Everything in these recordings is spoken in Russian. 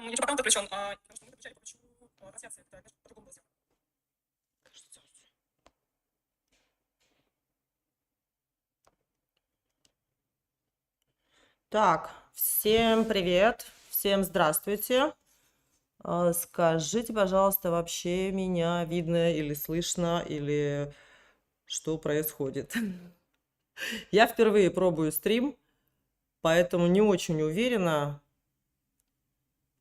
YouTube аккаунт отключен, потому что мы подключали помощью трансляции, это по-другому было сделано. Так, всем привет, всем здравствуйте. Скажите, пожалуйста, вообще меня видно или слышно, или что происходит? Я впервые пробую стрим, поэтому не очень уверена,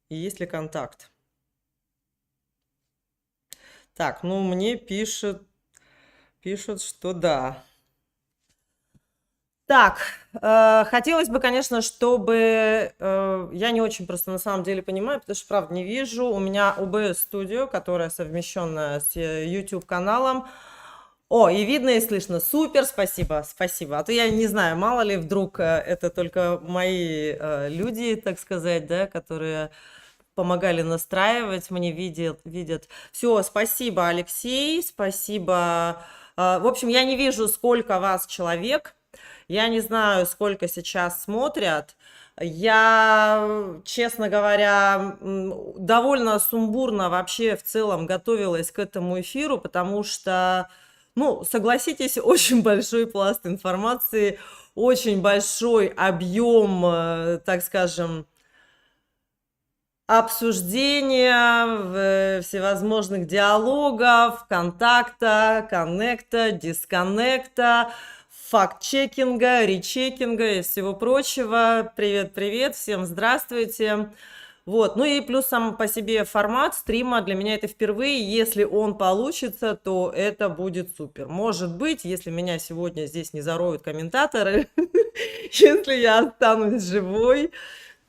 есть ли контакт. Так, ну мне пишут, что да. Так, хотелось бы, конечно, чтобы... я не очень просто на самом деле понимаю, потому что, правда, не вижу. У меня OBS Studio, которая совмещенная с YouTube-каналом. О, и видно, и слышно. Супер, спасибо, спасибо. А то я не знаю, мало ли вдруг это только мои люди, так сказать, да, которые помогали настраивать, мне видят. Все, спасибо, Алексей, спасибо. В общем, я не вижу, сколько вас человек. Я не знаю, сколько сейчас смотрят. Я, честно говоря, довольно сумбурно вообще в целом готовилась к этому эфиру, потому что, ну, согласитесь, очень большой пласт информации, очень большой объем, так скажем, обсуждения, всевозможных диалогов, контакта, коннекта, дисконнекта, факт-чекинга, речекинга и всего прочего. Привет-привет, всем здравствуйте. Вот, ну и плюс сам по себе формат стрима для меня это впервые. Если он получится, то это будет супер. Может быть, если меня сегодня здесь не зароют комментаторы, если я останусь живой,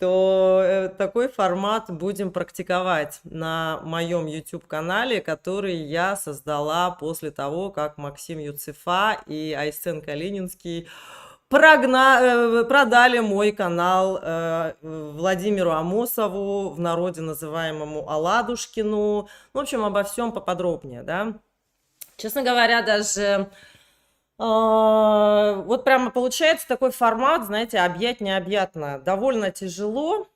то такой формат будем практиковать на моем YouTube-канале, который я создала после того, как Максим Юцефа и Айсен Калининский продали мой канал Владимиру Амосову, в народе называемому Аладушкину. В общем, обо всем поподробнее, да. Честно говоря, даже... вот прямо получается такой формат, знаете, объять необъятно. Довольно тяжело.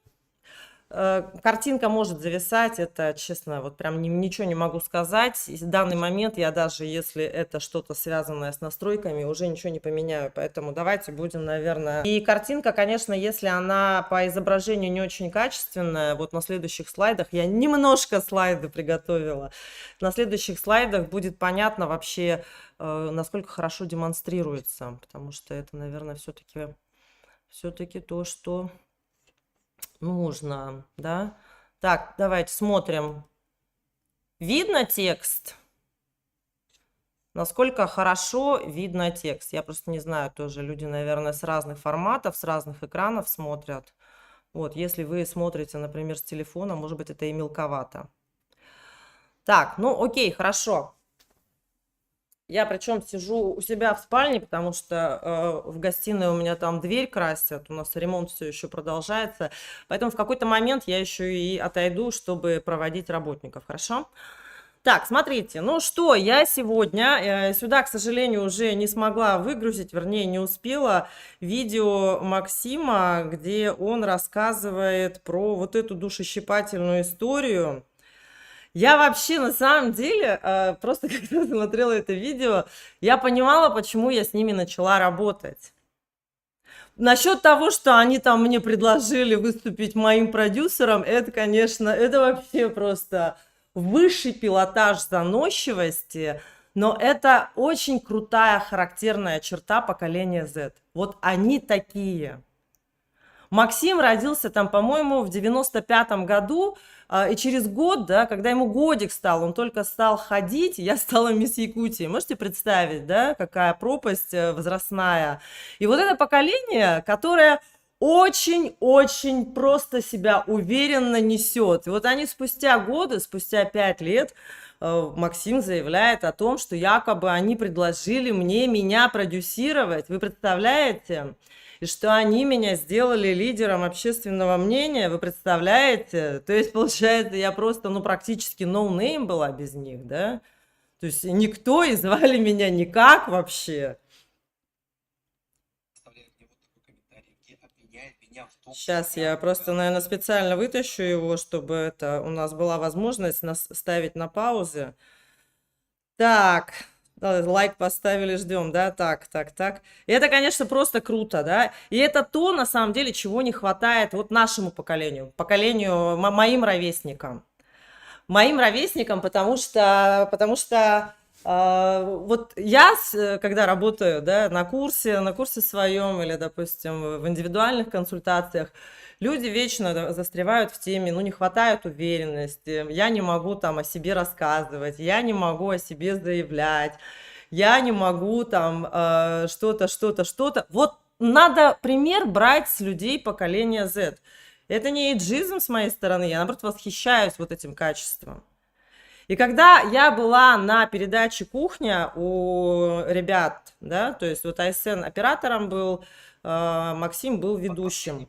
Картинка может зависать, это, честно, вот прям ничего не могу сказать. В данный момент я даже, если это что-то связанное с настройками, уже ничего не поменяю. Поэтому давайте будем, наверное... И картинка, конечно, если она по изображению не очень качественная, вот на следующих слайдах, я немножко слайды приготовила, на следующих слайдах будет понятно вообще, насколько хорошо демонстрируется, потому что это, наверное, все-таки то, что нужно, да. Так, давайте смотрим. Видно текст? Насколько хорошо видно текст? Я просто не знаю, тоже люди, наверное, с разных форматов, с разных экранов смотрят. Вот, если вы смотрите, например, с телефона, может быть, это и мелковато. Так, ну окей, хорошо. Я причем сижу у себя в спальне, потому что в гостиной у меня там дверь красят, у нас ремонт все еще продолжается. Поэтому в какой-то момент я еще и отойду, чтобы проводить работников, хорошо? Так, смотрите, ну что, я сегодня сюда, к сожалению, уже не смогла выгрузить, вернее, не успела видео Максима, где он рассказывает про вот эту душещипательную историю. Я вообще, на самом деле, просто когда смотрела это видео, я понимала, почему я с ними начала работать. Насчет того, что они там мне предложили выступить моим продюсером, это, конечно, это вообще просто высший пилотаж заносчивости, но это очень крутая характерная черта поколения Z. Вот они такие. Максим родился там, по-моему, в 95-м году, и через год, да, когда ему годик стал, он только стал ходить, я стала мисс Якутии. Можете представить, да, какая пропасть возрастная. И вот это поколение, которое очень-очень просто себя уверенно несет. И вот они спустя годы, спустя 5 лет, Максим заявляет о том, что якобы они предложили меня продюсировать. Вы представляете? И что они меня сделали лидером общественного мнения, вы представляете? То есть, получается, я просто, ну, практически no-name была без них, да? То есть никто, и звали меня никак вообще. Оставляет мне вот такой комментарий, где обвиняет меня в Сейчас я просто, наверное, специально вытащу его, чтобы это у нас была возможность ставить на паузе. Так, лайк поставили, ждем, да, так. И это, конечно, просто круто, да, и это то, на самом деле, чего не хватает вот нашему поколению, моим ровесникам. Моим ровесникам, потому что вот я, когда работаю, да, на курсе своем или, допустим, в индивидуальных консультациях, люди вечно застревают в теме, ну, не хватает уверенности, я не могу там о себе рассказывать, я не могу о себе заявлять, я не могу там что-то. Вот надо пример брать с людей поколения Z. Это не эйджизм с моей стороны, я, наоборот, восхищаюсь вот этим качеством. И когда я была на передаче «Кухня» у ребят, да, то есть вот АСН оператором был, Максим был ведущим.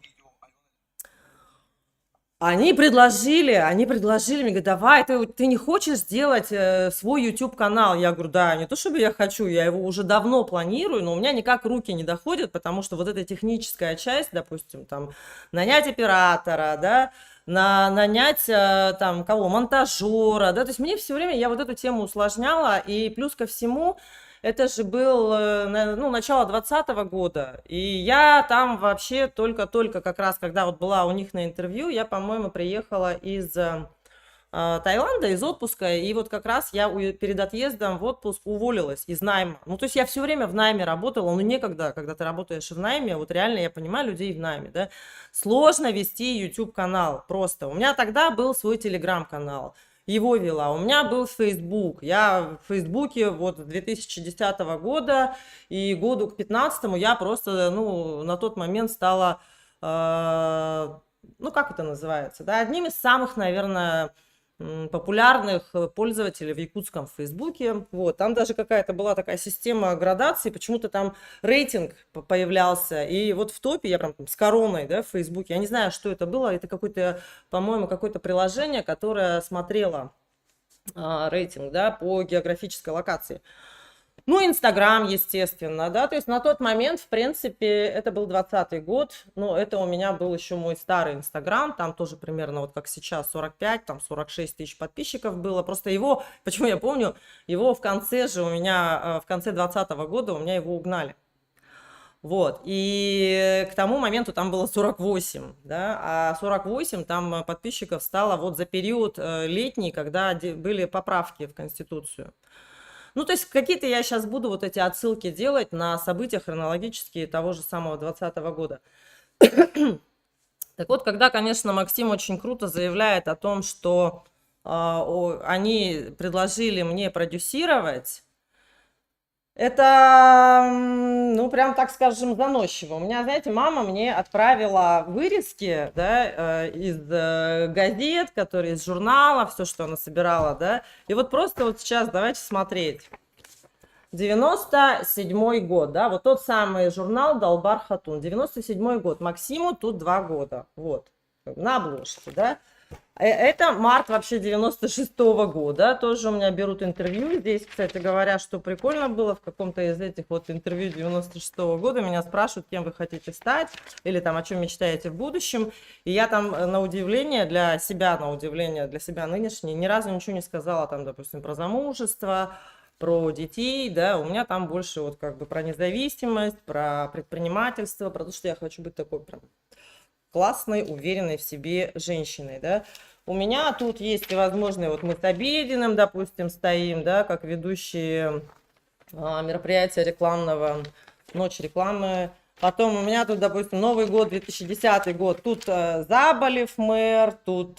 Они предложили мне, говорят, давай, ты не хочешь сделать свой YouTube-канал? Я говорю, да, не то чтобы я хочу, я его уже давно планирую, но у меня никак руки не доходят, потому что вот эта техническая часть, допустим, там, нанять оператора, да, нанять там кого, монтажера, да, то есть мне все время, я вот эту тему усложняла, и плюс ко всему, это же был, ну, начало 2020 года, и я там вообще только-только как раз, когда вот была у них на интервью, я, по-моему, приехала из Таиланда, из отпуска, и вот как раз я перед отъездом в отпуск уволилась из найма. Ну, то есть я все время в найме работала, но некогда, когда ты работаешь в найме, вот реально я понимаю людей в найме, да, сложно вести YouTube-канал просто. У меня тогда был свой Telegram-канал. Его вела. У меня был Facebook. Я в Фейсбуке вот с 2010 года и году к 2015 я просто, ну, на тот момент стала, ну, как это называется, да, одним из самых, наверное, популярных пользователей в якутском Фейсбуке. Вот, там даже какая-то была такая система градации, почему-то там рейтинг появлялся, и вот в топе я прям там с короной, да, в Фейсбуке, я не знаю, что это было, это какое-то, по-моему, какое-то приложение, которое смотрело рейтинг, да, по географической локации. Ну, Инстаграм, естественно, да, то есть на тот момент, в принципе, это был 2020 год, но это у меня был еще мой старый Инстаграм, там тоже примерно вот как сейчас 45, там 46 тысяч подписчиков было, просто его, почему я помню, его в конце же у меня, в конце 2020 года у меня его угнали. Вот, и к тому моменту там было 48, да, а 48 там подписчиков стало вот за период летний, когда были поправки в Конституцию. Ну, то есть какие-то я сейчас буду вот эти отсылки делать на события хронологические того же самого 2020 года. Так вот, когда, конечно, Максим очень круто заявляет о том, что они предложили мне продюсировать, это, ну, прям, так скажем, заносчиво. У меня, знаете, мама мне отправила вырезки, да, из газет, которые из журналов, все, что она собирала, да. И вот просто вот сейчас давайте смотреть. 97-й год, да, вот тот самый журнал «Далбар Хатун», 97-й год, Максиму тут 2 года, вот, на обложке, да. Это март вообще 96-го года, тоже у меня берут интервью, здесь, кстати говоря, что прикольно было, в каком-то из этих вот интервью 96-го года меня спрашивают, кем вы хотите стать, или там, о чем мечтаете в будущем, и я там, на удивление для себя нынешней, ни разу ничего не сказала, там, допустим, про замужество, про детей, да, у меня там больше вот как бы про независимость, про предпринимательство, про то, что я хочу быть такой прям классной, уверенной в себе женщиной, да. У меня тут есть всевозможные, вот мы с Обединым, допустим, стоим, да, как ведущие мероприятия рекламного, ночь рекламы. Потом у меня тут, допустим, Новый год, 2010 год, тут Заболев мэр, тут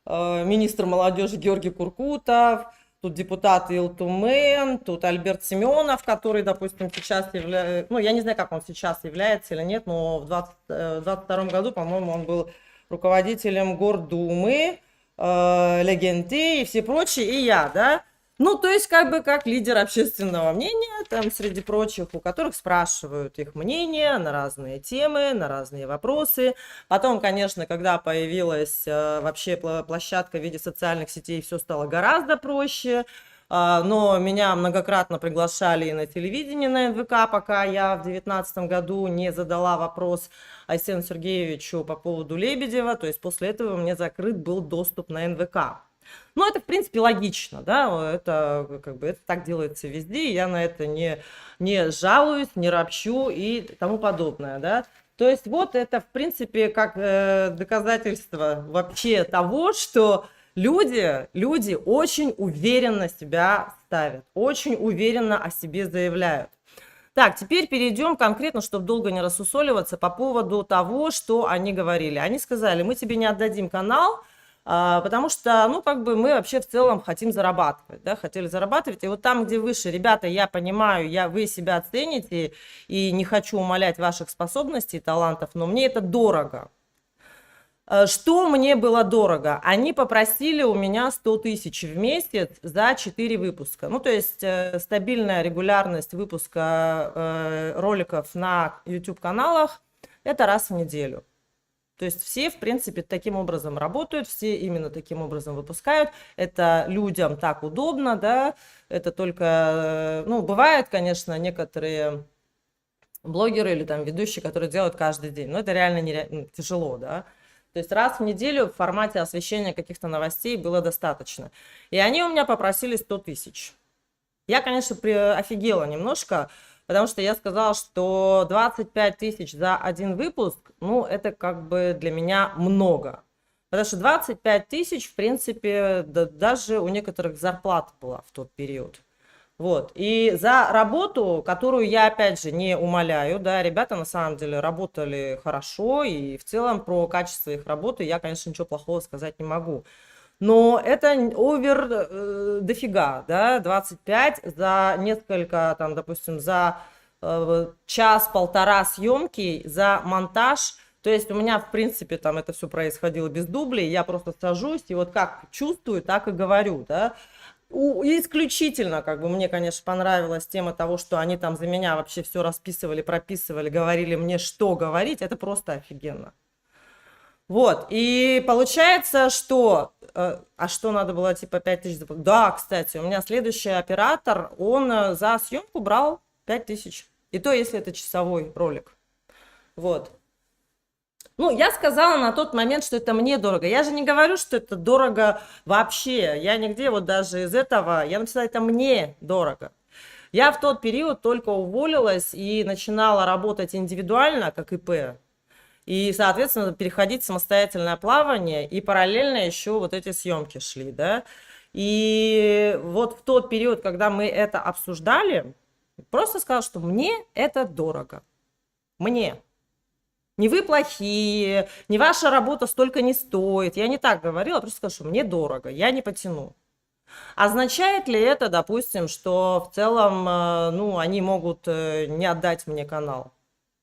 министр молодежи Георгий Куркутов, тут депутат Илтумен, тут Альберт Семенов, который, допустим, сейчас является, ну, я не знаю, как он сейчас является или нет, но в 2022 году, по-моему, он был руководителем Гордумы, Легенты и все прочие, и я, да. Ну, то есть, как бы, как лидер общественного мнения, там, среди прочих, у которых спрашивают их мнение на разные темы, на разные вопросы. Потом, конечно, когда появилась вообще площадка в виде социальных сетей, все стало гораздо проще. но меня многократно приглашали и на телевидение, на НВК, пока я в 2019 году не задала вопрос Айсену Сергеевичу по поводу Лебедева, то есть после этого мне закрыт был доступ на НВК. Ну, это, в принципе, логично, да, это как бы это так делается везде, и я на это не жалуюсь, не ропщу и тому подобное, да. То есть вот это, в принципе, как доказательство вообще того, что люди очень уверенно себя ставят, очень уверенно о себе заявляют. Так, теперь перейдем конкретно, чтобы долго не рассусоливаться, по поводу того, что они говорили. Они сказали, мы тебе не отдадим канал, потому что, ну, как бы мы вообще в целом хотим зарабатывать, да, хотели зарабатывать. И вот там, где выше, ребята, я понимаю, вы себя цените, и не хочу умалять ваших способностей и талантов, но мне это дорого. Что мне было дорого? Они попросили у меня 100 тысяч в месяц за 4 выпуска. Ну, то есть стабильная регулярность выпуска роликов на YouTube-каналах – это раз в неделю. То есть все, в принципе, таким образом работают, все именно таким образом выпускают. Это людям так удобно, да, это только, ну, бывают, конечно, некоторые блогеры или там ведущие, которые делают каждый день, но это реально тяжело, да. То есть раз в неделю в формате освещения каких-то новостей было достаточно. И они у меня попросили 100 тысяч. Я, конечно, офигела немножко, потому что я сказала, что 25 тысяч за один выпуск, ну, это как бы для меня много. Потому что 25 тысяч, в принципе, даже у некоторых зарплата была в тот период. Вот, и за работу, которую я, опять же, не умаляю, да, ребята на самом деле работали хорошо, и в целом про качество их работы я, конечно, ничего плохого сказать не могу. Но это овер дофига, да, 25 за несколько, там, допустим, за час-полтора съемки, за монтаж. То есть у меня, в принципе, там это все происходило без дублей, я просто сажусь и вот как чувствую, так и говорю, да. Исключительно, как бы, мне, конечно, понравилась тема того, что они там за меня вообще все расписывали, прописывали, говорили мне, что говорить, это просто офигенно. Вот, и получается, что, а что надо было, типа, 5000 заплатить? Да, кстати, у меня следующий оператор, он за съемку брал 5000, и то, если это часовой ролик, вот. Ну, я сказала на тот момент, что это мне дорого. Я же не говорю, что это дорого вообще. Я нигде вот даже из этого, я написала, это мне дорого. Я в тот период только уволилась и начинала работать индивидуально, как ИП. И, соответственно, переходить в самостоятельное плавание, и параллельно еще вот эти съемки шли, да. И вот в тот период, когда мы это обсуждали, просто сказала, что мне это дорого. Мне. Не вы плохие, не ваша работа столько не стоит. Я не так говорила, просто сказала, что мне дорого, я не потяну. Означает ли это, допустим, что в целом, ну, они могут не отдать мне канал?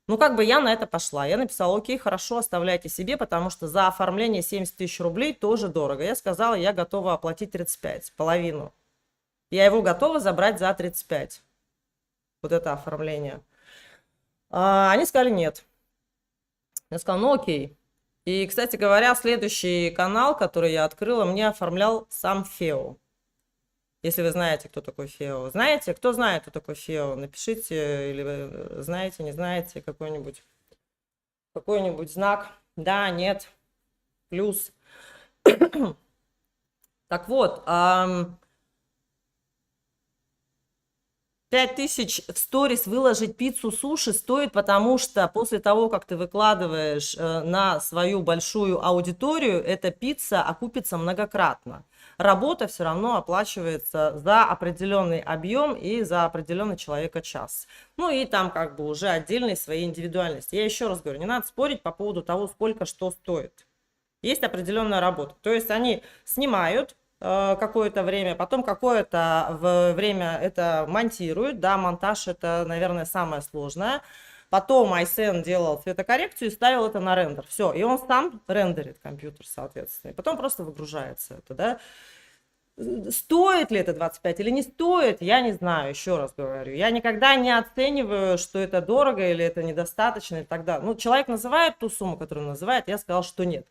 Ну, как бы я на это пошла. Я написала, окей, хорошо, оставляйте себе, потому что за оформление 70 тысяч рублей тоже дорого. Я сказала, я готова оплатить 35, половину. Я его готова забрать за 35. Вот это оформление. Они сказали, нет. Я сказала, ну окей. И, кстати говоря, следующий канал, который я открыла, мне оформлял сам Фео. Если вы знаете, кто такой Фео. Знаете? Кто знает, кто такой Фео? Напишите, или вы знаете, не знаете, какой-нибудь знак. Да, нет, плюс. Так вот, 5000 в сторис выложить пиццу, суши стоит, потому что после того, как ты выкладываешь на свою большую аудиторию, эта пицца окупится многократно. Работа все равно оплачивается за определенный объем и за определенный человека-час. Ну и там как бы уже отдельные свои индивидуальности. Я еще раз говорю, не надо спорить по поводу того, сколько что стоит. Есть определенная работа. То есть они снимают какое-то время, потом какое-то время это монтируют, да, монтаж это, наверное, самое сложное. Потом Айсен делал цветокоррекцию и ставил это на рендер. Все, и он сам рендерит компьютер, соответственно. И потом просто выгружается это, да. Стоит ли это 25 или не стоит, я не знаю, еще раз говорю. Я никогда не оцениваю, что это дорого или это недостаточно и так далее. Ну, человек называет ту сумму, которую называет, я сказала, что нет.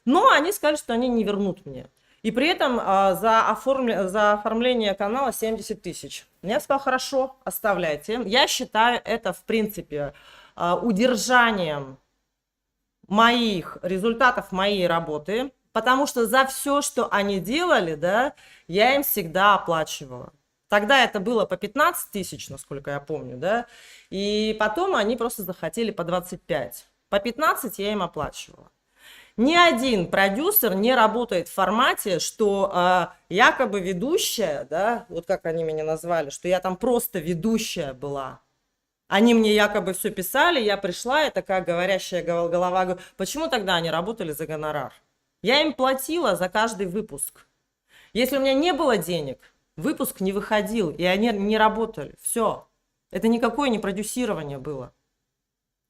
Но они сказали, что они не вернут мне. И при этом за оформление канала 70 тысяч. Я сказала, хорошо, оставляйте. Я считаю это, в принципе, удержанием моих результатов моей работы, потому что за все, что они делали, да, я им всегда оплачивала. Тогда это было по 15 тысяч, насколько я помню, да, и потом они просто захотели по 25. По 15 я им оплачивала. Ни один продюсер не работает в формате, что якобы ведущая, да, вот как они меня назвали, что я там просто ведущая была. Они мне якобы все писали, я пришла, и такая говорящая голова, говорю, почему тогда они работали за гонорар? Я им платила за каждый выпуск. Если у меня не было денег, выпуск не выходил, и они не работали. Все. Это никакое не продюсирование было.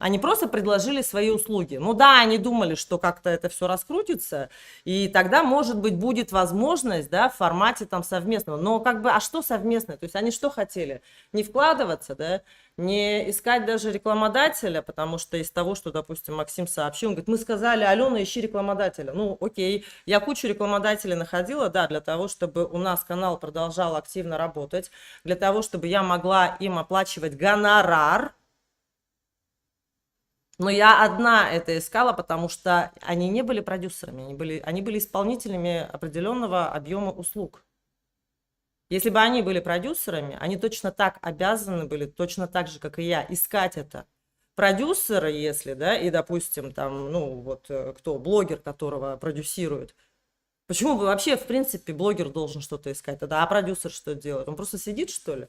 Они просто предложили свои услуги. Ну да, они думали, что как-то это все раскрутится, и тогда, может быть, будет возможность, да, в формате там совместного. Но как бы, а что совместное? То есть они что хотели? Не вкладываться, да, не искать даже рекламодателя, потому что из того, что, допустим, Максим сообщил, он говорит, мы сказали, Алена, ищи рекламодателя. Ну, окей, я кучу рекламодателей находила, да, для того, чтобы у нас канал продолжал активно работать, для того, чтобы я могла им оплачивать гонорар. Но я одна это искала, потому что они не были продюсерами, они были исполнителями определенного объема услуг. Если бы они были продюсерами, они точно так обязаны были, точно так же, как и я, искать это. Продюсеры, если, да, и, допустим, там, ну, вот кто, блогер, которого продюсирует, почему бы вообще, в принципе, блогер должен что-то искать тогда, а продюсер что делает? Он просто сидит, что ли?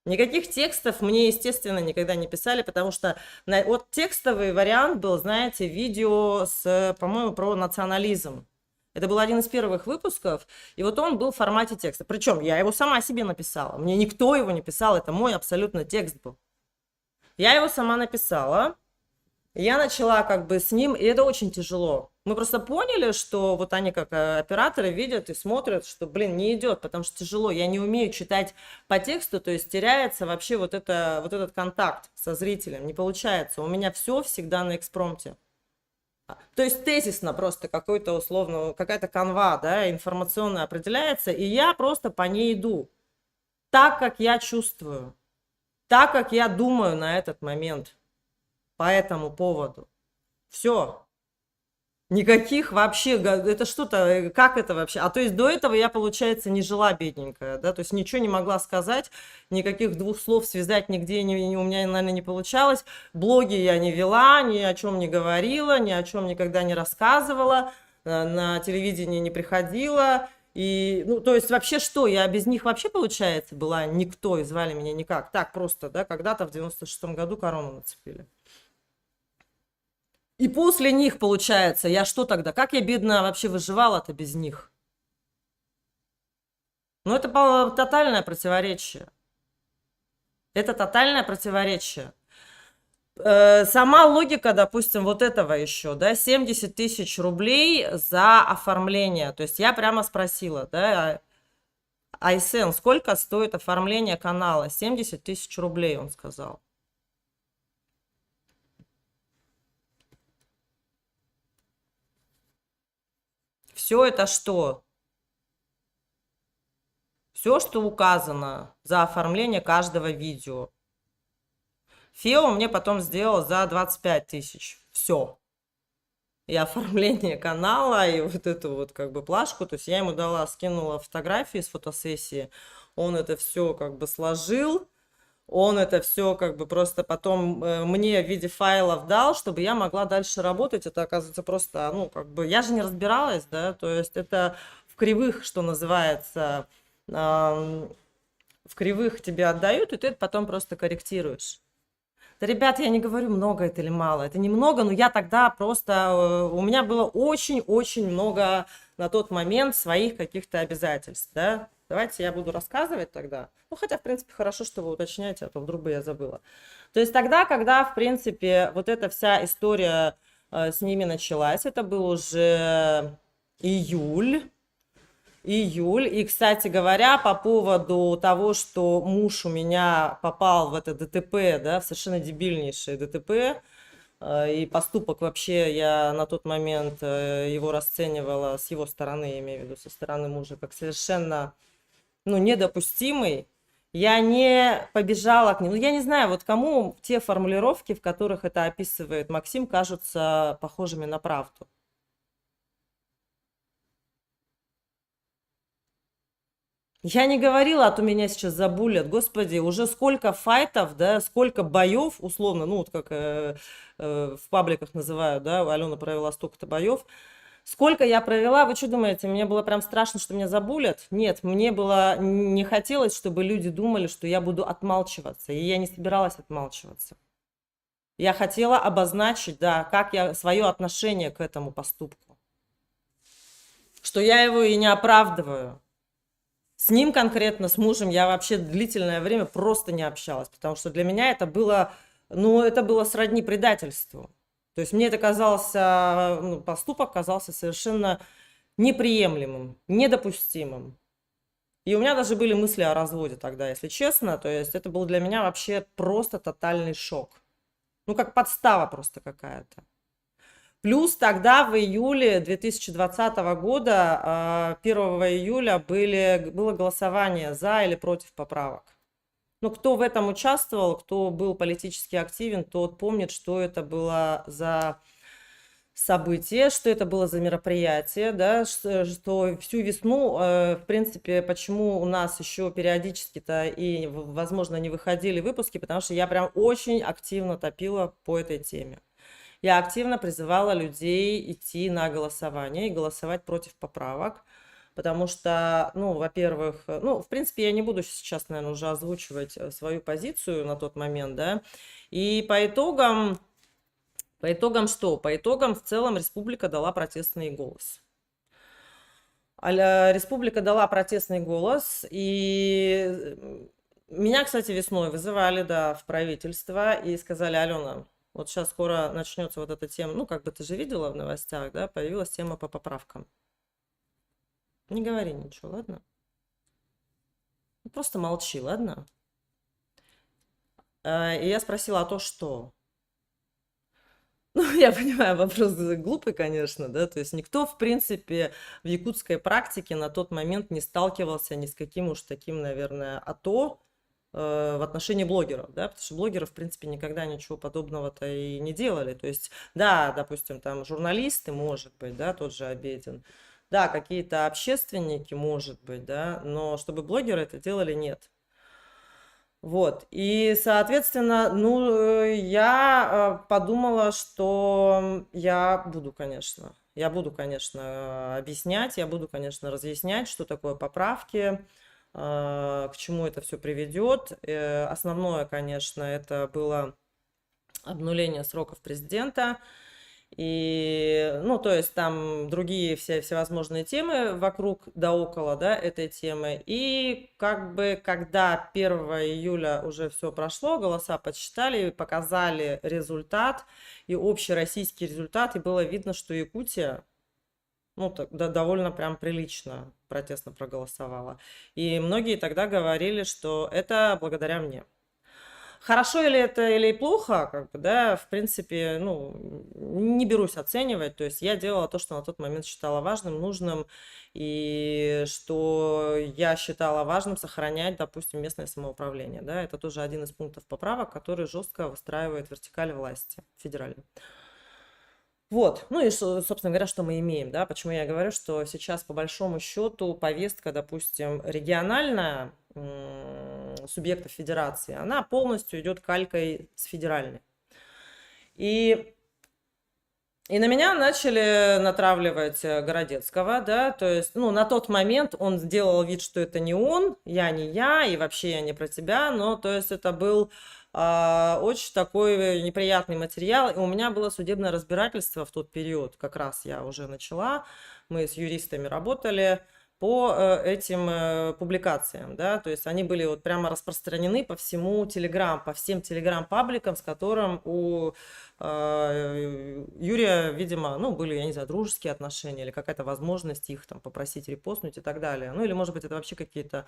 Никаких текстов мне, естественно, никогда не писали, потому что вот текстовый вариант был, знаете, видео с, по-моему, про национализм. Это был один из первых выпусков, и вот он был в формате текста. Причем я его сама себе написала. Мне никто его не писал, это мой абсолютно текст был. Я его сама написала. Я начала как бы с ним, и это очень тяжело. Мы просто поняли, что вот они как операторы видят и смотрят, что, блин, не идет, потому что тяжело. Я не умею читать по тексту, то есть теряется вообще вот этот контакт со зрителем, не получается. У меня все всегда на экспромте. То есть тезисно просто какой-то условно, какая-то канва, да, информационная определяется, и я просто по ней иду. Так, как я чувствую, так, как я думаю на этот момент по этому поводу. Все. Никаких вообще, это что-то, как это вообще? А то есть до этого я, получается, не жила бедненькая, да, то есть ничего не могла сказать, никаких двух слов связать нигде у меня, наверное, не получалось. Блоги я не вела, ни о чем не говорила, ни о чем никогда не рассказывала, на телевидение не приходила. И, ну, то есть вообще что, я без них вообще, получается, была никто, и звали меня никак. Так просто, да, когда-то в 96-м году корону нацепили. И после них, получается, я что тогда? Как я, бедная, вообще выживала-то без них? Ну, это тотальное противоречие. Это тотальное противоречие. Сама логика, допустим, вот этого еще, да, 70 тысяч рублей за оформление. То есть я прямо спросила, да, Айсен, сколько стоит оформление канала? 70 тысяч рублей, он сказал. Все это что? Все, что указано за оформление каждого видео. Фео мне потом сделал за 25 тысяч. Все. И оформление канала, и вот эту вот как бы плашку. То есть я ему дала, скинула фотографии с фотосессии. Он это все как бы сложил. Он это все как бы просто потом мне в виде файлов дал, чтобы я могла дальше работать. Это, оказывается, просто, ну, как бы, я же не разбиралась, да, то есть это в кривых, что называется, в кривых тебе отдают, и ты это потом просто корректируешь. Да, ребят, я не говорю, много это или мало. Это немного, но я тогда просто... У меня было очень-очень много на тот момент своих каких-то обязательств, да. Давайте я буду рассказывать тогда. Ну, хотя, в принципе, хорошо, что вы уточняете, а то вдруг бы я забыла. То есть тогда, когда, в принципе, вот эта вся история с ними началась, это был уже июль. И, кстати говоря, по поводу того, что муж у меня попал в это ДТП, да, в совершенно дебильнейшее ДТП, И поступок вообще я на тот момент его расценивала с его стороны, я имею в виду, со стороны мужа, как совершенно, ну, недопустимый. Я не побежала к нему. Ну, я не знаю, вот кому те формулировки, в которых это описывает Максим, кажутся похожими на правду. Я не говорила, а то меня сейчас забулят. Господи, уже сколько файтов, да, сколько боев, условно, ну, вот как в пабликах называют, да, Алена провела столько-то боев. Сколько я провела, вы что думаете, мне было прям страшно, что меня забулят? Нет, мне было не хотелось, чтобы люди думали, что я буду отмалчиваться, и я не собиралась отмалчиваться. Я хотела обозначить, да, как я свое отношение к этому поступку, что я его и не оправдываю. С ним конкретно, с мужем, я вообще длительное время просто не общалась, потому что для меня это было, ну, это было сродни предательству. То есть мне это казался, ну, поступок казался совершенно неприемлемым, недопустимым. И у меня даже были мысли о разводе тогда, если честно. То есть это был для меня вообще просто тотальный шок. Ну, как подстава просто какая-то. Плюс тогда в июле 2020 года, 1 июля, было голосование за или против поправок. Ну, кто в этом участвовал, кто был политически активен, тот помнит, что это было за событие, что это было за мероприятие, да, что всю весну, в принципе, почему у нас еще периодически-то и, возможно, не выходили выпуски, потому что я прям очень активно топила по этой теме. Я активно призывала людей идти на голосование и голосовать против поправок, потому что, ну, во-первых, ну, в принципе, я не буду сейчас, наверное, уже озвучивать свою позицию на тот момент, да, и по итогам что? По итогам в целом республика дала протестный голос. Республика дала протестный голос, и меня, кстати, весной вызывали, да, в правительство и сказали: Алена, вот сейчас скоро начнется вот эта тема, ну, как бы ты же видела в новостях, да, появилась тема по поправкам. Не говори ничего, ладно? Ну, просто молчи, ладно? И я спросила, а то что? Ну, я понимаю, вопрос глупый, конечно, да, то есть никто, в принципе, в якутской практике на тот момент не сталкивался ни с каким уж таким, наверное, АТО в отношении блогеров, да, потому что блогеры, в принципе, никогда ничего подобного-то и не делали, то есть, да, допустим, там журналисты, может быть, да, тот же Обедин, да, какие-то общественники, может быть, да, но чтобы блогеры это делали, нет. Вот, и, соответственно, ну, я подумала, что я буду, конечно, объяснять, я буду, конечно, разъяснять, что такое поправки, к чему это все приведет. Основное, конечно, это было обнуление сроков президента. И, ну, то есть там другие всевозможные темы вокруг да около, да, этой темы. И как бы, когда 1 июля уже все прошло, голоса подсчитали, показали результат, и общий российский результат, и было видно, что Якутия, ну, так, да, довольно прям прилично протестно проголосовала. И многие тогда говорили, что это благодаря мне. Хорошо ли это или плохо, как бы, да, в принципе, ну, не берусь оценивать. То есть я делала то, что на тот момент считала важным, нужным, и что я считала важным сохранять, допустим, местное самоуправление. Да, это тоже один из пунктов поправок, который жестко выстраивает вертикаль власти федеральной. Вот, ну и, собственно говоря, что мы имеем, да, почему я говорю, что сейчас по большому счету повестка, допустим, региональная субъектов федерации, она полностью идет калькой с федеральной. И на меня начали натравливать Городецкого, да, то есть, ну, на тот момент он сделал вид, что это не он, я не я, и вообще я не про тебя, но, то есть, это был очень такой неприятный материал, и у меня было судебное разбирательство в тот период, как раз я уже начала, мы с юристами работали по этим публикациям, да, то есть они были вот прямо распространены по всему Телеграм, по всем Телеграм-пабликам, с которым у Юрия, видимо, ну, были, я не знаю, дружеские отношения или какая-то возможность их там попросить репостнуть и так далее. Ну, или, может быть, это вообще какие-то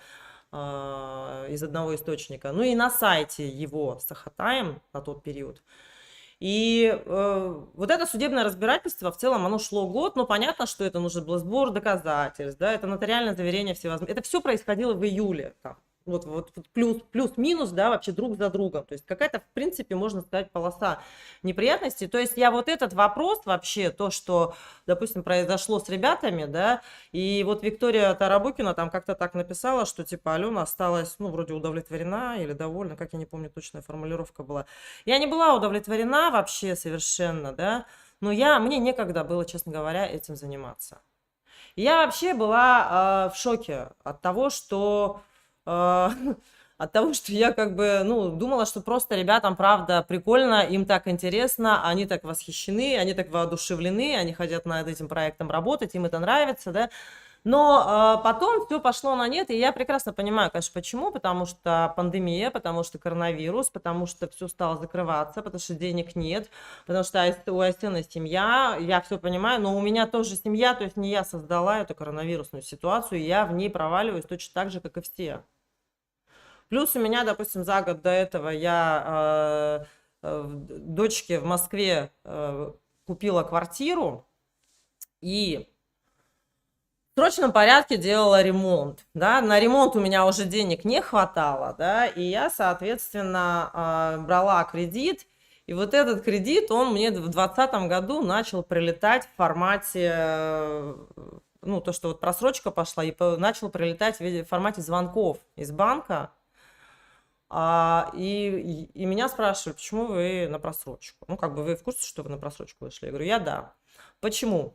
из одного источника. Ну, и на сайте его Сахатаем на тот период. И вот это судебное разбирательство, в целом, оно шло год, но понятно, что это нужен был сбор доказательств, да, это нотариальное заверение всевозможных. Это все происходило в июле, там. Вот плюс-минус, да, вообще друг за другом. То есть какая-то, в принципе, можно сказать, полоса неприятностей. То есть я вот этот вопрос вообще, то, что, допустим, произошло с ребятами, да, и вот Виктория Тарабукина там как-то так написала, что типа Алена осталась, ну, вроде удовлетворена или довольна, как я не помню, точная формулировка была. Я не была удовлетворена вообще совершенно, да, но мне некогда было, честно говоря, этим заниматься. Я вообще была в шоке от того, что э, от того, что я как бы, ну, думала, что просто ребятам, правда, прикольно, им так интересно, они так восхищены, они так воодушевлены, они хотят над этим проектом работать, им это нравится, да. Но потом все пошло на нет, и я прекрасно понимаю, конечно, почему, потому что пандемия, потому что коронавирус, потому что все стало закрываться, потому что денег нет, потому что у Айсена семья, я все понимаю, но у меня тоже семья, то есть не я создала эту коронавирусную ситуацию, и я в ней проваливаюсь точно так же, как и все. Плюс у меня, допустим, за год до этого я дочке в Москве купила квартиру и в срочном порядке делала ремонт, да, на ремонт у меня уже денег не хватало, да, и я, соответственно, брала кредит, и вот этот кредит, он мне в 2020 году начал прилетать в формате, ну, то, что вот просрочка пошла, и начал прилетать в формате звонков из банка, и меня спрашивали, почему вы на просрочку? Ну, как бы вы в курсе, что вы на просрочку вышли? Я говорю, я да. Почему?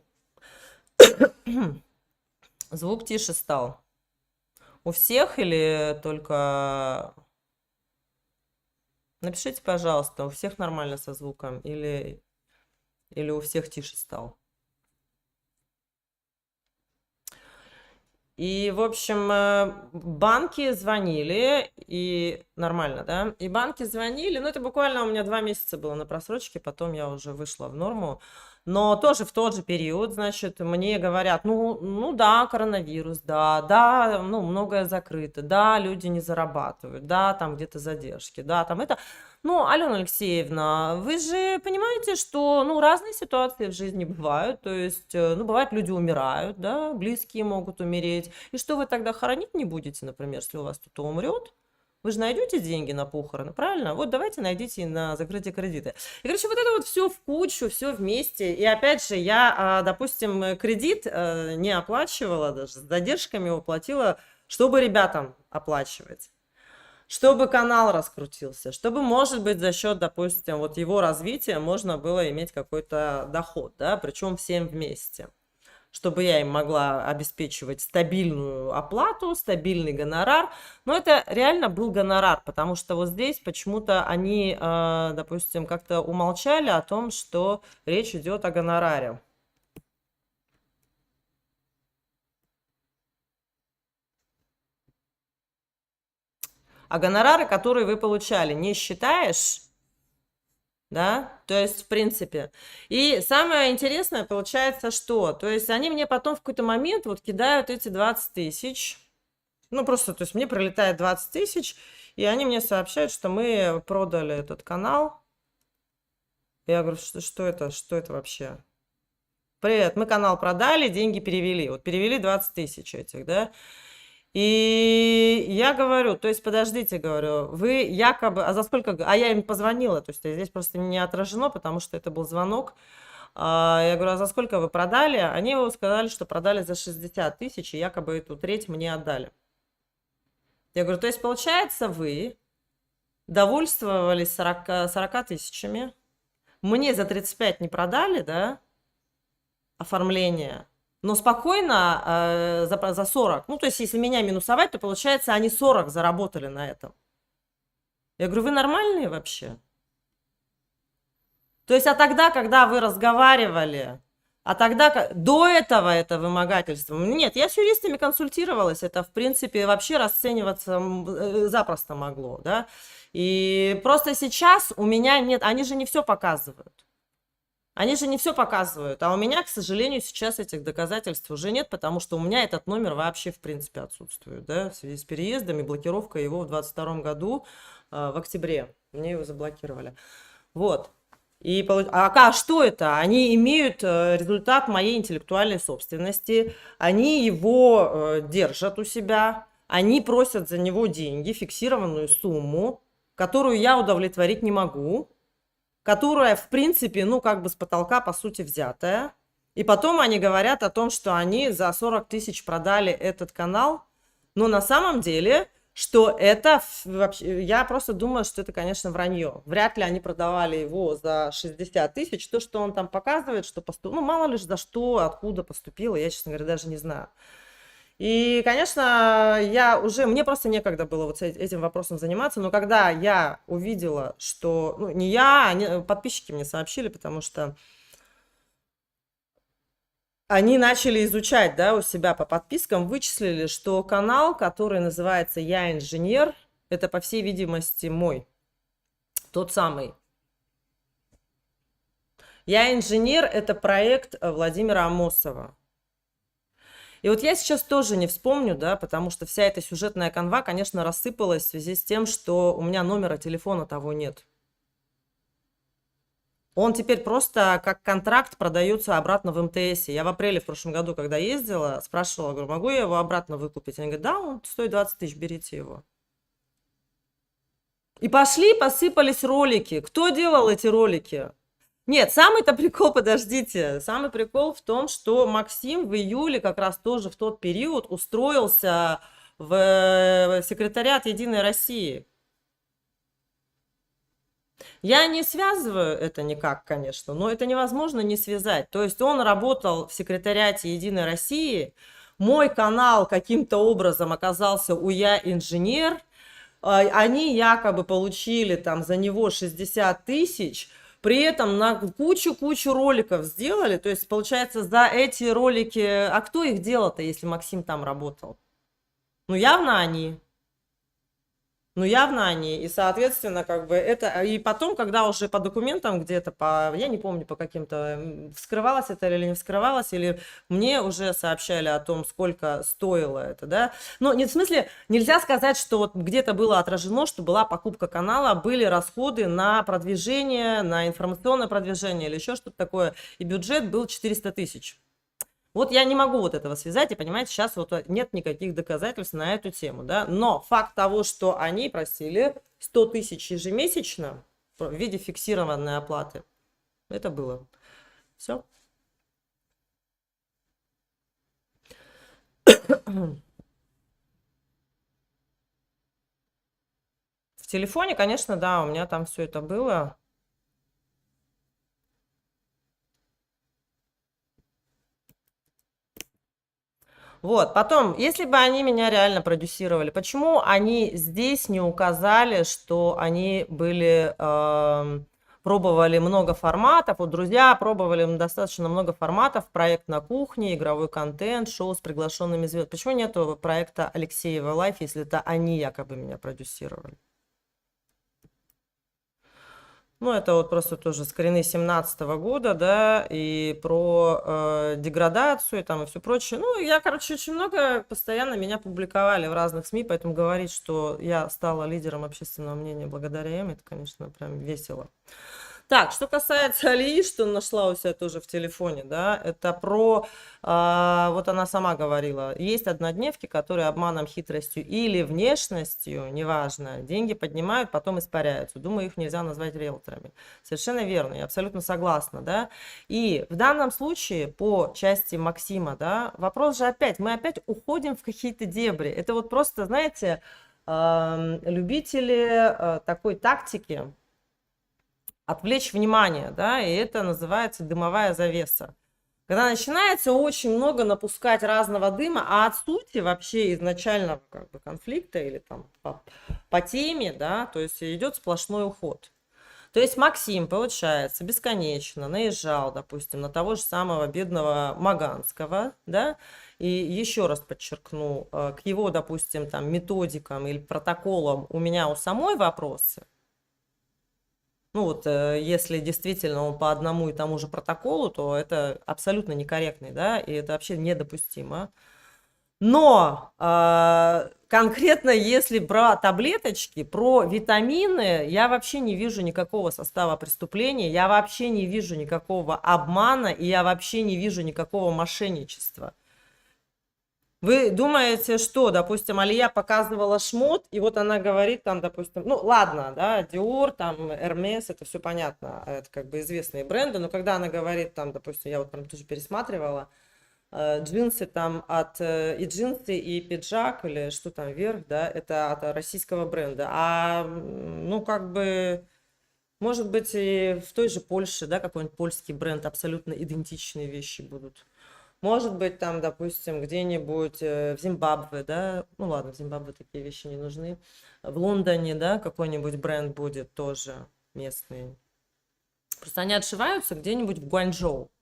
Звук тише стал. У всех или только... Напишите, пожалуйста, у всех нормально со звуком или у всех тише стал? И, в общем, банки звонили, и нормально, да? И банки звонили, ну, это буквально у меня 2 месяца было на просрочке, потом я уже вышла в норму. Но тоже в тот же период, значит, мне говорят, ну да, коронавирус, да, ну, многое закрыто, да, люди не зарабатывают, да, там где-то задержки, да, там это... Ну, Алена Алексеевна, вы же понимаете, что, ну, разные ситуации в жизни бывают, то есть, ну, бывает, люди умирают, да, близкие могут умереть, и что вы тогда хоронить не будете, например, если у вас кто-то умрет? Вы же найдете деньги на похороны, правильно? Вот давайте найдите на закрытие кредита. И, короче, вот это вот все в кучу, все вместе. И опять же, я, допустим, кредит не оплачивала даже, с задержками его платила, чтобы ребятам оплачивать. Чтобы канал раскрутился, чтобы, может быть, за счет, допустим, вот его развития можно было иметь какой-то доход, да, причем всем вместе. Чтобы я им могла обеспечивать стабильную оплату, стабильный гонорар. Но это реально был гонорар, потому что вот здесь почему-то они, допустим, как-то умолчали о том, что речь идет о гонораре. А гонорары, которые вы получали, не считаешь? Да, то есть, в принципе. И самое интересное получается, что, то есть, они мне потом в какой-то момент вот кидают эти 20 тысяч, ну, просто, то есть, мне прилетает 20 тысяч, и они мне сообщают, что мы продали этот канал. Я говорю, что это вообще? Привет, мы канал продали, деньги перевели. Вот перевели 20 тысяч этих, да? И я говорю, то есть, подождите, говорю, вы якобы, а за сколько, а я им позвонила, то есть здесь просто не отражено, потому что это был звонок. Я говорю, а за сколько вы продали? Они сказали, что продали за 60 тысяч, и якобы эту треть мне отдали. Я говорю, то есть, получается, вы довольствовались 40 тысячами, мне за 35 не продали, да, оформление, но спокойно за 40. Ну, то есть, если меня минусовать, то получается, они 40 заработали на этом. Я говорю, вы нормальные вообще? То есть, а тогда, когда вы разговаривали, а тогда, до этого это вымогательство, нет, я с юристами консультировалась, это, в принципе, вообще расцениваться запросто могло, да, и просто сейчас у меня нет, они же не все показывают. Они же не все показывают, а у меня, к сожалению, сейчас этих доказательств уже нет, потому что у меня этот номер вообще, в принципе, отсутствует, да, в связи с переездом и блокировкой его в 2022 году, в октябре, мне его заблокировали. Вот. Что это? Они имеют результат моей интеллектуальной собственности, они его держат у себя, они просят за него деньги, фиксированную сумму, которую я удовлетворить не могу, которая, в принципе, ну, как бы с потолка, по сути, взятая. И потом они говорят о том, что они за 40 тысяч продали этот канал, но на самом деле... что это вообще, я просто думаю, что это, конечно, вранье. Вряд ли они продавали его за 60 тысяч. То, что он там показывает, что поступило, ну, мало ли за что, откуда поступило, я, честно говоря, даже не знаю. И, конечно, мне просто некогда было вот этим вопросом заниматься, но когда я увидела, что, ну, не я, подписчики мне сообщили, потому что они начали изучать, да, у себя по подпискам, вычислили, что канал, который называется «Я инженер», это, по всей видимости, мой, тот самый. «Я инженер» — это проект Владимира Амосова. И вот я сейчас тоже не вспомню, да, потому что вся эта сюжетная канва, конечно, рассыпалась в связи с тем, что у меня номера телефона того нет. Он теперь просто как контракт продается обратно в МТС. Я в апреле в прошлом году, когда ездила, спрашивала, говорю, могу я его обратно выкупить? Они говорят, да, он стоит 20 тысяч, берите его. И посыпались ролики. Кто делал эти ролики? Нет, самый-то прикол, подождите, самый прикол в том, что Максим в июле, как раз тоже в тот период, устроился в секретариат «Единой России». Я не связываю это никак, конечно, но это невозможно не связать. То есть он работал в секретариате «Единой России», мой канал каким-то образом оказался у «Я инженер», они якобы получили там за него 60 тысяч, при этом на кучу-кучу роликов сделали, то есть получается за эти ролики, а кто их делал-то, если Максим там работал? Ну явно они. Ну, явно они, и, соответственно, как бы это, и потом, когда уже по документам где-то, я не помню, по каким-то, вскрывалось это или не вскрывалось, или мне уже сообщали о том, сколько стоило это, да, но не в смысле, нельзя сказать, что вот где-то было отражено, что была покупка канала, были расходы на продвижение, на информационное продвижение или еще что-то такое, и бюджет был 400 тысяч. Вот я не могу вот этого связать, и, понимаете, сейчас вот нет никаких доказательств на эту тему, да, но факт того, что они просили 100 тысяч ежемесячно в виде фиксированной оплаты, это было. Все. В телефоне, конечно, да, у меня там все это было. Вот, потом, если бы они меня реально продюсировали, почему они здесь не указали, что они были, пробовали много форматов, вот друзья пробовали достаточно много форматов, проект на кухне, игровой контент, шоу с приглашенными звездами. Почему нету проекта Алексеева Лайф, если это они якобы меня продюсировали? Ну, это вот просто тоже скрины 17-го года, да, и про деградацию там и все прочее. Ну, я, короче, очень много постоянно меня публиковали в разных СМИ, поэтому говорить, что я стала лидером общественного мнения благодаря им, это, конечно, прям весело. Так, что касается Алии, что нашла у себя тоже в телефоне, да, это про, вот она сама говорила, есть однодневки, которые обманом, хитростью или внешностью, неважно, деньги поднимают, потом испаряются. Думаю, их нельзя назвать риэлторами. Совершенно верно, я абсолютно согласна, да. И в данном случае по части Максима, да, вопрос же опять, мы опять уходим в какие-то дебри. Это вот просто, знаете, любители такой тактики, отвлечь внимание, да, и это называется дымовая завеса. Когда начинается очень много напускать разного дыма, а от сути вообще изначального как бы конфликта или там по теме, да, то есть идет сплошной уход. То есть Максим, получается, бесконечно наезжал, допустим, на того же самого бедного Маганского, да, и еще раз подчеркну, к его, допустим, там методикам или протоколам у меня у самой вопросы. Ну вот, если действительно он по одному и тому же протоколу, то это абсолютно некорректный, да, и это вообще недопустимо. Но конкретно если про таблеточки, про витамины, я вообще не вижу никакого состава преступления, я вообще не вижу никакого обмана, и я вообще не вижу никакого мошенничества. Вы думаете, что, допустим, Алия показывала шмот, и вот она говорит там, допустим, ну ладно, да, Dior, там, Hermes, это все понятно, это как бы известные бренды, но когда она говорит там, допустим, я вот там тоже пересматривала, джинсы там и джинсы, и пиджак, или что там, верх, да, это от российского бренда, ну, как бы, может быть, и в той же Польше, да, какой-нибудь польский бренд, абсолютно идентичные вещи будут. Может быть, там, допустим, где-нибудь в Зимбабве, да, ну ладно, в Зимбабве такие вещи не нужны. В Лондоне, да, какой-нибудь бренд будет тоже местный. Просто они отшиваются где-нибудь в Гуанчжоу.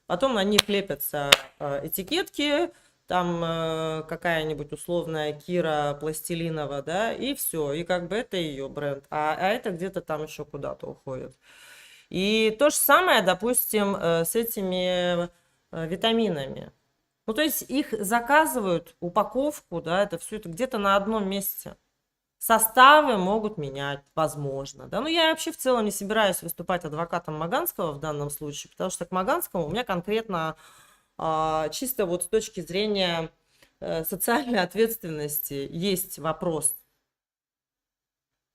Потом на них лепятся этикетки, там какая-нибудь условная Кира пластилинова, да, и все. И как бы это ее бренд, а это где-то там еще куда-то уходит. И то же самое, допустим, с этими витаминами. Ну, то есть их заказывают, упаковку, да, это все это где-то на одном месте. Составы могут менять, возможно, да. Но я вообще в целом не собираюсь выступать адвокатом Маганского в данном случае, потому что к Маганскому у меня конкретно чисто вот с точки зрения социальной ответственности есть вопрос.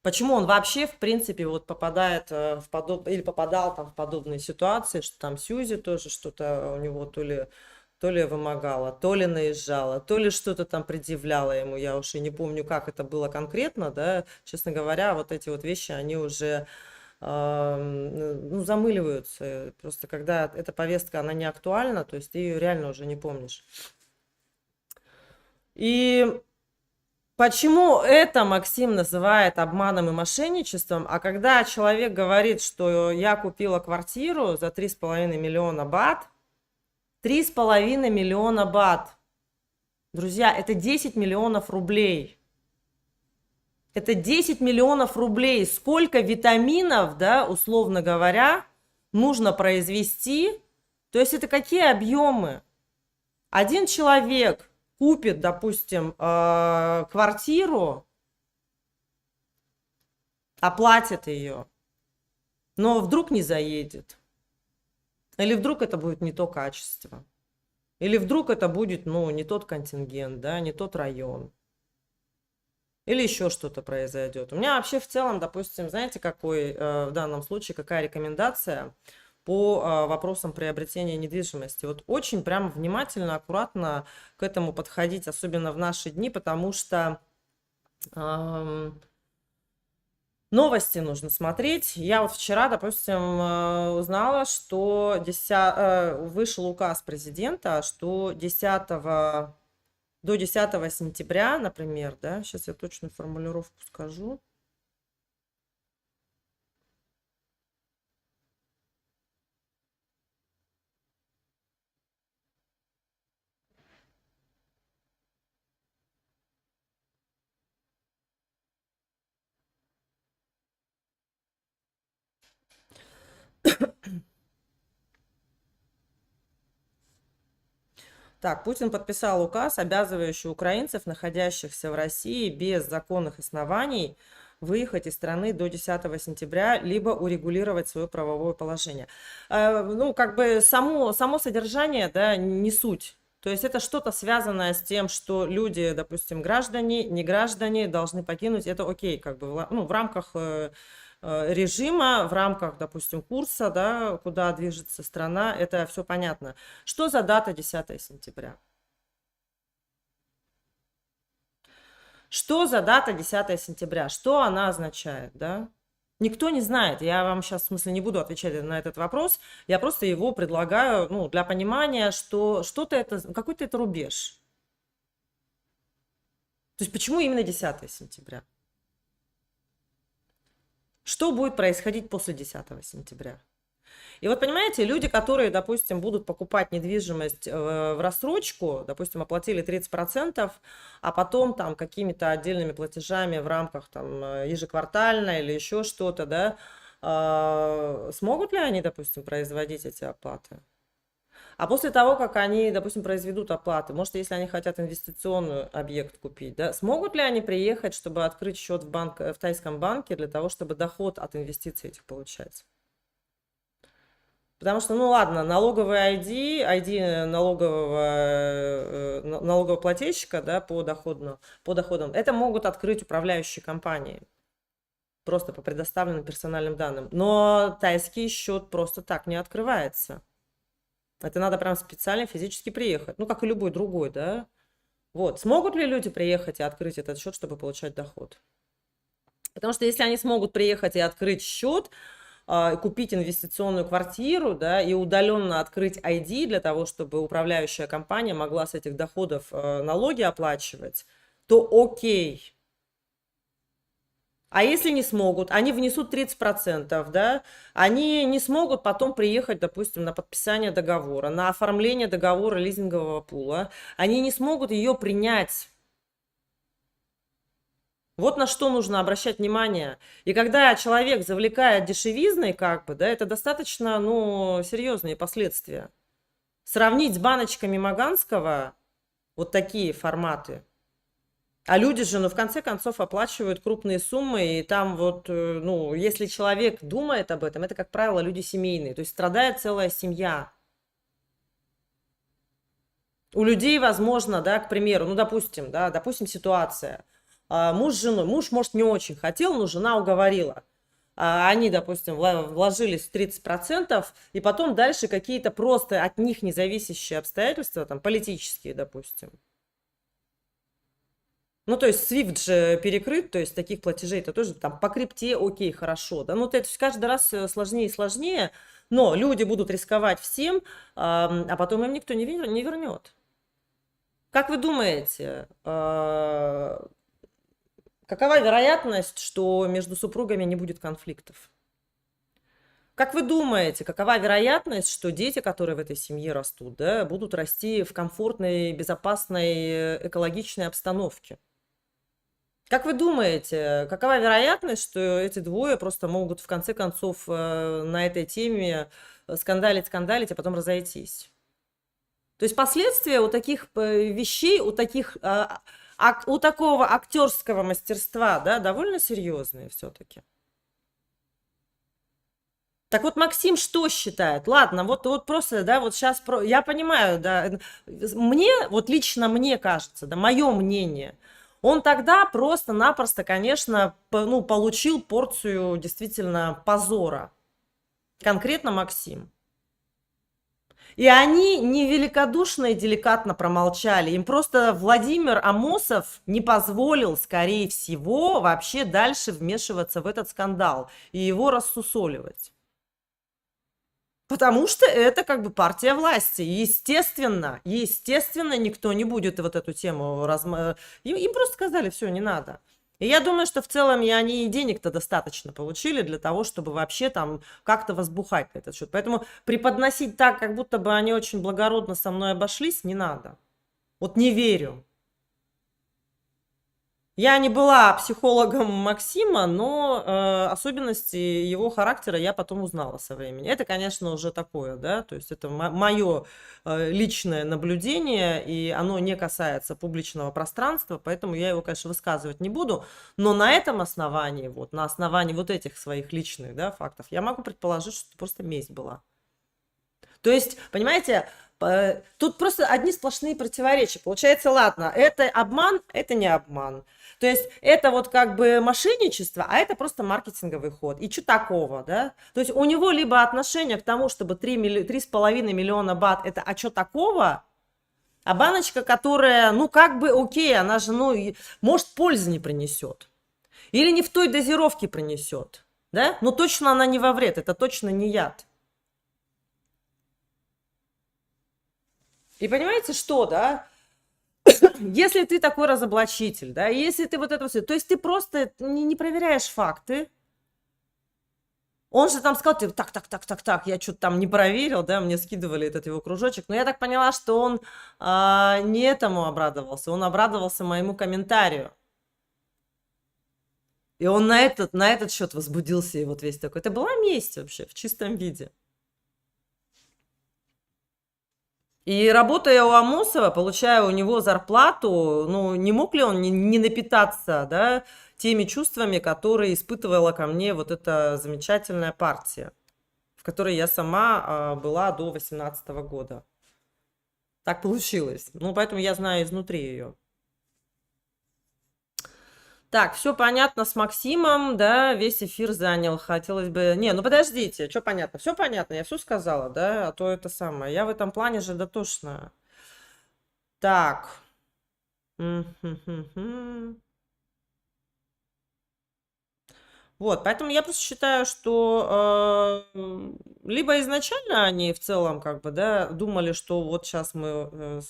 Почему он вообще, в принципе, вот попадает или попадал там в подобные ситуации, что там Сьюзи тоже что-то у него то ли вымогала, то ли наезжала, то ли что-то там предъявляла ему, я уж и не помню, как это было конкретно, да, честно говоря, вот эти вот вещи, они уже, ну, замыливаются, просто когда эта повестка, она не актуальна, то есть ты ее реально уже не помнишь. И почему это Максим называет обманом и мошенничеством, а когда человек говорит, что я купила квартиру за 3,5 миллиона бат, 3,5 миллиона бат, друзья, это 10 миллионов рублей. Это 10 миллионов рублей. Сколько витаминов, да, условно говоря, нужно произвести? То есть это какие объемы? Один человек купит, допустим, квартиру, оплатит ее, но вдруг не заедет. Или вдруг это будет не то качество. Или вдруг это будет, ну, не тот контингент, да, не тот район. Или еще что-то произойдет. У меня вообще в целом, допустим, знаете, какой в данном случае, какая рекомендация по вопросам приобретения недвижимости. Вот очень прям внимательно, аккуратно к этому подходить, особенно в наши дни, потому что новости нужно смотреть. Я вот вчера, допустим, узнала, что вышел указ президента, что до 10 сентября, например, да, сейчас я точную формулировку скажу. Так, Путин подписал указ, обязывающий украинцев, находящихся в России без законных оснований, выехать из страны до 10 сентября, либо урегулировать свое правовое положение. Ну, как бы само содержание, да, не суть. То есть это что-то связанное с тем, что люди, допустим, граждане, не граждане должны покинуть. Это окей, как бы, ну, в рамках режима, в рамках, допустим, курса, да, куда движется страна, это все понятно. Что за дата 10 сентября? Что за дата 10 сентября? Что она означает, да? Никто не знает. Я вам сейчас, в смысле, не буду отвечать на этот вопрос. Я просто его предлагаю, ну, для понимания, что что-то это, какой-то это рубеж. То есть почему именно 10 сентября? Что будет происходить после 10 сентября? И вот, понимаете, люди, которые, допустим, будут покупать недвижимость в рассрочку, допустим, оплатили 30%, а потом там какими-то отдельными платежами в рамках там ежеквартально или еще что-то, да, смогут ли они, допустим, производить эти оплаты? А после того, как они, допустим, произведут оплаты, может, если они хотят инвестиционный объект купить, да, смогут ли они приехать, чтобы открыть счет в тайском банке для того, чтобы доход от инвестиций этих получать? Потому что, ну ладно, налоговый ID налогового плательщика, да, по доходам, это могут открыть управляющие компании, просто по предоставленным персональным данным. Но тайский счет просто так не открывается. Это надо прям специально физически приехать, ну, как и любой другой, да. Вот, смогут ли люди приехать и открыть этот счет, чтобы получать доход? Потому что если они смогут приехать и открыть счет, купить инвестиционную квартиру, да, и удаленно открыть ID для того, чтобы управляющая компания могла с этих доходов налоги оплачивать, то окей. А если не смогут, они внесут 30%, да, они не смогут потом приехать, допустим, на подписание договора, на оформление договора лизингового пула, они не смогут ее принять. Вот на что нужно обращать внимание. И когда человек завлекает дешевизной, как бы, да, это достаточно, ну, серьезные последствия. Сравнить с баночками Маганского вот такие форматы. А люди же, ну, в конце концов, оплачивают крупные суммы, и там вот, ну, если человек думает об этом, это, как правило, люди семейные, то есть страдает целая семья. У людей, возможно, да, к примеру, ну, допустим, да, допустим, ситуация. Муж с женой, муж, может, не очень хотел, но жена уговорила. Они, допустим, вложились в 30%, и потом дальше какие-то просто от них независящие обстоятельства, там, политические, допустим. Ну, то есть SWIFT же перекрыт, то есть таких платежей это тоже там по крипте, окей, хорошо, да, ну, то есть каждый раз всё сложнее и сложнее, но люди будут рисковать всем, а потом им никто не вернет. Как вы думаете, какова вероятность, что между супругами не будет конфликтов? Как вы думаете, какова вероятность, что дети, которые в этой семье растут, да, будут расти в комфортной, безопасной, экологичной обстановке? Как вы думаете, какова вероятность, что эти двое просто могут в конце концов на этой теме скандалить, а потом разойтись? То есть последствия у таких вещей, у такого актерского мастерства, да, довольно серьезные все-таки. Так вот, Максим что считает? Ладно, вот просто, да, вот сейчас, я понимаю, да, мне, вот лично мне кажется, да, мое мнение, он тогда просто-напросто, конечно, ну, получил порцию действительно позора. Конкретно Максим. И они невеликодушно и деликатно промолчали. Им просто Владимир Амосов не позволил, скорее всего, вообще дальше вмешиваться в этот скандал и его рассусоливать. Потому что это как бы партия власти. Естественно, никто не будет вот эту тему им просто сказали, все, не надо. И я думаю, что в целом и они и денег-то достаточно получили для того, чтобы вообще там как-то возбухать на этот счет. Поэтому преподносить так, как будто бы они очень благородно со мной обошлись, не надо. Вот не верю. Я не была психологом Максима, но особенности его характера я потом узнала со временем. Это, конечно, уже такое, да, то есть это мое личное наблюдение, и оно не касается публичного пространства, поэтому я его, конечно, высказывать не буду. Но на этом основании, вот, на основании вот этих своих личных, да, фактов, я могу предположить, что это просто месть была. То есть, понимаете, тут просто одни сплошные противоречия. Получается, ладно, это обман, это не обман. То есть это вот как бы мошенничество, а это просто маркетинговый ход. И что такого, да? То есть у него либо отношение к тому, чтобы 3,5 миллиона бат, это а что такого? А баночка, которая, ну как бы окей, она же, ну, может, пользы не принесет. Или не в той дозировке принесет, да? Но точно она не во вред, это точно не яд. И понимаете, что, да? Если ты такой разоблачитель, да, если ты вот это все, то есть ты просто не проверяешь факты. Он же там сказал, типа, так, я что-то там не проверил, да, мне скидывали этот его кружочек, но я так поняла, что он не этому обрадовался, он обрадовался моему комментарию. И он на этот счет возбудился, и вот весь такой. Это была месть вообще в чистом виде. И работая у Амосова, получая у него зарплату, ну, не мог ли он не напитаться, да, теми чувствами, которые испытывала ко мне вот эта замечательная партия, в которой я сама была до 18 года. Так получилось. Ну, поэтому я знаю изнутри ее. Так, все понятно с Максимом, да, весь эфир занял. Хотелось бы... Не, ну подождите, что понятно? Все понятно, я все сказала, да, а то это самое. Я в этом плане же дотошная. Так. Мгм. Вот, поэтому я просто считаю, что либо изначально они в целом как бы, да, думали, что вот сейчас мы,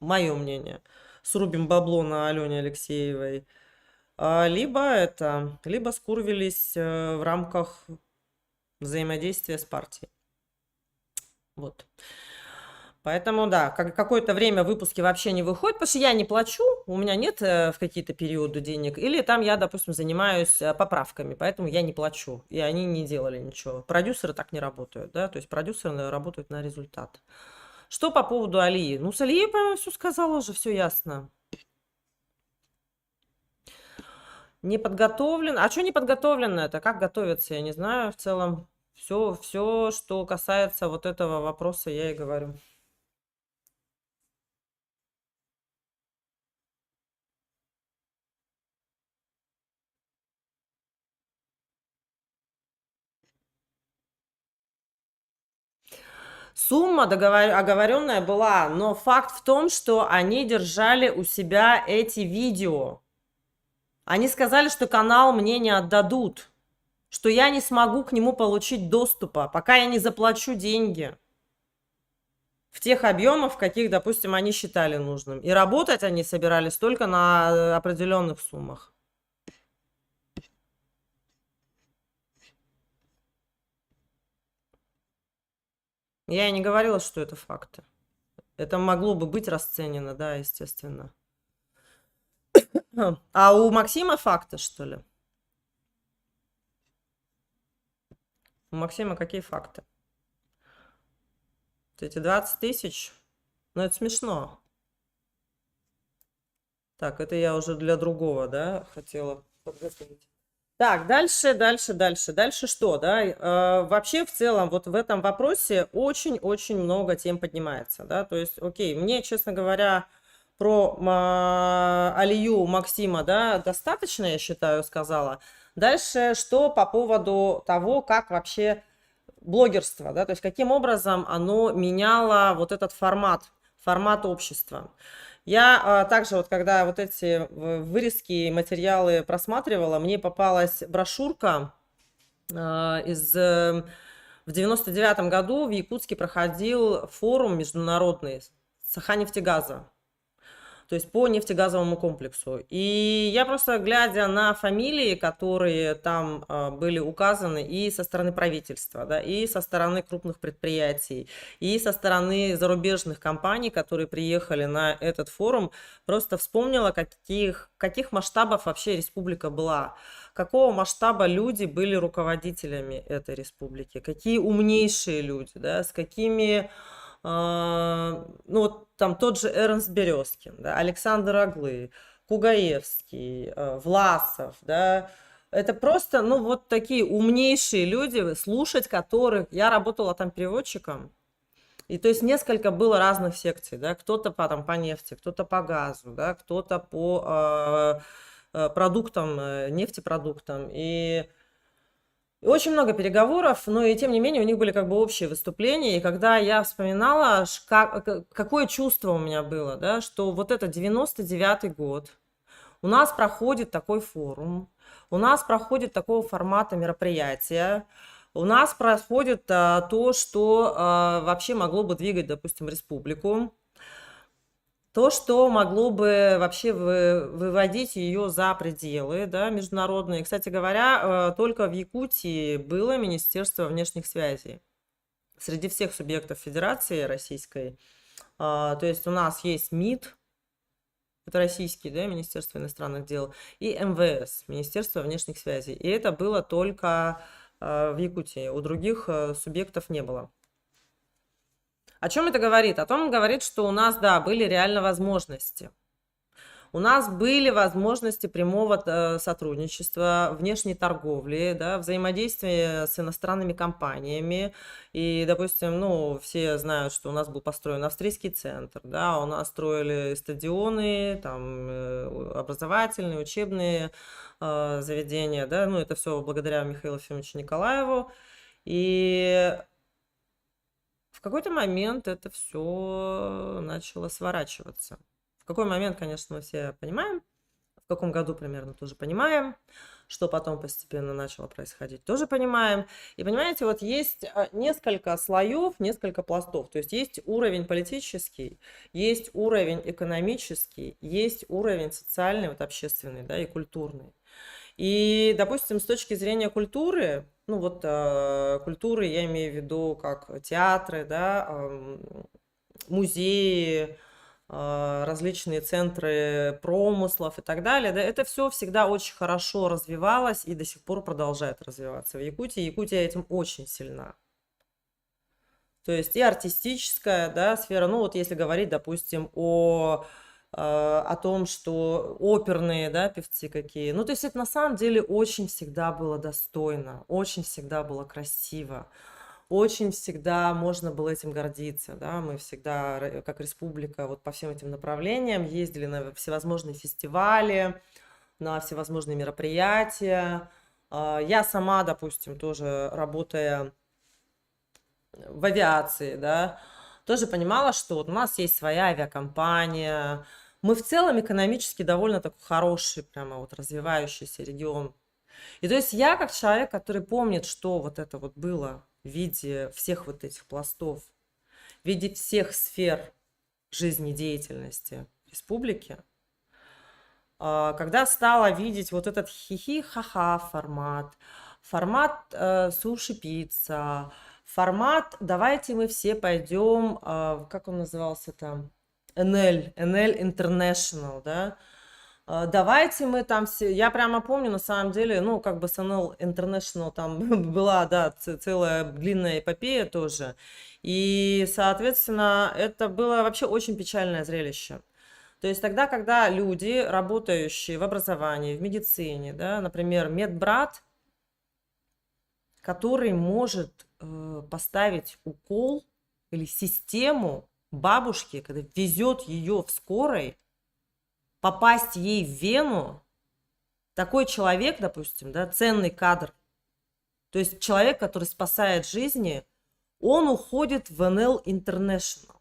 мое мнение, срубим бабло на Алене Алексеевой, либо скурвились в рамках взаимодействия с партией. Вот. Поэтому, да, какое-то время выпуски вообще не выходят, потому что я не плачу, у меня нет в какие-то периоды денег, или там я, допустим, занимаюсь поправками, поэтому я не плачу, и они не делали ничего. Продюсеры так не работают, да, то есть продюсеры работают на результат. Что по поводу Алии? Ну, с Алией, по-моему, все сказала уже, все ясно. Не подготовлен. А что не подготовлено это? Как готовиться? Я не знаю в целом. Все, что касается вот этого вопроса, я и говорю. Сумма оговоренная была, но факт в том, что они держали у себя эти видео. Они сказали, что канал мне не отдадут, что я не смогу к нему получить доступа, пока я не заплачу деньги в тех объемах, в каких, допустим, они считали нужным. И работать они собирались только на определенных суммах. Я и не говорила, что это факты. Это могло бы быть расценено, да, естественно. А у Максима факты, что ли? У Максима какие факты? Вот эти 20 тысяч? Ну, это смешно. Так, это я уже для другого, да, хотела подготовить. Так, дальше что, да? Вообще, в целом, вот в этом вопросе очень-очень много тем поднимается, да, то есть, окей, мне, честно говоря, про Алию Максима, да, достаточно, я считаю, сказала. Дальше, что по поводу того, как вообще блогерство, да, то есть каким образом оно меняло вот этот формат общества. Я также вот, когда вот эти вырезки, материалы просматривала, мне попалась брошюрка в 99 году в Якутске проходил форум международный Саханефтегаза, то есть по нефтегазовому комплексу. И я просто, глядя на фамилии, которые там были указаны и со стороны правительства, да, и со стороны крупных предприятий, и со стороны зарубежных компаний, которые приехали на этот форум, просто вспомнила, каких масштабов вообще республика была, какого масштаба люди были руководителями этой республики, какие умнейшие люди, да, с какими ну, вот там тот же Эрнст Березкин, да, Александр Оглы, Кугаевский, Власов, да, это просто, ну, вот такие умнейшие люди, слушать которых, я работала там переводчиком, и то есть несколько было разных секций, да, кто-то по нефти, кто-то по газу, да, кто-то по продуктам, нефтепродуктам, и очень много переговоров, но и тем не менее у них были как бы общие выступления, и когда я вспоминала, какое чувство у меня было, да, что вот это 99-й год, у нас проходит такой форум, у нас проходит такого формата мероприятия, у нас происходит то, что вообще могло бы двигать, допустим, республику, то, что могло бы вообще выводить ее за пределы, да, международные. Кстати говоря, только в Якутии было Министерство внешних связей среди всех субъектов Федерации Российской. То есть у нас есть МИД, это российский, да, Министерство иностранных дел, и МВС, Министерство внешних связей. И это было только в Якутии, у других субъектов не было. О чем это говорит? О том говорит, что у нас, да, были реально возможности. У нас были возможности прямого сотрудничества, внешней торговли, да, взаимодействия с иностранными компаниями. И, допустим, ну, все знают, что у нас был построен австрийский центр, да, у нас строили стадионы, там, образовательные, учебные заведения, да, ну, это все благодаря Михаилу Ефимовичу Николаеву. И в какой-то момент это все начало сворачиваться. В какой момент, конечно, мы все понимаем, в каком году примерно тоже понимаем, что потом постепенно начало происходить, тоже понимаем. И понимаете, вот есть несколько слоев, несколько пластов. То есть есть уровень политический, есть уровень экономический, есть уровень социальный, вот общественный, да, и культурный. И, допустим, с точки зрения культуры, ну вот культуры я имею в виду как театры, да, музеи, различные центры промыслов и так далее, да, это все всегда очень хорошо развивалось и до сих пор продолжает развиваться в Якутии. Якутия этим очень сильна. То есть и артистическая, да, сфера, ну вот если говорить, допустим, о том, что оперные, да, певцы какие. Ну, то есть это на самом деле очень всегда было достойно, очень всегда было красиво, очень всегда можно было этим гордиться, да. Мы всегда, как республика, вот по всем этим направлениям ездили на всевозможные фестивали, на всевозможные мероприятия. Я сама, допустим, тоже работая в авиации, да, тоже понимала, что вот у нас есть своя авиакомпания. Мы в целом экономически довольно такой хороший, прямо вот развивающийся регион. И то есть я как человек, который помнит, что вот это вот было в виде всех вот этих пластов, в виде всех сфер жизнедеятельности республики, когда стала видеть вот этот хихи-ха-ха формат суши-пицца, формат «давайте мы все пойдем», как он назывался там, NL International, да, давайте мы там все, я прямо помню, на самом деле, ну, как бы с NL International там была, да, целая длинная эпопея тоже, и, соответственно, это было вообще очень печальное зрелище. То есть тогда, когда люди, работающие в образовании, в медицине, да, например, медбрат, который может поставить укол или систему бабушке, когда везет ее в скорой, попасть ей в вену, такой человек, допустим, да, ценный кадр, то есть человек, который спасает жизни, он уходит в NL International,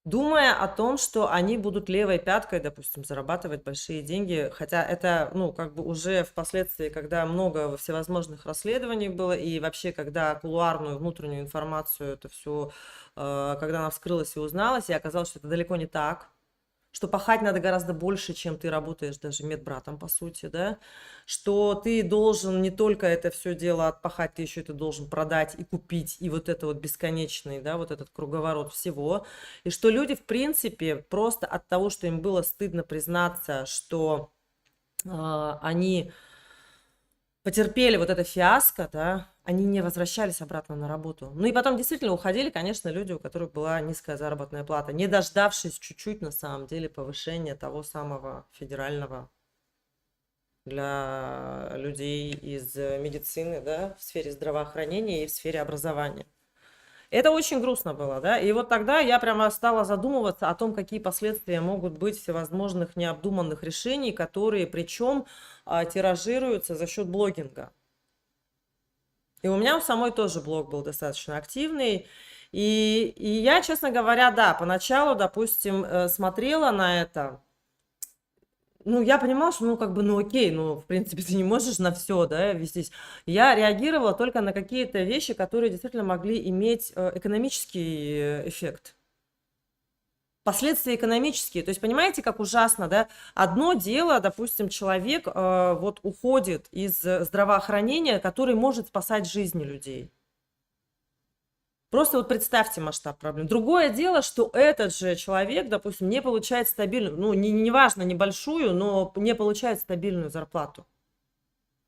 думая о том, что они будут левой пяткой, допустим, зарабатывать большие деньги, хотя это, ну, как бы уже впоследствии, когда много всевозможных расследований было, и вообще, когда кулуарную, внутреннюю информацию, это все, когда она вскрылась и узналась, и оказалось, что это далеко не так, что пахать надо гораздо больше, чем ты работаешь даже медбратом, по сути, да, что ты должен не только это все дело отпахать, ты еще это должен продать и купить, и вот это вот бесконечный, да, вот этот круговорот всего, и что люди, в принципе, просто от того, что им было стыдно признаться, что они потерпели вот это фиаско, да, они не возвращались обратно на работу. Ну и потом действительно уходили, конечно, люди, у которых была низкая заработная плата, не дождавшись чуть-чуть, на самом деле, повышения того самого федерального для людей из медицины, да, в сфере здравоохранения и в сфере образования. Это очень грустно было, да, и вот тогда я прямо стала задумываться о том, какие последствия могут быть всевозможных необдуманных решений, которые причем тиражируются за счет блогинга. И у меня у самой тоже блог был достаточно активный, и я, честно говоря, да, поначалу, допустим, смотрела на это, ну, я понимала, что, ну, как бы, ну, окей, ну, в принципе, ты не можешь на все, да, вестись. Я реагировала только на какие-то вещи, которые действительно могли иметь экономический эффект. Последствия экономические. То есть, понимаете, как ужасно, да? Одно дело, допустим, человек вот уходит из здравоохранения, который может спасать жизни людей. Просто вот представьте масштаб проблем. Другое дело, что этот же человек, допустим, не получает стабильную, ну, неважно, небольшую, но не получает стабильную зарплату.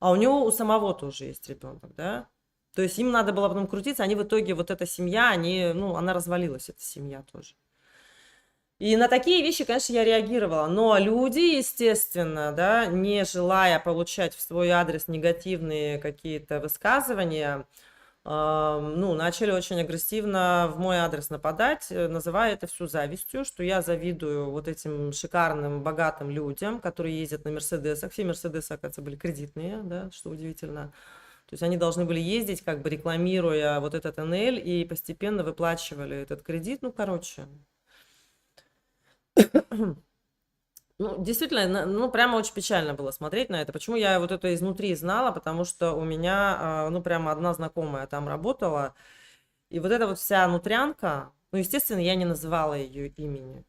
А у него у самого тоже есть ребенок, да? То есть им надо было потом крутиться, они в итоге, вот эта семья, ну, она развалилась, эта семья тоже. И на такие вещи, конечно, я реагировала. Но люди, естественно, да, не желая получать в свой адрес негативные какие-то высказывания, ну, начали очень агрессивно в мой адрес нападать, называя это всю завистью, что я завидую вот этим шикарным, богатым людям, которые ездят на Мерседесах. Все Мерседесы, оказывается, были кредитные, да, что удивительно. То есть они должны были ездить, как бы рекламируя вот этот НЛ, и постепенно выплачивали этот кредит. Ну, короче, ну, действительно, ну, прямо очень печально было смотреть на это. Почему я вот это изнутри знала? Потому что у меня, ну, прямо одна знакомая там работала, и вот эта вот вся нутрянка, ну, естественно, я не называла ее имени,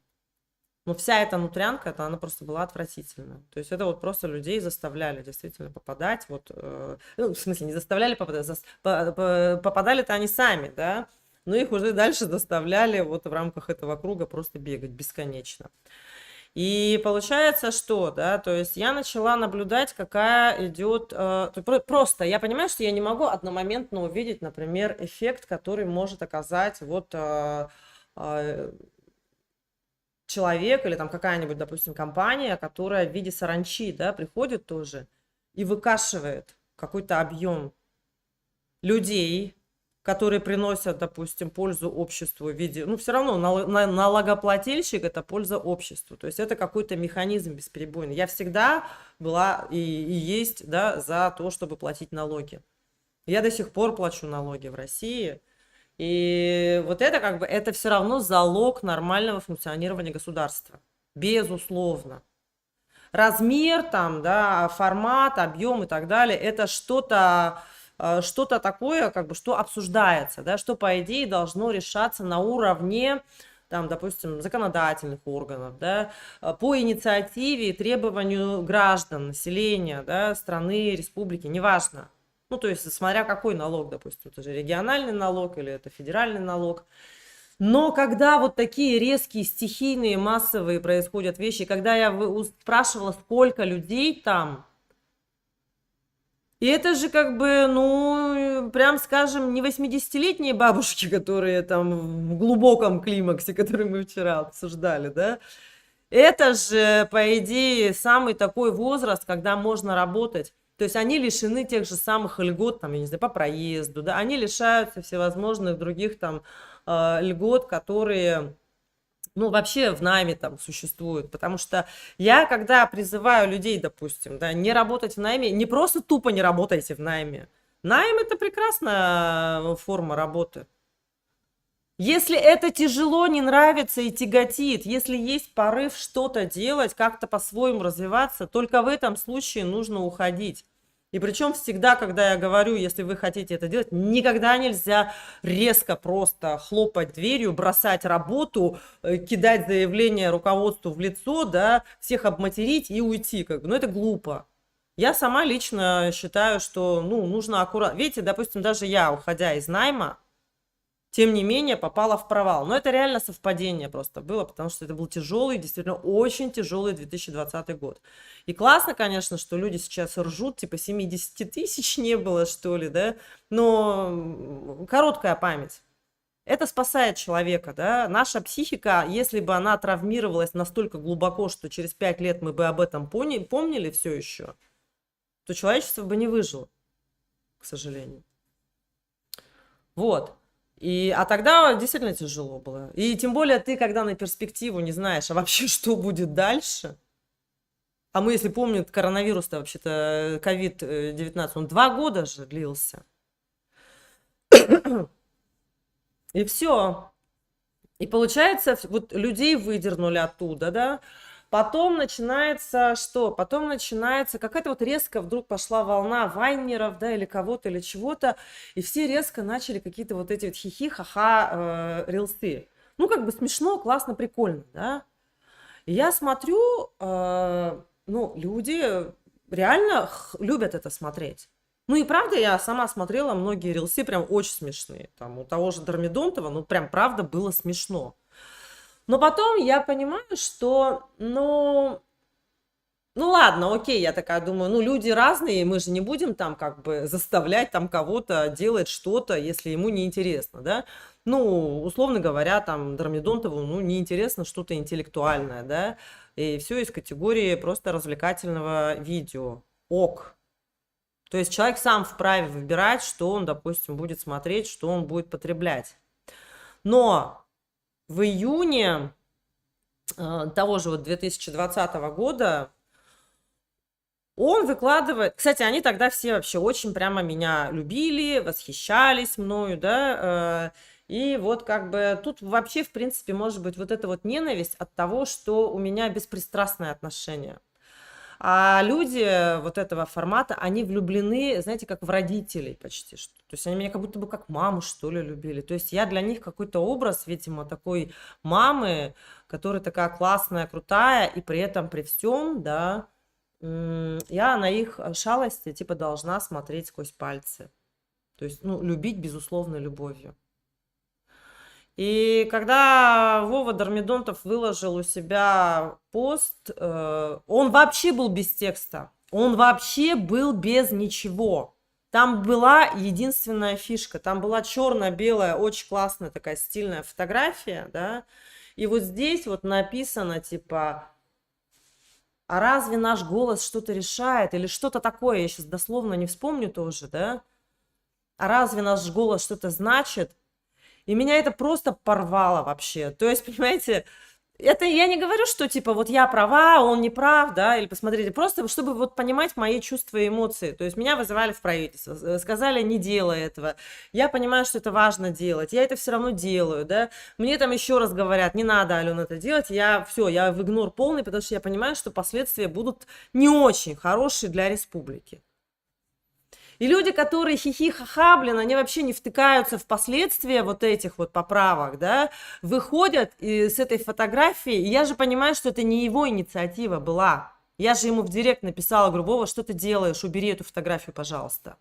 но вся эта нутрянка, это она просто была отвратительна. То есть это вот просто людей заставляли действительно попадать, вот, ну, в смысле, не заставляли попадать, попадали-то они сами, да, но их уже дальше заставляли вот в рамках этого круга просто бегать бесконечно. И получается, что, да, то есть я начала наблюдать, какая идет, просто я понимаю, что я не могу одномоментно увидеть, например, эффект, который может оказать вот человек или там какая-нибудь, допустим, компания, которая в виде саранчи, да, приходит тоже и выкашивает какой-то объем людей, которые приносят, допустим, пользу обществу в виде, ну, все равно налогоплательщик – это польза обществу, то есть это какой-то механизм бесперебойный. Я всегда была и есть, да, за то, чтобы платить налоги. Я до сих пор плачу налоги в России, и вот это как бы, это все равно залог нормального функционирования государства, безусловно. Размер там, да, формат, объем и так далее, это что-то такое, как бы, что обсуждается, да, что, по идее, должно решаться на уровне, там, допустим, законодательных органов, да, по инициативе и требованию граждан, населения, да, страны, республики, неважно. Ну, то есть, смотря какой налог, допустим, это же региональный налог или это федеральный налог. Но когда вот такие резкие, стихийные, массовые происходят вещи, когда я спрашивала, сколько людей там, и это же как бы, ну, прям скажем, не 80-летние бабушки, которые там в глубоком климаксе, который мы вчера обсуждали, да. Это же, по идее, самый такой возраст, когда можно работать. То есть они лишены тех же самых льгот, там, я не знаю, по проезду, да, они лишаются всевозможных других там льгот, которые, ну, вообще в найме там существуют, потому что я, когда призываю людей, допустим, да, не работать в найме, не просто тупо не работайте в найме. Найм – это прекрасная форма работы. Если это тяжело, не нравится и тяготит, если есть порыв что-то делать, как-то по-своему развиваться, только в этом случае нужно уходить. И причем всегда, когда я говорю, если вы хотите это делать, никогда нельзя резко просто хлопать дверью, бросать работу, кидать заявление руководству в лицо, да, всех обматерить и уйти. Как бы. Ну, это глупо. Я сама лично считаю, что, ну, нужно аккуратно. Видите, допустим, даже я, уходя из найма, тем не менее, попала в провал. Но это реально совпадение просто было, потому что это был тяжелый, действительно очень тяжелый 2020 год. И классно, конечно, что люди сейчас ржут, типа 70 тысяч не было, что ли, да, но короткая память. Это спасает человека, да. Наша психика, если бы она травмировалась настолько глубоко, что через 5 лет мы бы об этом помнили все еще, то человечество бы не выжило, к сожалению. Вот. А тогда действительно тяжело было. И тем более ты, когда на перспективу не знаешь, а вообще что будет дальше. А мы, если помним, коронавирус-то вообще-то, COVID-19, он 2 года же длился. И все. И получается, вот людей выдернули оттуда, да. Потом начинается что? Потом начинается какая-то вот резко вдруг пошла волна вайнеров, да, или кого-то, или чего-то, и все резко начали какие-то вот эти вот хихи, ха-ха, рилсы. Ну, как бы смешно, классно, прикольно, да. И я смотрю, ну, люди реально любят это смотреть. Ну и правда, я сама смотрела многие рилсы, прям очень смешные. Там у того же Дормидонтова, ну, прям правда было смешно. Но потом я понимаю, что, ну, Ну ладно, окей, я такая думаю, ну люди разные, мы же не будем там как бы заставлять там кого-то делать что-то, если ему не интересно, да? Ну, условно говоря, там Дормидонтову, ну, неинтересно что-то интеллектуальное, да? И все из категории просто развлекательного видео. Ок. То есть человек сам вправе выбирать, что он, допустим, будет смотреть, что он будет потреблять. Но в июне того же вот 2020 года он выкладывает, кстати, они тогда все вообще очень прямо меня любили, восхищались мною, да, и вот как бы тут вообще, в принципе, может быть вот эта вот ненависть от того, что у меня беспристрастное отношение. А люди вот этого формата, они влюблены, знаете, как в родителей почти что. То есть они меня как будто бы как маму, что ли, любили. То есть я для них какой-то образ, видимо, такой мамы, которая такая классная, крутая, и при этом при всем, да, я на их шалости типа должна смотреть сквозь пальцы. То есть, ну, любить, безусловно, любовью. И когда Вова Дормидонтов выложил у себя пост, он вообще был без текста. Он вообще был без ничего. Там была единственная фишка. Там была черно-белая, очень классная такая стильная фотография, да. И вот здесь вот написано типа: а разве наш голос что-то решает? Или что-то такое, я сейчас дословно не вспомню тоже, да? А разве наш голос что-то значит? И меня это просто порвало вообще. То есть, понимаете, это я не говорю, что типа вот я права, он не прав, да, или посмотрите, просто чтобы вот понимать мои чувства и эмоции. То есть меня вызывали в правительство, сказали, не делай этого. Я понимаю, что это важно делать, я это все равно делаю, да. Мне там еще раз говорят, не надо, Алена, это делать. Я все, я в игнор полный, потому что я понимаю, что последствия будут не очень хорошие для республики. И люди, которые хихи-ха-ха, блин, они вообще не втыкаются в последствия вот этих вот поправок, да, выходят с этой фотографии, и я же понимаю, что это не его инициатива была. Я же ему в директ написала, говорю: Вова, что ты делаешь, убери эту фотографию, пожалуйста.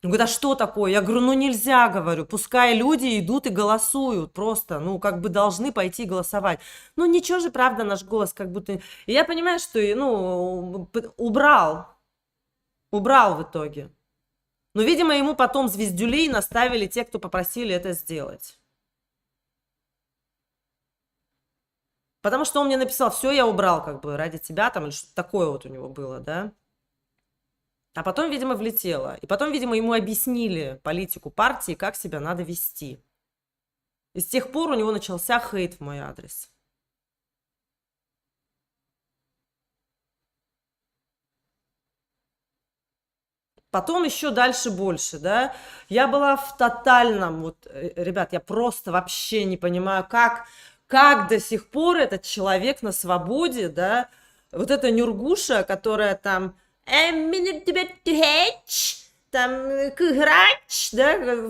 Он говорит: а что такое? Я говорю: ну нельзя, говорю, пускай люди идут и голосуют просто, ну как бы должны пойти голосовать. Ну ничего же, правда, наш голос как будто... И я понимаю, что, ну, убрал в итоге. Но, видимо, ему потом звездюлей наставили те, кто попросили это сделать. Потому что он мне написал: все, я убрал как бы ради тебя, там, или что-то такое вот у него было, да. А потом, видимо, влетело. И потом, видимо, ему объяснили политику партии, как себя надо вести. И с тех пор у него начался хейт в мой адрес. Потом еще дальше больше, да. Я была в тотальном, вот, ребят, я просто вообще не понимаю, как до сих пор этот человек на свободе, да. Вот эта Нюргуша, которая там там грач, да,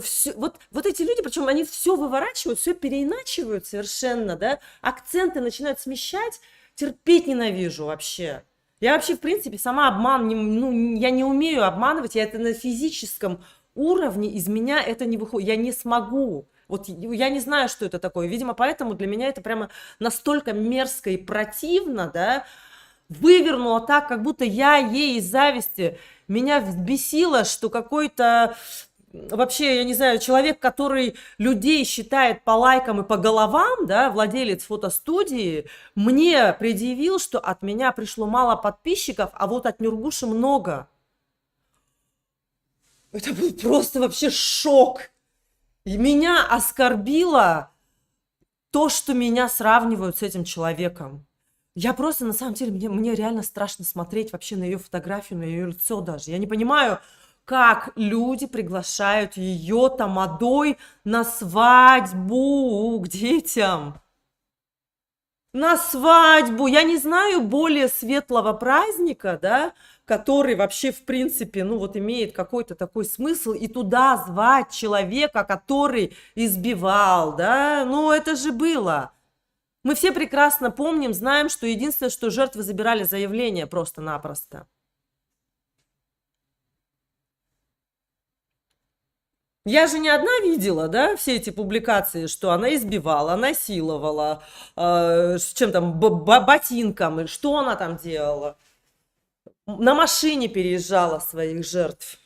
вот эти люди, причем они все выворачивают, все переиначивают совершенно, да, акценты начинают смещать, терпеть ненавижу вообще. Я вообще, в принципе, сама обман, ну, я не умею обманывать, я это на физическом уровне, из меня это не выходит, я не смогу. Вот я не знаю, что это такое. Видимо, поэтому для меня это прямо настолько мерзко и противно, да, вывернула так, как будто я ей из зависти. Меня взбесило, что какой-то вообще, я не знаю, человек, который людей считает по лайкам и по головам, да, владелец фотостудии, мне предъявил, что от меня пришло мало подписчиков, а вот от Нюргуши много. Это был просто вообще шок. И меня оскорбило то, что меня сравнивают с этим человеком. Я просто, на самом деле, мне реально страшно смотреть вообще на ее фотографию, на ее лицо даже. Я не понимаю, как люди приглашают ее тамадой на свадьбу к детям. На свадьбу. Я не знаю более светлого праздника, да, который вообще, в принципе, ну вот имеет какой-то такой смысл, и туда звать человека, который избивал, да, ну это же было. Мы все прекрасно помним, знаем, что единственное, что жертвы забирали заявление просто-напросто. Я же не одна видела, да, все эти публикации, что она избивала, насиловала, с чем там, ботинком, и что она там делала. На машине переезжала своих жертв.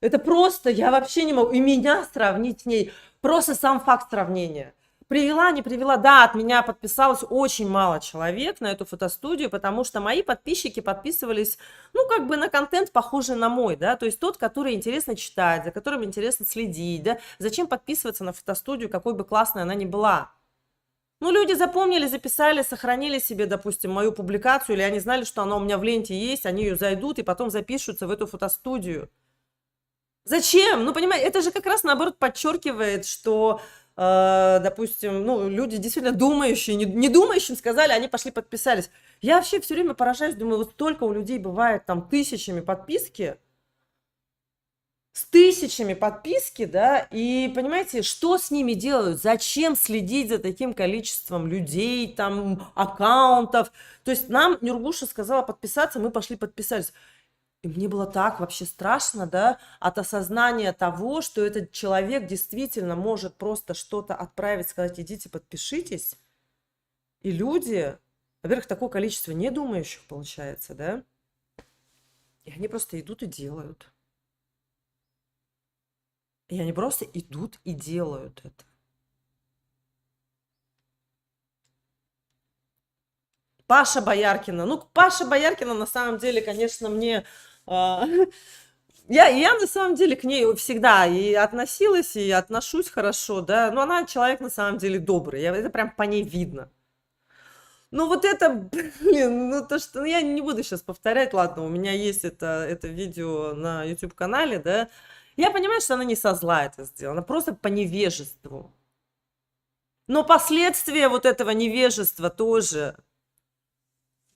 Это просто, я вообще не могу, и меня сравнить с ней, просто сам факт сравнения. Привела, не привела, да, от меня подписалось очень мало человек на эту фотостудию, потому что мои подписчики подписывались, ну, как бы на контент, похожий на мой, да, то есть тот, который интересно читать, за которым интересно следить, да, зачем подписываться на фотостудию, какой бы классной она ни была. Ну, люди запомнили, записали, сохранили себе, допустим, мою публикацию, или они знали, что она у меня в ленте есть, они ее зайдут и потом запишутся в эту фотостудию. Зачем? Ну, понимаете, это же как раз наоборот подчеркивает, что, допустим, ну, люди действительно думающие, не думающим сказали, они пошли подписались. Я вообще все время поражаюсь, думаю, вот столько у людей бывает там тысячами подписки, с тысячами подписки, да, и понимаете, что с ними делают? Зачем следить за таким количеством людей, там, аккаунтов? То есть нам Нюргуша сказала подписаться, мы пошли подписались. И мне было так вообще страшно, да, от осознания того, что этот человек действительно может просто что-то отправить, сказать, идите подпишитесь. И люди, во-первых, такое количество недумающих получается, да, и они просто идут и делают. И они просто идут и делают это. Паша Бояркина. Ну, Паша Бояркина на самом деле, конечно, мне... Я на самом деле к ней всегда и относилась, и отношусь хорошо, да, но она человек на самом деле добрый, это прям по ней видно. Ну вот это, блин, ну то, что, ну я не буду сейчас повторять, ладно, у меня есть это видео на YouTube-канале, да, я понимаю, что она не со зла это сделала, она просто по невежеству. Но последствия вот этого невежества тоже.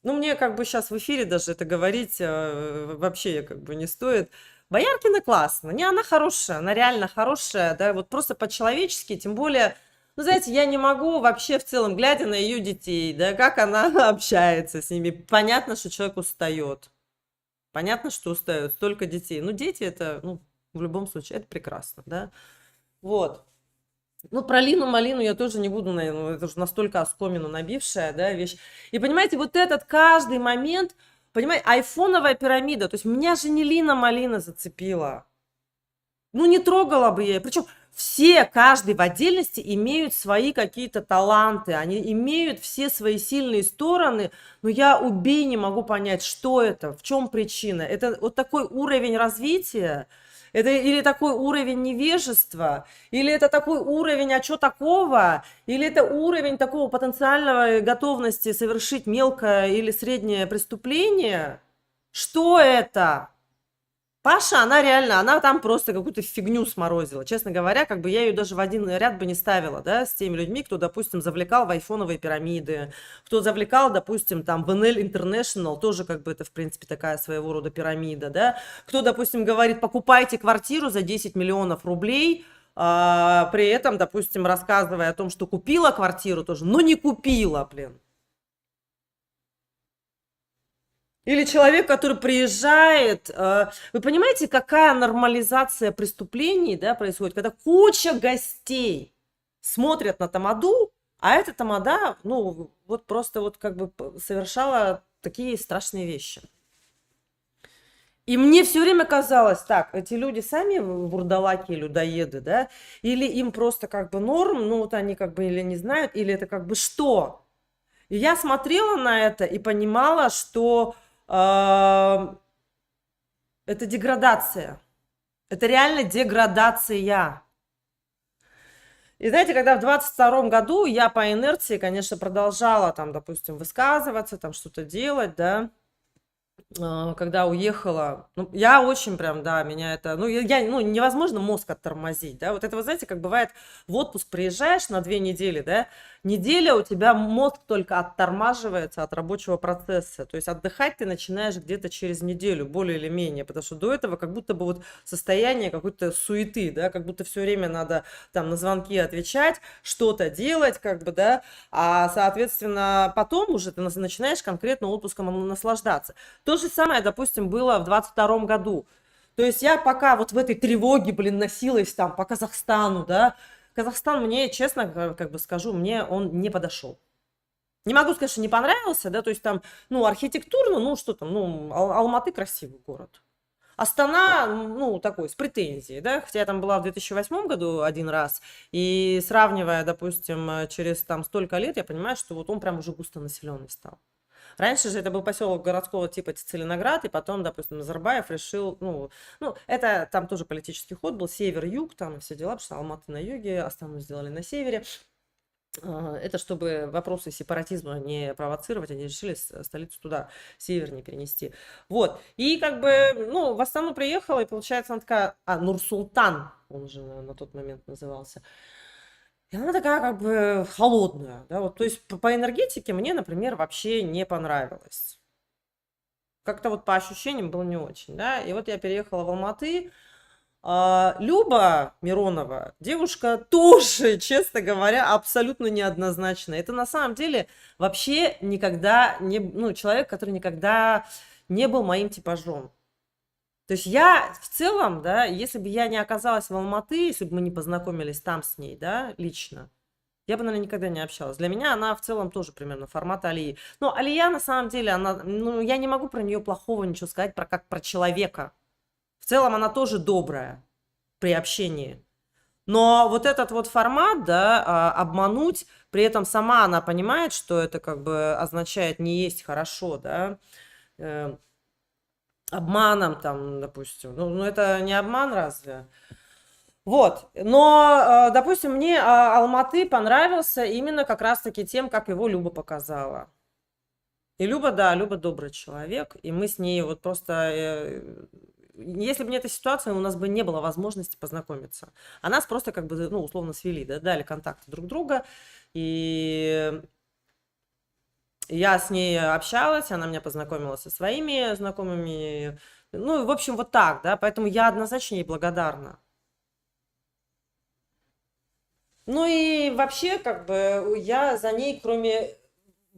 Ну, мне как бы сейчас в эфире даже это говорить вообще как бы не стоит. Бояркина классно, не, она хорошая, она реально хорошая, да, вот просто по-человечески, тем более, ну, знаете, я не могу вообще в целом, глядя на ее детей, да, как она общается с ними, понятно, что человек устает, понятно, что устает, столько детей, ну, дети это, ну, в любом случае, это прекрасно, да, вот. Ну, про Лину Малину я тоже не буду, наверное, это уже настолько оскомину набившая, да, вещь. И понимаете, вот этот каждый момент, понимаете, айфоновая пирамида, то есть меня же не Лина Малина зацепила. Ну, не трогала бы я. Причем все, каждый в отдельности имеют свои какие-то таланты, они имеют все свои сильные стороны, но я убей не могу понять, что это, в чем причина. Это вот такой уровень развития, это или такой уровень невежества, или это такой уровень, а что такого, или это уровень такого потенциального готовности совершить мелкое или среднее преступление. Что это? Паша, она реально, она там просто какую-то фигню сморозила. Честно говоря, как бы я ее даже в один ряд бы не ставила, да, с теми людьми, кто, допустим, завлекал в айфоновые пирамиды, кто завлекал, допустим, там в NL International, тоже как бы это, в принципе, такая своего рода пирамида, да, кто, допустим, говорит, покупайте квартиру за 10 миллионов рублей, при этом, допустим, рассказывая о том, что купила квартиру тоже, но не купила, блин. Или человек, который приезжает, вы понимаете, какая нормализация преступлений, да, происходит, когда куча гостей смотрят на тамаду, а эта тамада, ну, вот просто вот как бы совершала такие страшные вещи. И мне все время казалось, так, эти люди сами вурдалаки, людоеды, да, или им просто как бы норм, ну, вот они как бы или не знают, или это как бы что? И я смотрела на это и понимала, что это деградация. Это реально деградация. И знаете, когда в 22 году я по инерции, конечно, продолжала там, допустим, высказываться, там что-то делать, да, когда уехала, ну, я очень прям, да, меня это, ну, ну, невозможно мозг оттормозить, да, вот это, вы знаете, как бывает, в отпуск приезжаешь на 2 недели, да, неделя у тебя мозг только оттормаживается от рабочего процесса, то есть отдыхать ты начинаешь где-то через неделю, более или менее, потому что до этого как будто бы вот состояние какой-то суеты, да, как будто все время надо там на звонки отвечать, что-то делать, как бы, да, а, соответственно, потом уже ты начинаешь конкретно отпуском наслаждаться. То же самое, допустим, было в 22 году. То есть я пока вот в этой тревоге, блин, носилась там по Казахстану, да, Казахстан мне, честно, как бы скажу, мне он не подошел. Не могу сказать, что не понравился, да, то есть там, ну, архитектурно, ну, что там, ну, Алматы красивый город. Астана, ну, такой, с претензией, да, хотя я там была в 2008 году один раз, и сравнивая, допустим, через там столько лет, я понимаю, что вот он прям уже густонаселенный стал. Раньше же это был поселок городского типа Целиноград, и потом, допустим, Назарбаев решил, ну, это там тоже политический ход был, север-юг, там и все дела, потому что Алматы на юге, Астану сделали на севере. Это чтобы вопросы сепаратизма не провоцировать, они решили столицу туда, севернее перенести. Вот. И как бы, ну, в Астану приехала, и получается, она такая, Нур-Султан, он же на тот момент назывался. И она такая как бы холодная, да, вот, то есть по энергетике мне, например, вообще не понравилось. Как-то вот по ощущениям было не очень, да. И вот я переехала в Алматы, Люба Миронова, девушка тоже, честно говоря, абсолютно неоднозначная. Это на самом деле вообще никогда не, ну, человек, который никогда не был моим типажом. То есть я в целом, да, если бы я не оказалась в Алматы, если бы мы не познакомились там с ней, да, лично, я бы, наверное, никогда не общалась. Для меня она в целом тоже примерно формат Алии. Но Алия, на самом деле, она, ну, я не могу про нее плохого ничего сказать, как про человека. В целом она тоже добрая при общении. Но вот этот вот формат, да, обмануть, при этом сама она понимает, что это как бы означает не есть хорошо, да, обманом там, допустим. Ну, это не обман разве? Вот, но, допустим, мне Алматы понравился именно как раз-таки тем, как его Люба показала. И Люба, да, Люба добрый человек, и мы с ней вот просто, если бы не эта ситуация, у нас бы не было возможности познакомиться. А нас просто как бы, ну, условно свели, да, дали контакты друг друга, и я с ней общалась, она меня познакомила со своими знакомыми, ну, в общем, вот так, да, поэтому я однозначно ей благодарна. Ну и вообще, как бы, я за ней, кроме,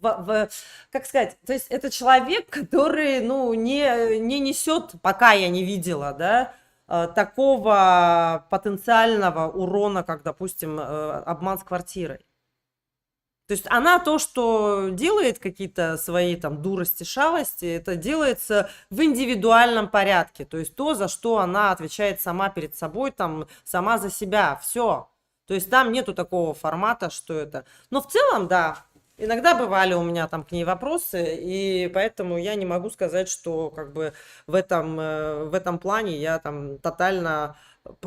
как сказать, то есть это человек, который, ну, не несет, пока я не видела, да, такого потенциального урона, как, допустим, обман с квартирой. То есть она то, что делает какие-то свои там дурости, шалости, это делается в индивидуальном порядке. То есть то, за что она отвечает сама перед собой, там, сама за себя, все. То есть там нету такого формата, что это. Но в целом, да, иногда бывали у меня там к ней вопросы, и поэтому я не могу сказать, что как бы в этом плане я там тотально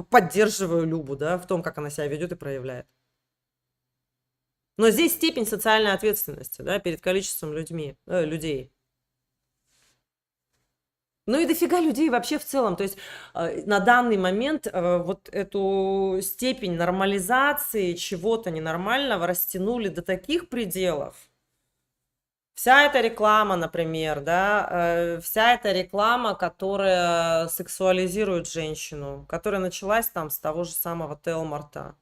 поддерживаю Любу, да, в том, как она себя ведет и проявляет. Но здесь степень социальной ответственности, да, перед количеством людей. Ну и дофига людей вообще в целом. То есть на данный момент вот эту степень нормализации чего-то ненормального растянули до таких пределов. Вся эта реклама, например, да, вся эта реклама, которая сексуализирует женщину, которая началась там с того же самого Телмарта.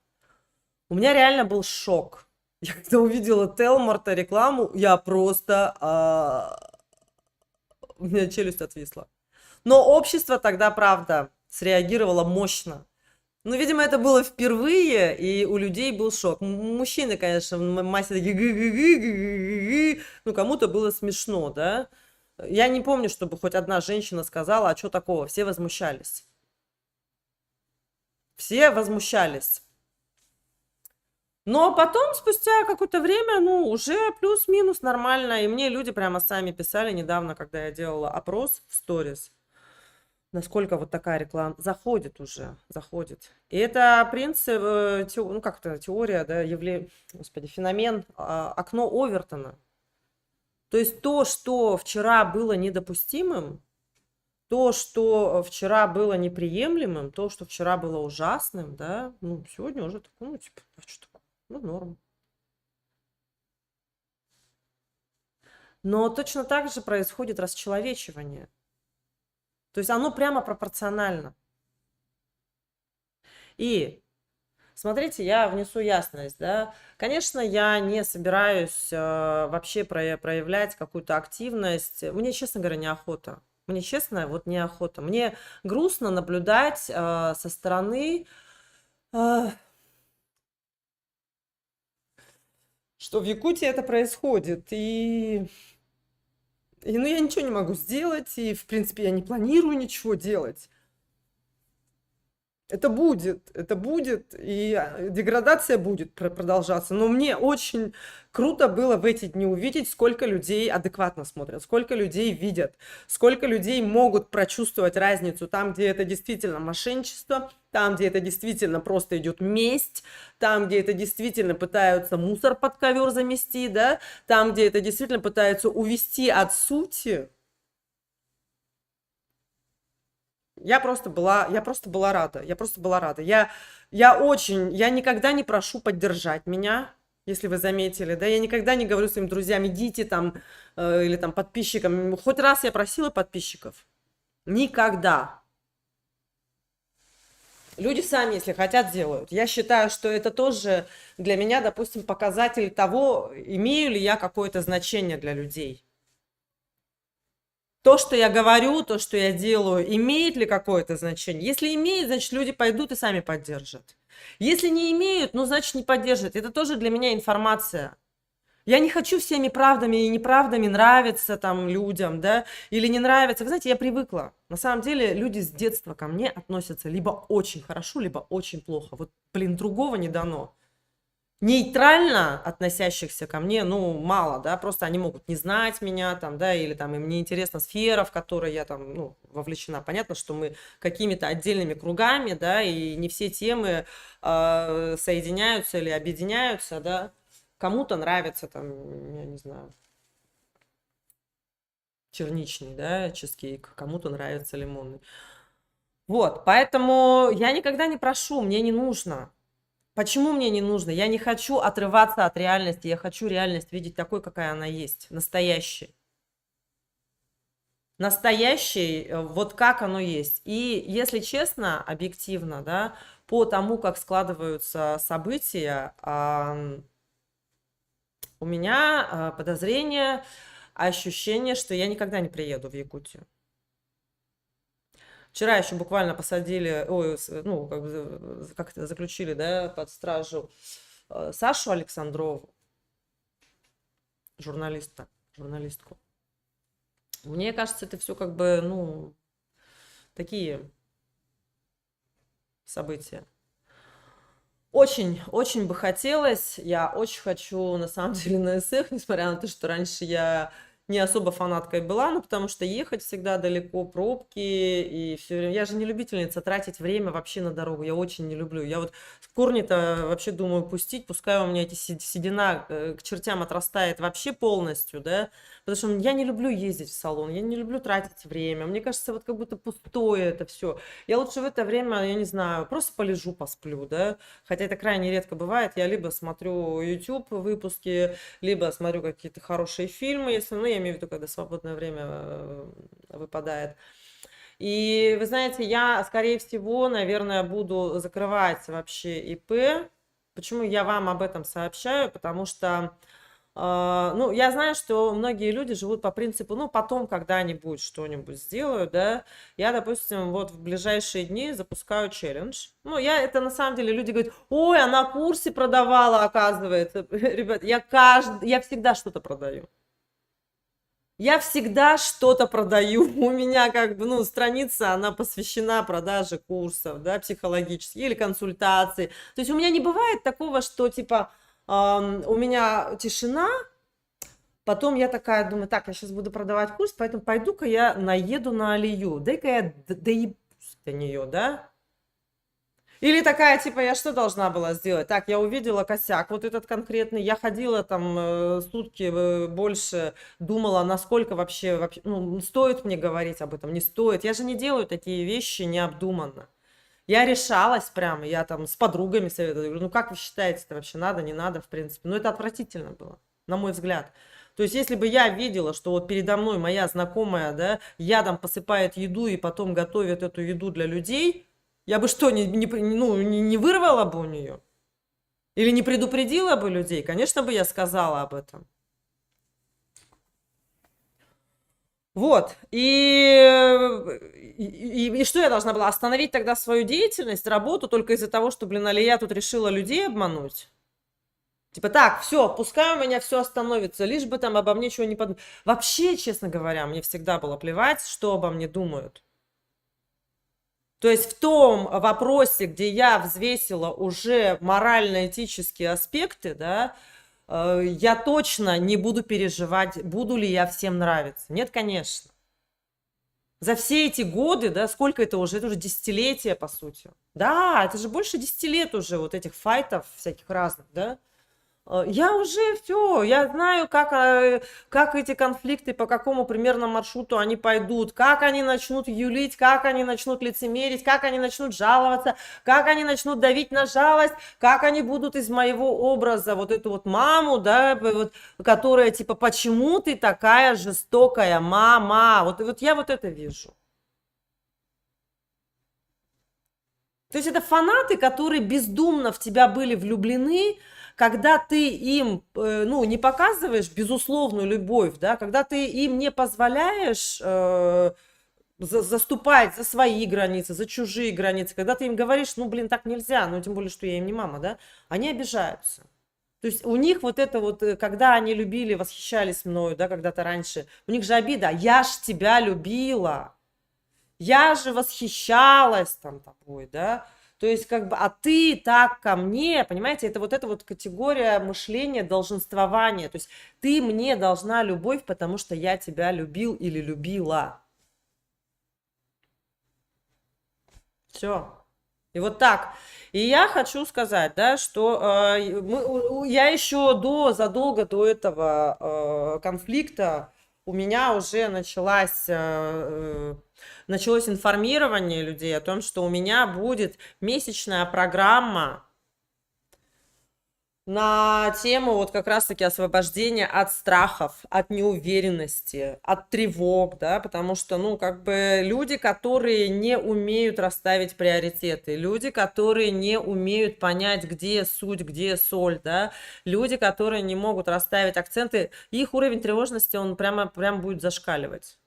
У меня реально был шок. Я когда увидела Телмарта рекламу, я просто... у меня челюсть отвисла. Но общество тогда, правда, среагировало мощно. Ну, видимо, это было впервые, и у людей был шок. Мужчины, конечно, в массе такие «гы-гы-гы-гы-гы-гы-гы». Ну, кому-то было смешно, да. Я не помню, чтобы хоть одна женщина сказала, а что такого? Все возмущались. Все возмущались. Но потом, спустя какое-то время, ну, уже плюс-минус нормально. И мне люди прямо сами писали недавно, когда я делала опрос в сторис, насколько вот такая реклама заходит уже, заходит. И это принцип, ну, как-то теория, да, господи, феномен окно Овертона. То есть то, что вчера было недопустимым, то, что вчера было неприемлемым, то, что вчера было ужасным, да, ну, сегодня уже такое, ну, типа, а что такое? Ну, норм. Но точно так же происходит расчеловечивание. То есть оно прямо пропорционально. И смотрите, я внесу ясность, да. Конечно, я не собираюсь вообще проявлять какую-то активность. Мне, честно говоря, неохота. Мне честно, вот неохота. Мне грустно наблюдать со стороны, а, что в Якутии это происходит. Ну, я ничего не могу сделать, и, в принципе, я не планирую ничего делать. Это будет, и деградация будет продолжаться. Но мне очень круто было в эти дни увидеть, сколько людей адекватно смотрят, сколько людей видят, сколько людей могут прочувствовать разницу там, где это действительно мошенничество, там, где это действительно просто идет месть, там, где это действительно пытаются мусор под ковер замести, да, там, где это действительно пытаются увести от сути. Я просто была рада. Я никогда не прошу поддержать меня, если вы заметили, да, я никогда не говорю своим друзьям, идите там, или там подписчикам. Хоть раз я просила подписчиков. Никогда. Люди сами, если хотят, делают. Я считаю, что это тоже для меня, допустим, показатель того, имею ли я какое-то значение для людей. То, что я говорю, то, что я делаю, имеет ли какое-то значение? Если имеет, значит, люди пойдут и сами поддержат. Если не имеют, ну, значит, не поддержат. Это тоже для меня информация. Я не хочу всеми правдами и неправдами нравиться там людям, да, или не нравится. Вы знаете, я привыкла. На самом деле люди с детства ко мне относятся либо очень хорошо, либо очень плохо. Вот, блин, другого не дано. Нейтрально относящихся ко мне, ну, мало, да, просто они могут не знать меня, там, да, или там им не интересна сфера, в которой я там, ну, вовлечена. Понятно, что мы какими-то отдельными кругами, да, и не все темы соединяются или объединяются, да. Кому-то нравится там, я не знаю, черничный, да, чизкейк, кому-то нравится лимонный. Вот, поэтому я никогда не прошу, мне не нужно. Почему мне не нужно? Я не хочу отрываться от реальности, я хочу реальность видеть такой, какая она есть, настоящей. Настоящей, вот как оно есть. И если честно, объективно, да, по тому, как складываются события, у меня подозрение, ощущение, что я никогда не приеду в Якутию. Вчера еще буквально посадили, ой, ну, как это, заключили, да, под стражу Сашу Александрову, журналистку. Мне кажется, это все как бы, ну, такие события. Очень, очень бы хотелось, я очень хочу, на самом деле, на СФ, несмотря на то, что раньше я не особо фанаткой была, ну, потому что ехать всегда далеко, пробки, и все время. Я же не любительница тратить время вообще на дорогу, я очень не люблю. Я вот корни-то вообще думаю пустить, пускай у меня эти седина к чертям отрастает вообще полностью, да, потому что я не люблю ездить в салон, я не люблю тратить время, мне кажется, вот как будто пустое это все. Я лучше в это время, я не знаю, просто полежу, посплю, да, хотя это крайне редко бывает, я либо смотрю YouTube выпуски, либо смотрю какие-то хорошие фильмы, если, ну, я имею в виду, когда свободное время выпадает. И вы знаете, я, скорее всего, наверное, буду закрывать вообще ИП. Почему я вам об этом сообщаю? Потому что, ну, я знаю, что многие люди живут по принципу, ну, потом когда-нибудь что-нибудь сделаю, да. Я, допустим, вот в ближайшие дни запускаю челлендж. Ну, это на самом деле люди говорят, ой, она на курсе продавала, оказывается. Ребят, я всегда что-то продаю. Я всегда что-то продаю. У меня как бы, ну, страница, она посвящена продаже курсов, да, психологических или консультаций. То есть у меня не бывает такого, что типа у меня тишина, потом я такая думаю, так, я сейчас буду продавать курс, поэтому пойду-ка я наеду на Алию. Дай-ка я доебусь до нее, да? Или такая, типа, я что должна была сделать? Так, я увидела косяк, вот этот конкретный, я ходила там сутки больше, думала, насколько вообще, ну, стоит мне говорить об этом, не стоит. Я же не делаю такие вещи необдуманно. Я решалась прямо, я там с подругами советовала, говорю, ну как вы считаете, это вообще надо, не надо, в принципе. Ну это отвратительно было, на мой взгляд. То есть если бы я видела, что вот передо мной моя знакомая, да, ядом посыпает еду и потом готовит эту еду для людей, я бы что, не вырвала бы у нее? Или не предупредила бы людей? Конечно бы я сказала об этом. Вот, и что я должна была? Остановить тогда свою деятельность, работу только из-за того, что, блин, Алия тут решила людей обмануть? Типа, так, все, пускай у меня все остановится, лишь бы там обо мне чего не подумали. Вообще, честно говоря, мне всегда было плевать, что обо мне думают. То есть в том вопросе, где я взвесила уже морально-этические аспекты, да, я точно не буду переживать, буду ли я всем нравиться. Нет, конечно. За все эти годы, да, сколько это уже? Это уже десятилетия, по сути. Да, это же больше 10 лет уже вот этих файтов всяких разных, да. Я уже все, я знаю, как эти конфликты, по какому примерно маршруту они пойдут, как они начнут юлить, как они начнут лицемерить, как они начнут жаловаться, как они начнут давить на жалость, как они будут из моего образа вот эту вот маму, да, вот, которая типа, почему ты такая жестокая мама? Вот я вот это вижу. То есть это фанаты, которые бездумно в тебя были влюблены, когда ты им, ну, не показываешь безусловную любовь, да, когда ты им не позволяешь заступать за свои границы, за чужие границы, когда ты им говоришь, ну, блин, так нельзя, ну, тем более, что я им не мама, да, они обижаются. То есть у них вот это вот, когда они любили, восхищались мною, да, когда-то раньше, у них же обида, я ж тебя любила, я же восхищалась там тобой, да, то есть как бы, а ты так ко мне, понимаете, это вот эта вот категория мышления долженствования, то есть ты мне должна любовь, потому что я тебя любил или любила. Все. И вот так. И я хочу сказать, да, что я еще задолго до этого конфликта у меня уже началось информирование людей о том, что у меня будет месячная программа на тему вот как раз-таки освобождения от страхов, от неуверенности, от тревог, да, потому что, ну, как бы люди, которые не умеют расставить приоритеты, люди, которые не умеют понять, где суть, где соль, да, люди, которые не могут расставить акценты, их уровень тревожности, он прямо будет зашкаливать.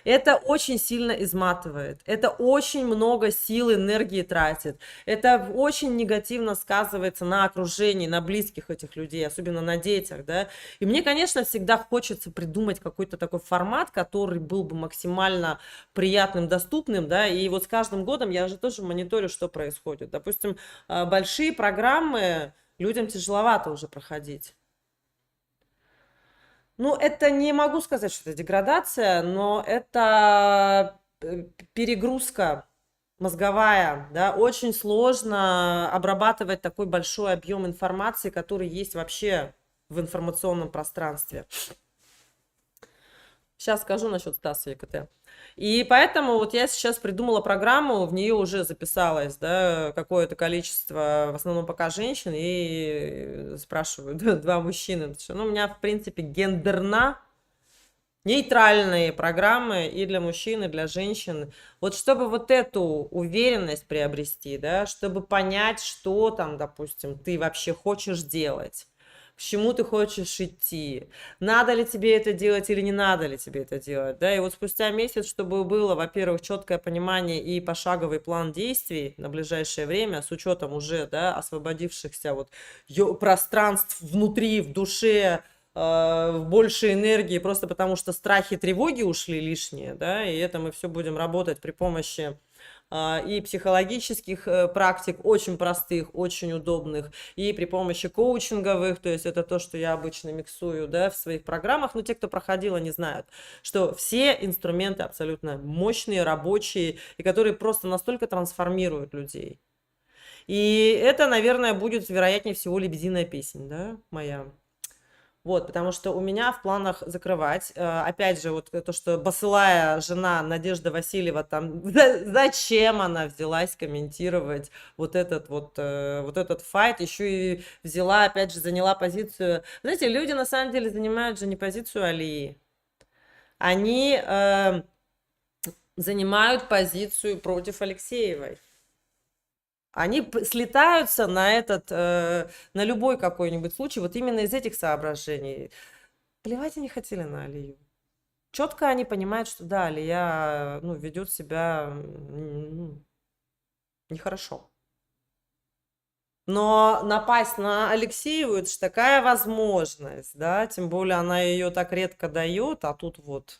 Это очень сильно изматывает, это очень много сил, энергии тратит, это очень негативно сказывается на окружении, на близких этих людей, особенно на детях, да. И мне, конечно, всегда хочется придумать какой-то такой формат, который был бы максимально приятным, доступным, да, и вот с каждым годом я же тоже мониторю, что происходит. Допустим, большие программы людям тяжеловато уже проходить. Ну, это не могу сказать, что это деградация, но это перегрузка мозговая, да, очень сложно обрабатывать такой большой объем информации, который есть вообще в информационном пространстве. Сейчас скажу насчет Стаса ЕКТ. И поэтому вот я сейчас придумала программу, в нее уже записалось, да, какое-то количество, в основном пока женщин, и спрашиваю, два мужчины. Ну, у меня, в принципе, нейтральные программы и для мужчин, и для женщин. Вот чтобы вот эту уверенность приобрести, да, чтобы понять, что там, допустим, ты вообще хочешь делать, к чему ты хочешь идти, надо ли тебе это делать или не надо ли тебе это делать, да, и вот спустя месяц, чтобы было, во-первых, четкое понимание и пошаговый план действий на ближайшее время, с учетом уже, да, освободившихся вот пространств внутри, в душе, больше энергии, просто потому что страхи, тревоги ушли лишние, да, и это мы все будем работать при помощи и психологических практик, очень простых, очень удобных, и при помощи коучинговых, то есть это то, что я обычно миксую, да, в своих программах, но те, кто проходил, они знают, что все инструменты абсолютно мощные, рабочие, и которые просто настолько трансформируют людей. И это, наверное, будет, вероятнее всего, лебединая песня, да, моя. Вот, потому что у меня в планах закрывать. Опять же, вот то, что басылая жена Надежда Васильева, там, зачем она взялась комментировать вот этот файт, еще и взяла, опять же, заняла позицию. Знаете, люди на самом деле занимают же не позицию Алии. Они занимают позицию против Алексеевой. Они слетаются на любой какой-нибудь случай, вот именно из этих соображений. Плевать они хотели на Алию. четко они понимают, что да, Алия, ну, ведет себя нехорошо. Но напасть на Алексееву — это ж такая возможность, да, тем более она ее так редко дает, а тут вот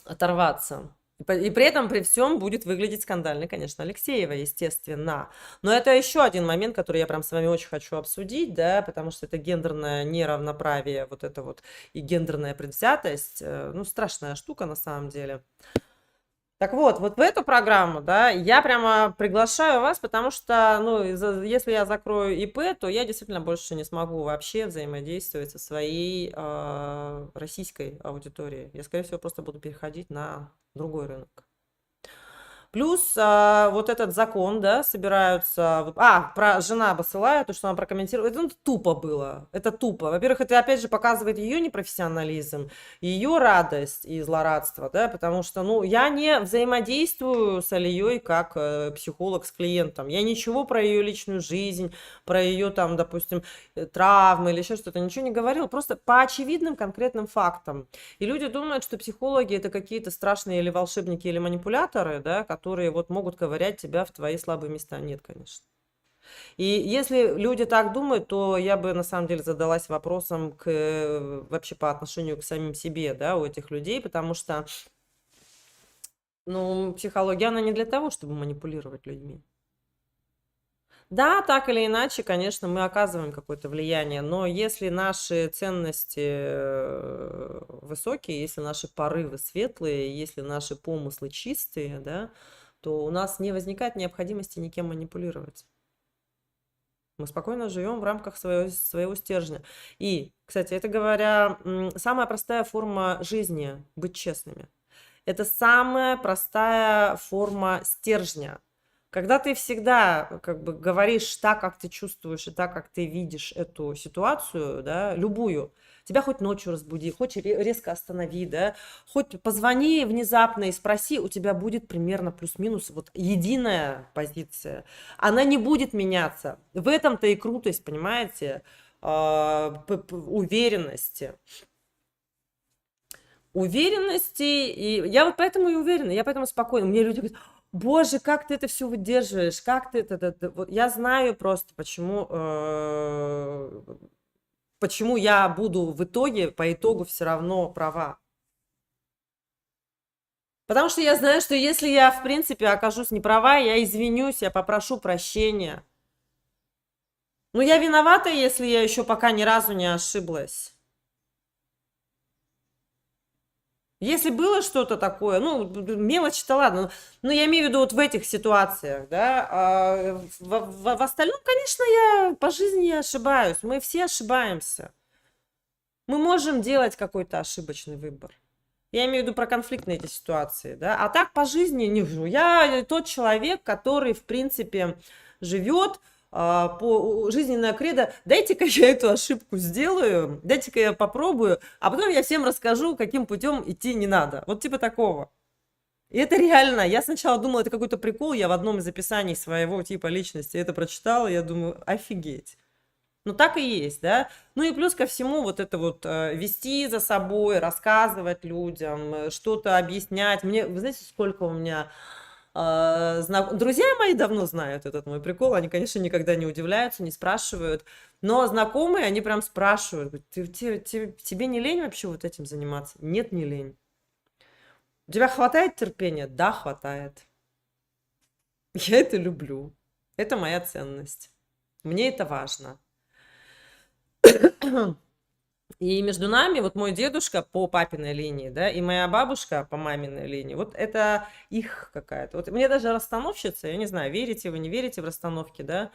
оторваться. И при этом, при всем будет выглядеть скандально, конечно, Алексеева, естественно. Но это еще один момент, который я прям с вами очень хочу обсудить, да, потому что это гендерное неравноправие, вот это вот, и гендерная предвзятость, ну, страшная штука на самом деле. Так вот, вот в эту программу, да, я прямо приглашаю вас, потому что, ну, если я закрою ИП, то я действительно больше не смогу вообще взаимодействовать со своей российской аудиторией. Я, скорее всего, просто буду переходить на другой рынок. Плюс вот этот закон, да, собираются... про жена Басылая, то, что она прокомментировала, это тупо было. Это тупо. Во-первых, это, опять же, показывает ее непрофессионализм, ее радость и злорадство, да, потому что, ну, я не взаимодействую с Алией как психолог с клиентом. Я ничего про ее личную жизнь, про ее, там, допустим, травмы или еще что-то, ничего не говорила, просто по очевидным конкретным фактам. И люди думают, что психологи — это какие-то страшные или волшебники, или манипуляторы, да, которые вот могут ковырять тебя в твои слабые места. Нет, конечно. И если люди так думают, то я бы на самом деле задалась вопросом вообще по отношению к самим себе, да, у этих людей, потому что, ну, психология, она не для того, чтобы манипулировать людьми. Да, так или иначе, конечно, мы оказываем какое-то влияние, но если наши ценности высокие, если наши порывы светлые, если наши помыслы чистые, да, то у нас не возникает необходимости никем манипулировать. Мы спокойно живем в рамках своего стержня. И, кстати, это говоря, самая простая форма жизни — быть честными. Это самая простая форма стержня. Когда ты всегда как бы говоришь так, как ты чувствуешь, и так, как ты видишь эту ситуацию, да, любую, тебя хоть ночью разбуди, хоть резко останови, да, хоть позвони внезапно и спроси, у тебя будет примерно плюс-минус вот единая позиция. Она не будет меняться. В этом-то и крутость, понимаете, уверенности. Уверенности, и я вот поэтому и уверена, я поэтому спокойна. Мне люди говорят: боже, как ты это все выдерживаешь, как ты это. Вот я знаю просто, почему я буду в итоге, по итогу все равно права. Потому что я знаю, что если я, в принципе, окажусь не права, я извинюсь, я попрошу прощения. Но я виновата, если я еще пока ни разу не ошиблась. Если было что-то такое, ну, мелочь-то ладно, но я имею в виду вот в этих ситуациях, да, в остальном, конечно, я по жизни ошибаюсь, мы все ошибаемся. Мы можем делать какой-то ошибочный выбор. Я имею в виду про конфликтные эти ситуации, да, а так по жизни не вижу. Я тот человек, который, в принципе, живет по жизненное кредо: дайте-ка я эту ошибку сделаю, дайте-ка я попробую, а потом я всем расскажу, каким путем идти не надо. Вот типа такого. И это реально. Я сначала думала, это какой-то прикол, я в одном из описаний своего типа личности это прочитала, я думаю, офигеть. Ну, так и есть, да. Ну и плюс ко всему вот это вот вести за собой, рассказывать людям, что-то объяснять. Мне, вы знаете, сколько у меня друзья мои давно знают этот мой прикол, они, конечно, никогда не удивляются, не спрашивают, но знакомые, они прям спрашивают: тебе не лень вообще вот этим заниматься? Нет, не лень. У тебя хватает терпения? Да, хватает. Я это люблю. Это моя ценность. Мне это важно. И между нами, вот мой дедушка по папиной линии, да, и моя бабушка по маминой линии, вот это их какая-то. Вот мне даже расстановщица, я не знаю, верите вы, не верите в расстановки, да,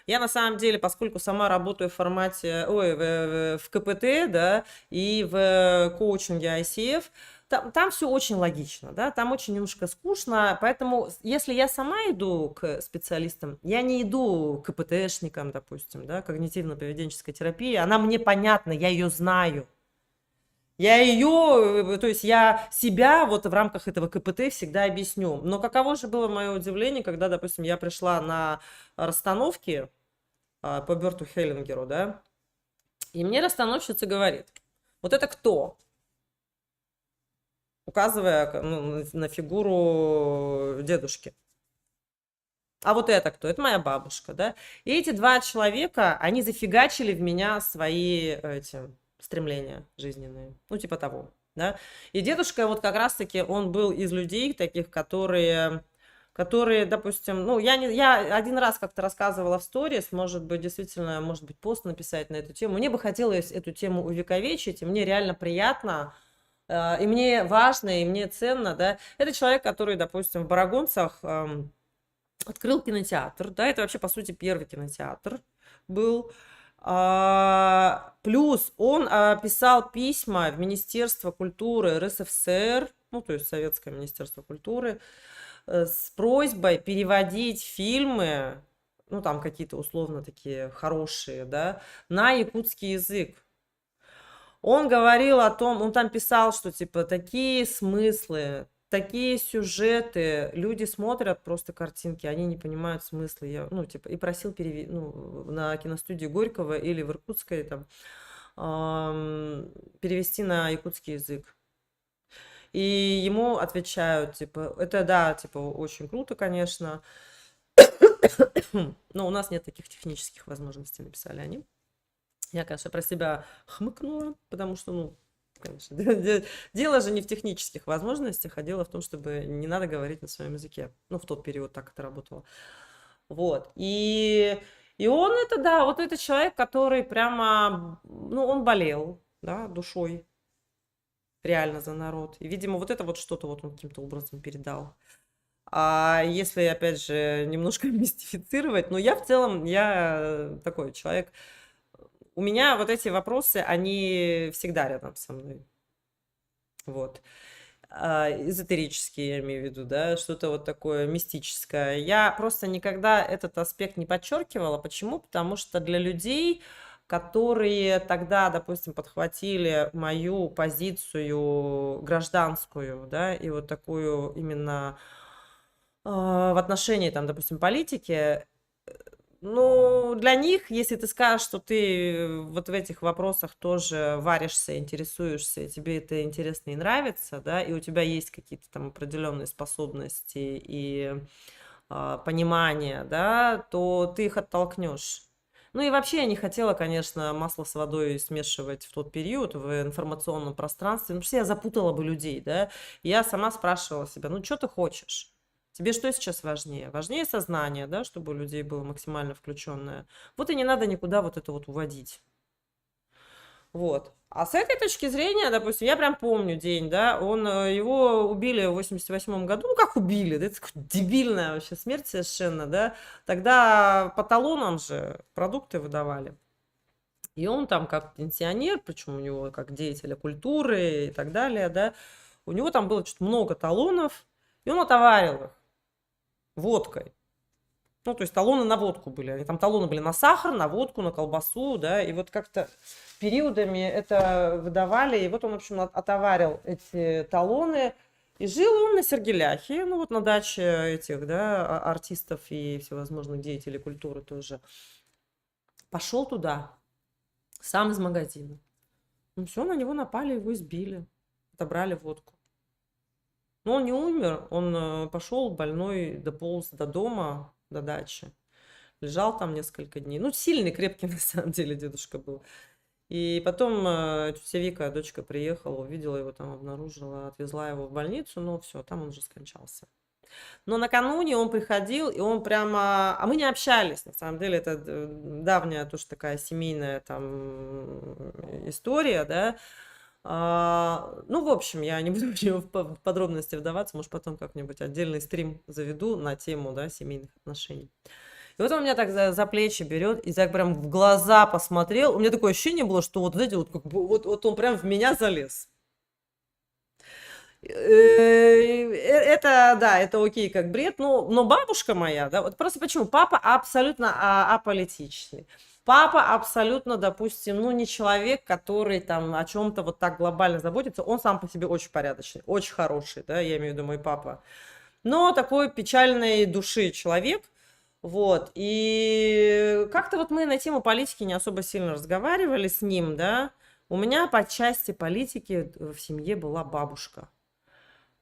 я на самом деле, поскольку сама работаю в формате, в КПТ, да, и в коучинге ICF, там все очень логично, да, там очень немножко скучно, поэтому если я сама иду к специалистам, я не иду к КПТшникам, допустим, да, когнитивно-поведенческой терапии, она мне понятна, я ее знаю. Я ее, то есть я себя вот в рамках этого КПТ всегда объясню. Но каково же было мое удивление, когда, допустим, я пришла на расстановки по Берту Хеллингеру, да, и мне расстановщица говорит: вот это кто? указывая на фигуру дедушки. А вот это кто? Это моя бабушка, да? И эти два человека, они зафигачили в меня свои эти стремления жизненные. Ну, типа того, да? И дедушка вот как раз-таки, он был из людей таких, которые, допустим, ну, я один раз как-то рассказывала в сторис, может быть, действительно, может быть, пост написать на эту тему. Мне бы хотелось эту тему увековечить, и мне реально приятно, и мне важно, и мне ценно, да. Это человек, который, допустим, в Барагонцах открыл кинотеатр, да, это вообще, по сути, первый кинотеатр был. Плюс он писал письма в Министерство культуры РСФСР, ну, то есть Советское Министерство культуры, с просьбой переводить фильмы, ну, там какие-то условно такие хорошие, да, на якутский язык. Он говорил о том, он там писал, что типа такие смыслы, такие сюжеты, люди смотрят просто картинки, они не понимают смысла. Ну, типа, и просил на киностудии Горького или в Иркутской там перевести на якутский язык. И ему отвечают, типа, это да, типа, очень круто, конечно, но у нас нет таких технических возможностей, написали они. Я, конечно, про себя хмыкнула, потому что, ну, конечно, дело же не в технических возможностях, а дело в том, чтобы не надо говорить на своем языке. Ну, в тот период так это работало. Вот. И он это, да, вот это человек, который прямо, ну, он болел, да, душой реально за народ. И, видимо, вот это вот что-то вот он каким-то образом передал. А если, опять же, немножко мистифицировать, ну, я в целом, я такой человек, у меня вот эти вопросы, они всегда рядом со мной. Вот. Эзотерические, я имею в виду, да, что-то вот такое мистическое. Я просто никогда этот аспект не подчеркивала. Почему? Потому что для людей, которые тогда, допустим, подхватили мою позицию гражданскую, да, и вот такую именно в отношении, там, допустим, политики, ну, для них, если ты скажешь, что ты вот в этих вопросах тоже варишься, интересуешься, и тебе это интересно и нравится, да, и у тебя есть какие-то там определенные способности и понимание, да, то ты их оттолкнешь. Ну и вообще я не хотела, конечно, масло с водой смешивать в тот период в информационном пространстве, потому что я запутала бы людей, да. И я сама спрашивала себя, ну что ты хочешь? Тебе что сейчас важнее? Важнее сознание, да, чтобы у людей было максимально включенное. Вот и не надо никуда вот это вот уводить. Вот. А с этой точки зрения, допустим, я прям помню день, да, его убили в 88 году, ну как убили, да, это такая дебильная вообще смерть совершенно, да, тогда по талонам же продукты выдавали. И он там как пенсионер, причем у него как деятеля культуры и так далее, да, у него там было что-то много талонов, и он отоварил их водкой. Ну, то есть талоны на водку были. Они там талоны были на сахар, на водку, на колбасу, да, и вот как-то периодами это выдавали, и вот он, в общем, отоварил эти талоны, и жил он на Сергеляхе, ну, вот на даче этих, да, артистов и всевозможных деятелей культуры тоже. Пошел туда, сам из магазина. Ну, все, на него напали, его избили, отобрали водку. Но он не умер, он пошел больной, дополз до дома, до дачи. Лежал там несколько дней. Ну, сильный, крепкий, на самом деле, дедушка был. И потом тетя Вика, дочка, приехала, увидела его там, обнаружила, отвезла его в больницу, но все, там он уже скончался. Но накануне он приходил, и он прямо... А мы не общались, на самом деле, это давняя тоже такая семейная там история, да. Ну, в общем, я не буду в подробности вдаваться, может, потом как-нибудь отдельный стрим заведу на тему, да, семейных отношений. И вот он меня так за плечи берет и так прям в глаза посмотрел. У меня такое ощущение было, что вот, знаете, вот, как бы, вот он прям в меня залез. Это, да, это окей, как бред, но бабушка моя, да, вот просто почему? Папа абсолютно аполитичный. Папа абсолютно, допустим, ну, не человек, который там о чем-то вот так глобально заботится. Он сам по себе очень порядочный, очень хороший, да, я имею в виду мой папа. Но такой печальной души человек, вот. И как-то вот мы на тему политики не особо сильно разговаривали с ним, да. У меня по части политики в семье была бабушка.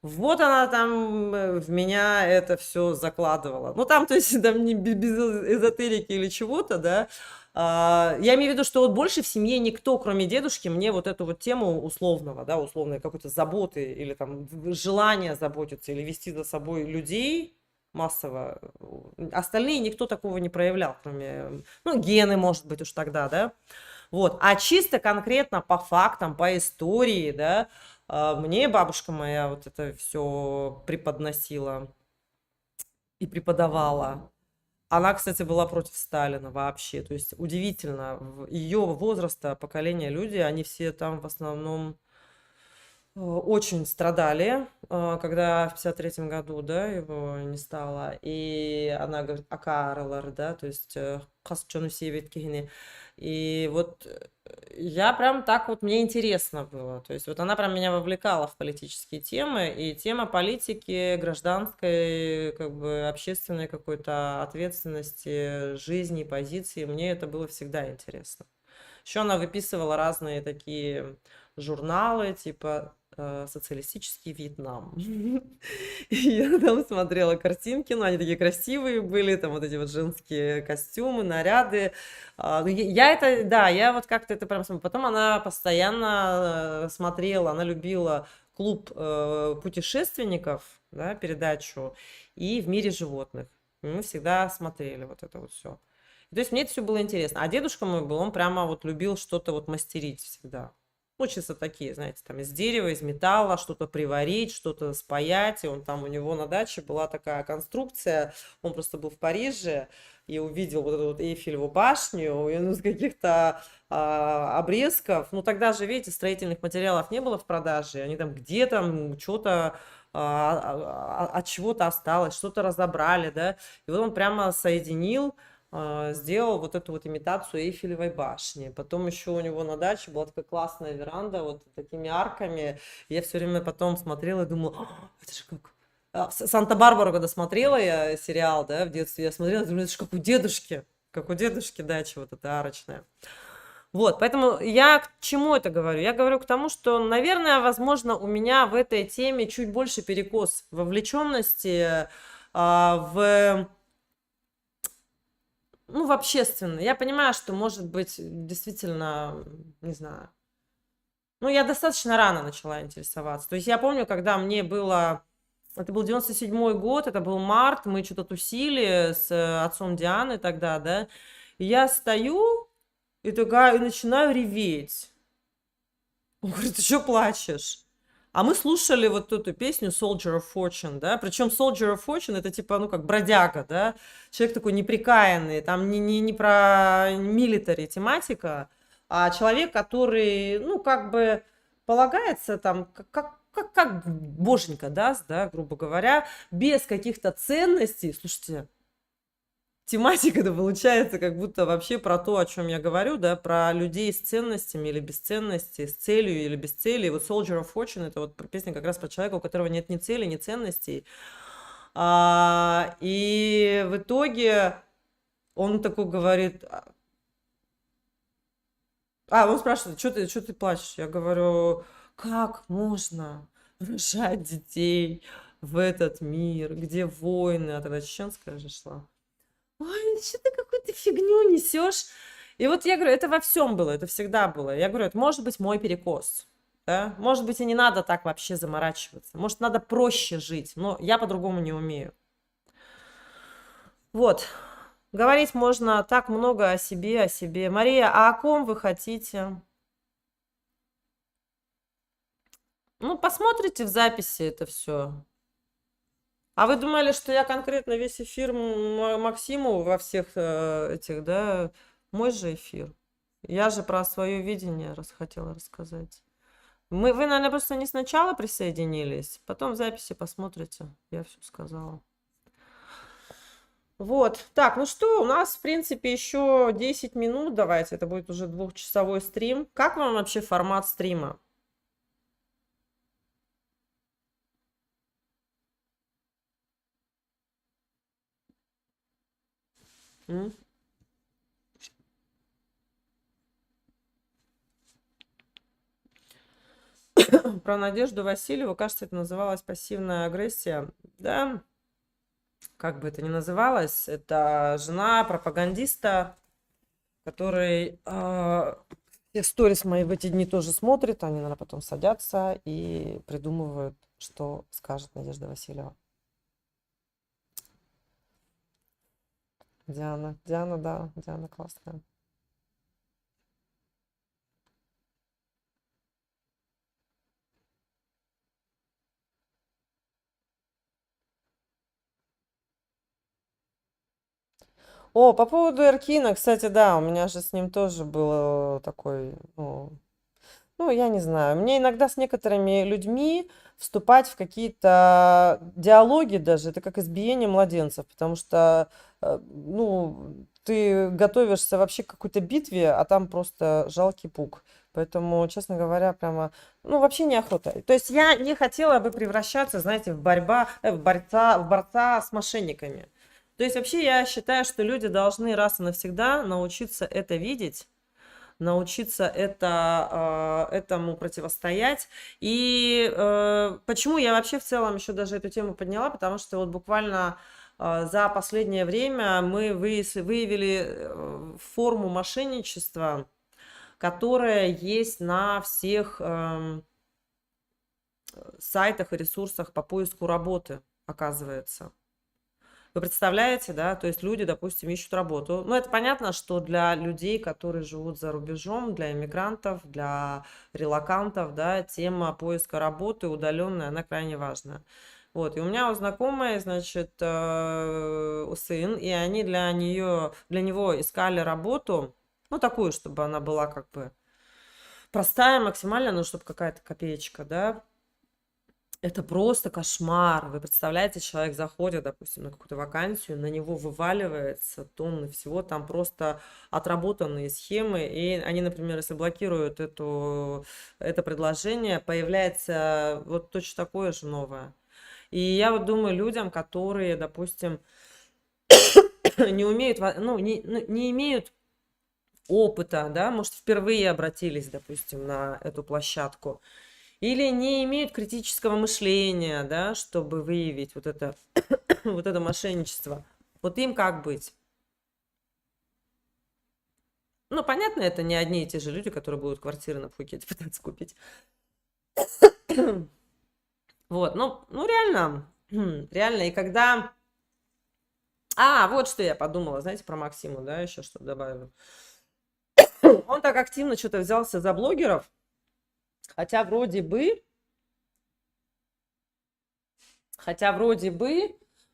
Вот она там в меня это все закладывала. Ну, там, то есть, там не без эзотерики или чего-то, да. Я имею в виду, что вот больше в семье никто, кроме дедушки, мне вот эту вот тему условного, да, условной какой-то заботы или там желания заботиться или вести за собой людей массово. Остальные никто такого не проявлял, кроме, ну, гены, может быть, уж тогда, да. Вот. А чисто конкретно по фактам, по истории, да, мне бабушка моя вот это все преподносила и преподавала. Она, кстати, была против Сталина вообще. То есть удивительно, ее возраста, поколения люди, они все там в основном очень страдали, когда в 53 году, да, его не стало. И она говорит, акаралар, да, то есть «Қас севет кегіне». И вот я прям так вот, мне интересно было. То есть вот она прям меня вовлекала в политические темы, и тема политики, гражданской, как бы общественной какой-то ответственности, жизни, позиции, мне это было всегда интересно. Еще она выписывала разные такие журналы, типа социалистический Вьетнам. И я там смотрела картинки, ну, они такие красивые были, там вот эти вот женские костюмы, наряды. Ну, я это, да, я вот как-то это прям смотрю. Потом она постоянно смотрела, она любила клуб путешественников, да, передачу, и «В мире животных». И мы всегда смотрели вот это вот все. То есть мне это все было интересно. А дедушка мой был, он прямо вот любил что-то вот мастерить всегда. Ну, чисто такие, знаете, там из дерева, из металла, что-то приварить, что-то спаять. И он там, у него на даче была такая конструкция. Он просто был в Париже и увидел вот эту вот Эйфелеву башню, и, ну, из каких-то обрезков. Ну, тогда же, видите, строительных материалов не было в продаже. Они там где-то что-то от чего-то осталось, что-то разобрали, да. И вот он прямо соединил, сделал вот эту вот имитацию Эйфелевой башни. Потом еще у него на даче была такая классная веранда вот такими арками. Я все время потом смотрела и думала, это же как... Санта-Барбару, когда смотрела я сериал, да, в детстве, я смотрела, думала, это же как у дедушки дача вот эта арочная. Вот, поэтому я к чему это говорю? Я говорю к тому, что, наверное, возможно, у меня в этой теме чуть больше перекос вовлеченности в, ну, в общественное. Я понимаю, что, может быть, действительно, не знаю. Ну, я достаточно рано начала интересоваться. То есть я помню, когда мне было... Это был 97-й год, это был март, мы что-то тусили с отцом Дианы тогда, да. И я стою и такая, и начинаю реветь. Он говорит, ты что плачешь? А мы слушали вот эту песню Soldier of Fortune, да, причем Soldier of Fortune это типа, ну, как бродяга, да, человек такой неприкаянный, там не про милитари тематика, а человек, который, ну, как бы полагается там, как боженька даст, да, грубо говоря, без каких-то ценностей. Слушайте, тематика-то получается как будто вообще про то, о чем я говорю, да, про людей с ценностями или без ценностей, с целью или без цели. Вот Soldier of Fortune это вот песня как раз про человека, у которого нет ни цели, ни ценностей. И в итоге он такой говорит, он спрашивает, что ты плачешь? Я говорю, как можно рожать детей в этот мир, где войны, а тогда чеченская же шла. Ой, что ты какую-то фигню несешь? И вот я говорю, это во всем было, это всегда было. Я говорю, это может быть мой перекос. Да? Может быть, и не надо так вообще заморачиваться. Может, надо проще жить, но я по-другому не умею. Вот. Говорить можно так много о себе, о себе. Мария, а о ком вы хотите? Ну, посмотрите в записи это все. А вы думали, что я конкретно весь эфир Максиму во всех этих, да? Мой же эфир. Я же про свое видение хотела рассказать. Вы, наверное, просто не сначала присоединились, потом в записи посмотрите. Я все сказала. Вот. Так, ну что, у нас, в принципе, еще 10 минут. Давайте, это будет уже 2-часовой стрим. Как вам вообще формат стрима? М? Про Надежду Васильеву, кажется, это называлось пассивная агрессия. Да, как бы это ни называлось, это жена пропагандиста, который все сторис мои в эти дни тоже смотрит. Они, наверное, потом садятся и придумывают, что скажет Надежда Васильева. Диана, да, Диана классная. О, по поводу Эркина, кстати, да, у меня же с ним тоже было такой, ну, я не знаю. Мне иногда с некоторыми людьми вступать в какие-то диалоги даже, это как избиение младенцев, потому что, ну, ты готовишься вообще к какой-то битве, а там просто жалкий пук. Поэтому, честно говоря, прямо, ну, вообще неохота. То есть я не хотела бы превращаться, знаете, в борца с мошенниками. То есть вообще я считаю, что люди должны раз и навсегда научиться это видеть, научиться этому противостоять. И почему я вообще в целом еще даже эту тему подняла, потому что вот буквально за последнее время мы выявили форму мошенничества, которая есть на всех сайтах и ресурсах по поиску работы, оказывается. Вы представляете, да, то есть люди, допустим, ищут работу. Ну, это понятно, что для людей, которые живут за рубежом, для иммигрантов, для релокантов, да, тема поиска работы удаленная, она крайне важна. Вот, и у меня у знакомой, значит, сын, и они для него искали работу, ну, такую, чтобы она была как бы простая максимально, ну, чтобы какая-то копеечка, да, это просто кошмар. Вы представляете, человек заходит, допустим, на какую-то вакансию, на него вываливается тонны всего, там просто отработанные схемы, и они, например, если блокируют это предложение, появляется вот точно такое же новое. И я вот думаю, людям, которые, допустим, не умеют, ну, не имеют опыта, да, может, впервые обратились, допустим, на эту площадку, или не имеют критического мышления, да, чтобы выявить вот это, вот это мошенничество. Вот им как быть? Ну, понятно, это не одни и те же люди, которые будут квартиры на Пхукете пытаться купить. Вот, ну реально, реально, и когда... вот что я подумала, знаете, про Максиму, да, еще что добавлю. Он так активно что-то взялся за блогеров, хотя вроде бы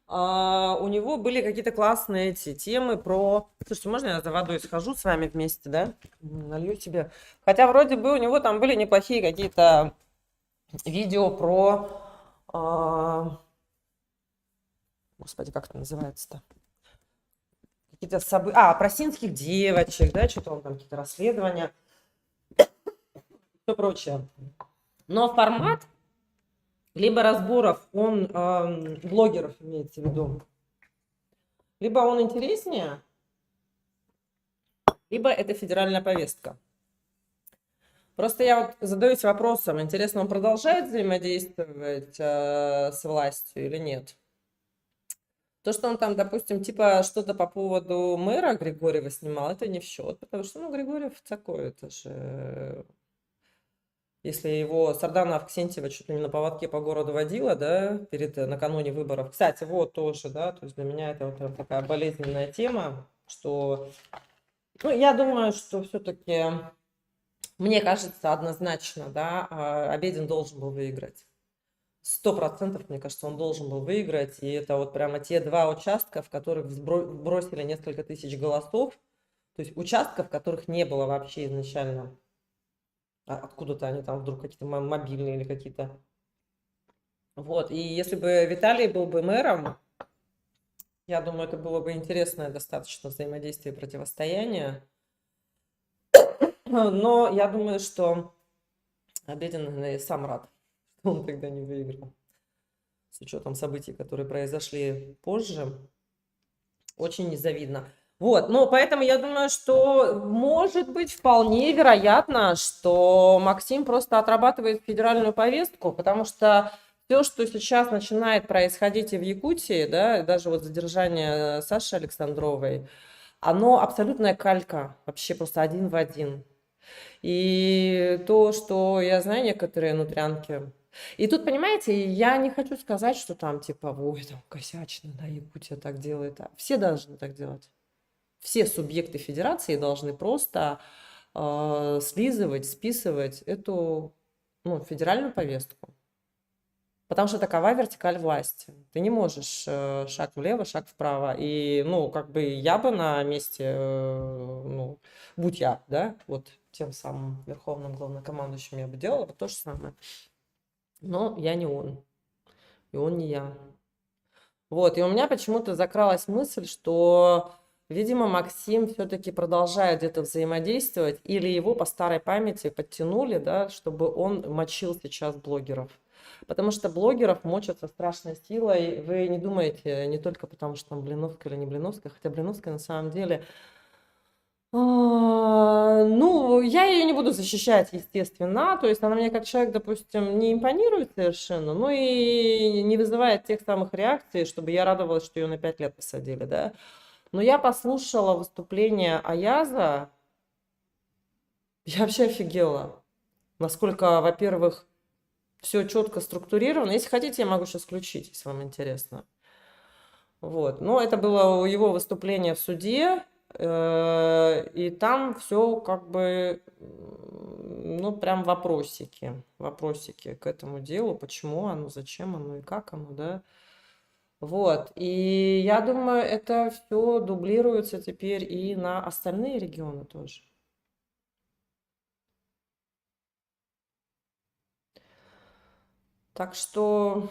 у него были какие-то классные эти темы про... Слушайте, можно я за водой схожу с вами вместе, да? Налью себе. Хотя вроде бы у него там были неплохие какие-то видео про... Господи, как это называется-то? Какие-то события... про синских девочек, да? Что-то он там, какие-то расследования. Все прочее. Но формат либо разборов, блогеров имеется в виду, либо он интереснее, либо это федеральная повестка. Просто я вот задаюсь вопросом, интересно, он продолжает взаимодействовать с властью или нет? То, что он там, допустим, типа что-то по поводу мэра Григорьева снимал, это не в счет, потому что, Григорьев такой, это же... Если его Сардана Авксентьева чуть ли не на поводке по городу водила, да, накануне выборов. Кстати, вот тоже, да, то есть для меня это вот такая болезненная тема, что, я думаю, что все-таки, мне кажется, однозначно, да, Обедин должен был выиграть. 100%, мне кажется, он должен был выиграть, и это вот прямо те два участка, в которых бросили несколько тысяч голосов, то есть участков, в которых не было вообще изначально. Откуда-то они там вдруг какие-то мобильные или какие-то. Вот, и если бы Виталий был бы мэром, я думаю, это было бы интересное достаточно взаимодействие и противостояние. Но я думаю, что Обедин, наверное, сам рад, что он тогда не выиграл. С учетом событий, которые произошли позже, очень незавидно. Вот, ну, поэтому я думаю, что может быть вполне вероятно, что Максим просто отрабатывает федеральную повестку, потому что все, что сейчас начинает происходить и в Якутии, да, и даже вот задержание Саши Александровой, оно абсолютная калька, вообще просто один в один. И то, что я знаю некоторые нутрянки. И тут, понимаете, я не хочу сказать, что там типа, ой, там косячно, да, Якутия так делает. Все должны так делать. Все субъекты федерации должны просто слизывать, списывать эту федеральную повестку. Потому что такова вертикаль власти. Ты не можешь шаг влево, шаг вправо. И, как бы я бы на месте, будь я, да, вот тем самым верховным главнокомандующим, я бы делала вот то же самое. Но я не он, и он не я. Вот, и у меня почему-то закралась мысль, что, видимо, Максим все-таки продолжает где-то взаимодействовать, или его по старой памяти подтянули, да, чтобы он мочил сейчас блогеров. Потому что блогеров мочат со страшной силой. Вы не думаете, не только потому, что там Блиновская или не Блиновская, хотя Блиновская на самом деле... я ее не буду защищать, естественно, то есть она мне как человек, допустим, не импонирует совершенно, но и не вызывает тех самых реакций, чтобы я радовалась, что ее на 5 лет посадили, да. Но я послушала выступление Аяза, я вообще офигела, насколько, во-первых, все четко структурировано. Если хотите, я могу сейчас включить, если вам интересно. Вот. Но это было его выступление в суде, и там все как бы, прям вопросики к этому делу, почему оно, зачем оно и как оно, да. Вот. И я думаю, это все дублируется теперь и на остальные регионы тоже. Так что,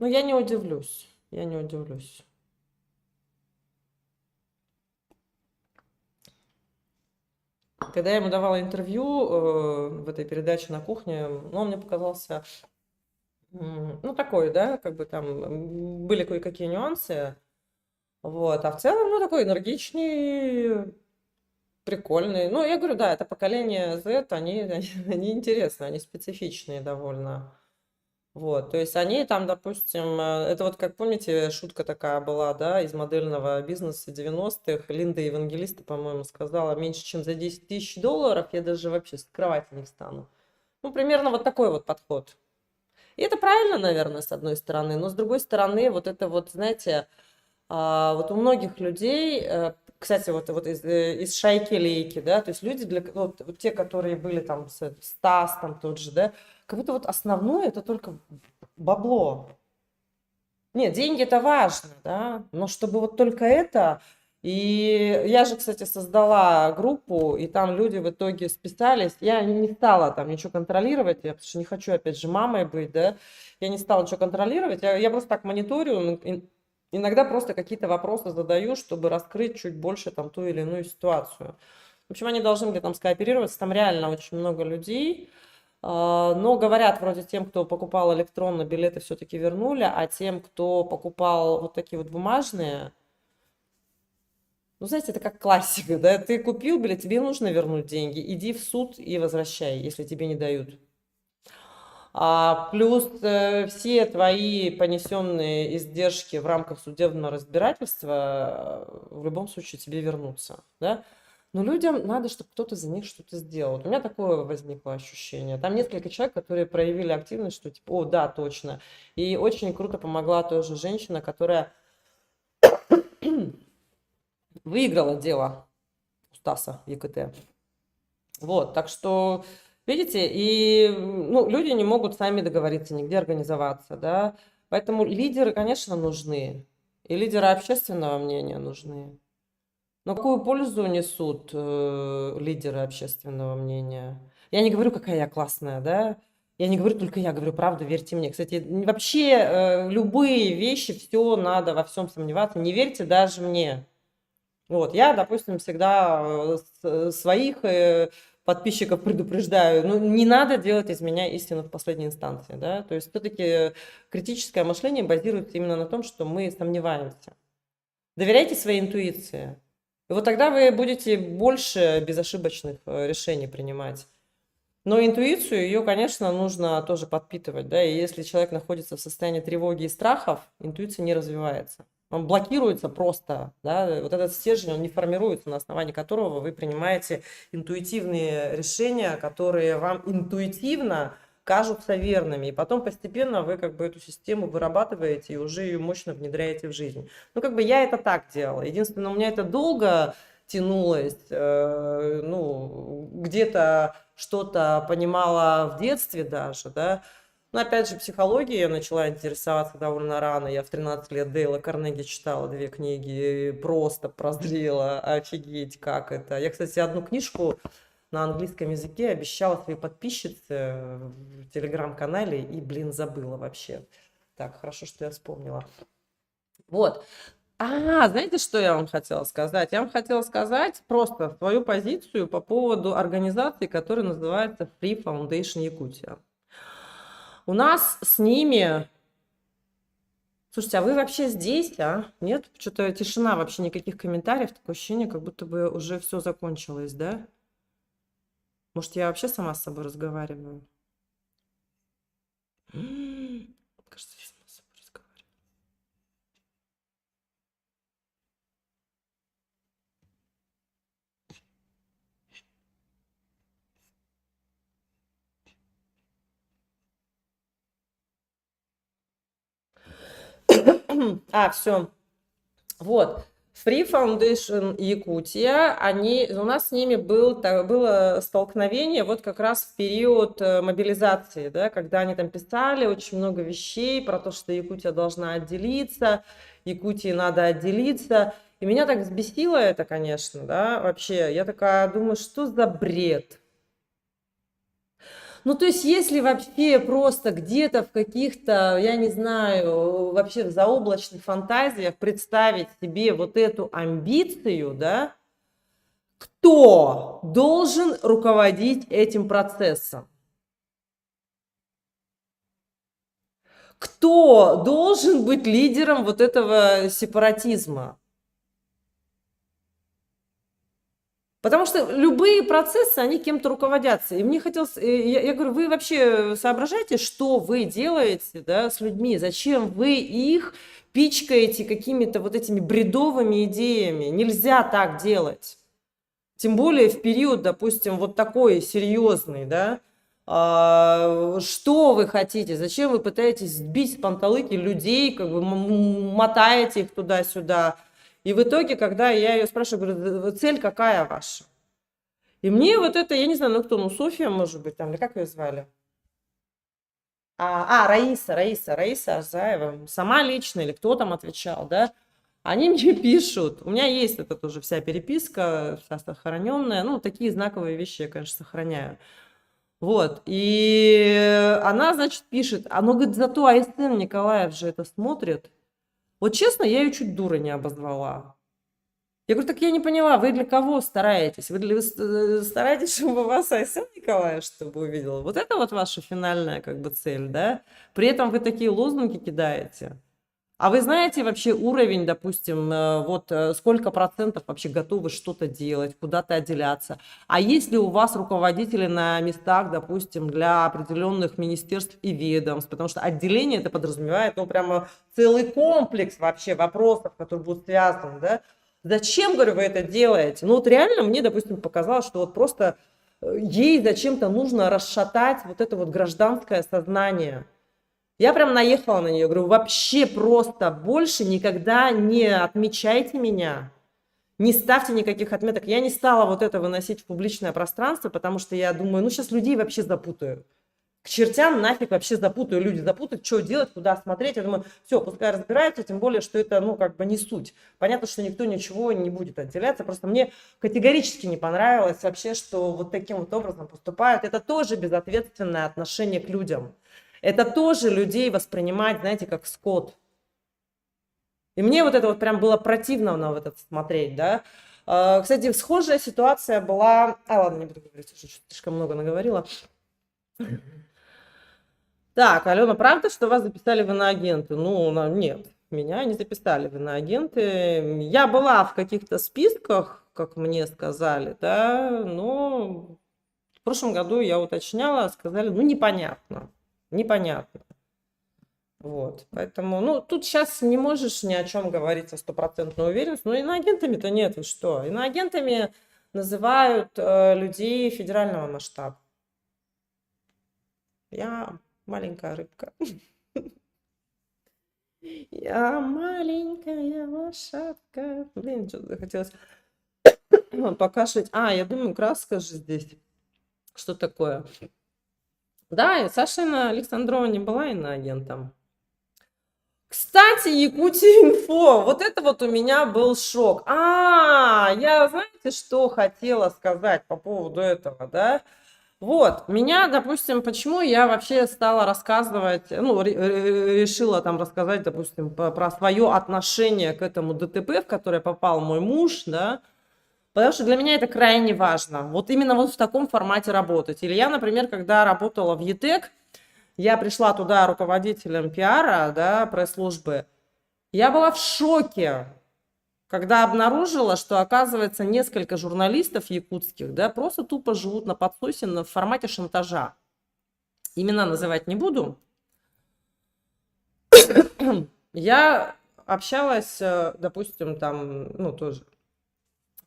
я не удивлюсь, я не удивлюсь. Когда я ему давала интервью в этой передаче на кухне, он мне показался, такой, да, как бы там были кое-какие нюансы, вот, а в целом, такой энергичный, прикольный. Ну, я говорю, да, это поколение Z, они интересные, они специфичные довольно. Вот, то есть они там, допустим, это вот как помните, шутка такая была, да, из модельного бизнеса 90-х, Линда Евангелиста, по-моему, сказала, меньше, чем за 10 тысяч долларов я даже вообще с кровати не встану. Примерно вот такой вот подход. И это правильно, наверное, с одной стороны, но с другой стороны, вот это вот, знаете, вот у многих людей, кстати, вот из шайки-лейки, да, то есть люди, вот те, которые были там, Стас там тот же, да, как будто вот основное это только бабло. Нет, деньги это важно, да, но чтобы вот только это. И я же, кстати, создала группу, и там люди в итоге списались. Я не стала там ничего контролировать, я потому что не хочу, опять же, мамой быть, да. Я не стала ничего контролировать, я просто так мониторю, иногда просто какие-то вопросы задаю, чтобы раскрыть чуть больше там ту или иную ситуацию. В общем, они должны были там скооперироваться, там реально очень много людей. Но говорят, вроде тем, кто покупал электронно, билеты все-таки вернули, а тем, кто покупал вот такие вот бумажные, знаете, это как классика, да, ты купил билет, тебе нужно вернуть деньги, иди в суд и возвращай, если тебе не дают. Плюс все твои понесенные издержки в рамках судебного разбирательства в любом случае тебе вернутся, да. Но людям надо, чтобы кто-то за них что-то сделал. Вот у меня такое возникло ощущение. Там несколько человек, которые проявили активность, что типа, о, да, точно. И очень круто помогла тоже женщина, которая выиграла дело у Стаса ЕКТ. Вот, так что, видите, и люди не могут сами договориться, нигде организоваться, да. Поэтому лидеры, конечно, нужны. И лидеры общественного мнения нужны. Но какую пользу несут лидеры общественного мнения? Я не говорю, какая я классная, да? Я не говорю только я, говорю правду, верьте мне. Кстати, вообще любые вещи, все надо во всем сомневаться. Не верьте даже мне. Вот, я, допустим, всегда своих подписчиков предупреждаю, не надо делать из меня истину в последней инстанции, да? То есть все-таки критическое мышление базируется именно на том, что мы сомневаемся. Доверяйте своей интуиции. И вот тогда вы будете больше безошибочных решений принимать. Но интуицию, ее, конечно, нужно тоже подпитывать, да, и если человек находится в состоянии тревоги и страхов, интуиция не развивается. Он блокируется просто, да, вот этот стержень, он не формируется, на основании которого вы принимаете интуитивные решения, которые вам интуитивно кажутся верными, и потом постепенно вы как бы эту систему вырабатываете и уже ее мощно внедряете в жизнь. Ну, как бы я это так делала. Единственное, у меня это долго тянулось, ну, где-то что-то понимала в детстве даже, да. Но опять же, психологией я начала интересоваться довольно рано. Я в 13 лет Дейла Карнеги читала 2 книги и просто прозрела, офигеть, как это. Я, кстати, одну книжку на английском языке обещала своей подписчице в телеграм-канале и, блин, забыла вообще. Так, хорошо, что я вспомнила. Вот. Знаете, что я вам хотела сказать? Я вам хотела сказать просто свою позицию по поводу организации, которая называется Free Foundation Якутия. У нас с ними... Слушайте, а вы вообще здесь, а? Нет? Что-то тишина, вообще никаких комментариев. Такое ощущение, как будто бы уже все закончилось, да? Может, я вообще сама с собой разговариваю? Кажется, я сама с собой разговариваю. Все. Вот. Free Foundation Якутия, у нас с ними было столкновение вот как раз в период мобилизации, да, когда они там писали очень много вещей про то, что Якутия должна отделиться, Якутии надо отделиться. И меня так взбесило это, конечно, да, вообще. Я такая думаю, что за бред? Ну, то есть, если вообще просто где-то в каких-то, я не знаю, вообще в заоблачных фантазиях представить себе вот эту амбицию, да, кто должен руководить этим процессом? Кто должен быть лидером вот этого сепаратизма? Потому что любые процессы, они кем-то руководятся. И мне хотелось, я говорю, вы вообще соображаете, что вы делаете, да, с людьми? Зачем вы их пичкаете какими-то вот этими бредовыми идеями? Нельзя так делать. Тем более в период, допустим, вот такой серьезный, да. Что вы хотите? Зачем вы пытаетесь сбить с панталыки людей, как бы мотаете их туда-сюда? И в итоге, когда я ее спрашиваю, говорю, цель какая ваша? И мне вот это, я не знаю, ну кто, ну Софья, может быть, там, или как ее звали? Раиса Арзаева, сама лично, или кто там отвечал, да? Они мне пишут, у меня есть это тоже вся переписка, вся сохраненная, ну, такие знаковые вещи я, конечно, сохраняю. Вот, и она, значит, пишет, она говорит, зато Айсен Николаев же это смотрит. Вот честно, я ее чуть дурой не обозвала. Я говорю, так я не поняла, вы для кого стараетесь? Вы стараетесь, чтобы вас Айсен Николаев чтобы увидел? Вот это вот ваша финальная как бы цель, да? При этом вы такие лозунги кидаете. А вы знаете вообще уровень, допустим, вот сколько процентов вообще готовы что-то делать, куда-то отделяться? А есть ли у вас руководители на местах, допустим, для определенных министерств и ведомств? Потому что отделение это подразумевает, ну, прямо целый комплекс вообще вопросов, которые будут связаны, да? Зачем, говорю, вы это делаете? Ну, вот реально мне, допустим, показалось, что вот просто ей зачем-то нужно расшатать вот это вот гражданское сознание. Я прям наехала на нее, говорю, вообще просто больше никогда не отмечайте меня, не ставьте никаких отметок. Я не стала вот это выносить в публичное пространство, потому что я думаю, ну сейчас людей вообще запутаю. К чертям нафиг вообще запутаю, люди запутают, что делать, куда смотреть. Я думаю, все, пускай разбираются, тем более, что это, ну, как бы не суть. Понятно, что никто ничего не будет отделяться, просто мне категорически не понравилось вообще, что вот таким вот образом поступают. Это тоже безответственное отношение к людям. Это тоже людей воспринимать, знаете, как скот. И мне вот это вот прям было противно на вот это смотреть, да. Кстати, схожая ситуация была... ладно, не буду говорить, уже слишком много наговорила. Так, Алена, правда, что вас записали в иноагенты? Ну, нет, меня не записали в иноагенты. Я была в каких-то списках, как мне сказали, да, но в прошлом году я уточняла, сказали, ну, непонятно, непонятно. Вот, поэтому, ну, тут сейчас не можешь ни о чем говорить со стопроцентной уверенностью, но иноагентами-то нет, вы что? Иноагентами называют людей федерального масштаба. Я маленькая рыбка. Я маленькая лошадка. Блин, что-то захотелось покашать. А, я думаю, краска же здесь. Что такое? Да, и Сашина Александрова не была иноагентом. Кстати, Якутия Инфо, вот это вот у меня был шок. Я, знаете, что хотела сказать по поводу этого, да? Вот, меня, допустим, почему я вообще стала рассказывать, ну, решила там рассказать, допустим, про свое отношение к этому ДТП, в которое попал мой муж, да, потому что для меня это крайне важно, вот именно вот в таком формате работать. Или я, например, когда работала в ЕТЭК, я пришла туда руководителем пиара, да, пресс-службы, я была в шоке, когда обнаружила, что, оказывается, несколько журналистов якутских, да, просто тупо живут на подсосе в формате шантажа. Имена называть не буду. Я общалась, допустим, там, ну, тоже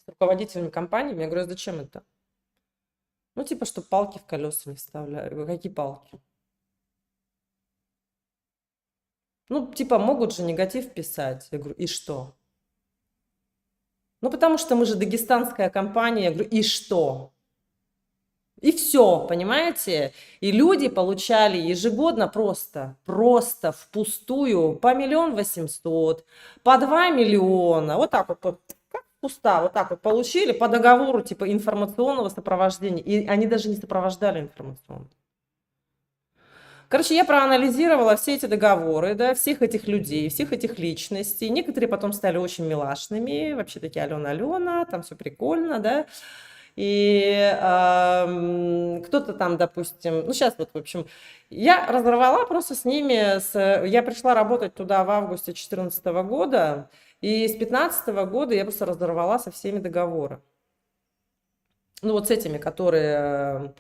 с руководителями компании. Я говорю, зачем это? Ну, типа, что палки в колеса не вставляю. Я говорю, какие палки? Ну, типа, могут же негатив писать. Я говорю, и что? Ну, потому что мы же дагестанская компания. Я говорю, и что? И все, понимаете? И люди получали ежегодно просто впустую по 1 800 000, по 2 миллиона. Вот так вот, как пуста, вот так вот получили по договору типа информационного сопровождения. И они даже не сопровождали информационно. Короче, я проанализировала все эти договоры, да, всех этих людей, всех этих личностей. Некоторые потом стали очень милашными, вообще такие Алена, там все прикольно, да. И кто-то там, допустим, ну сейчас вот, в общем, я разорвала просто с ними, я пришла работать туда в августе 2014 года, и с 2015 года я просто разорвала со всеми договоры. Ну вот с этими, которые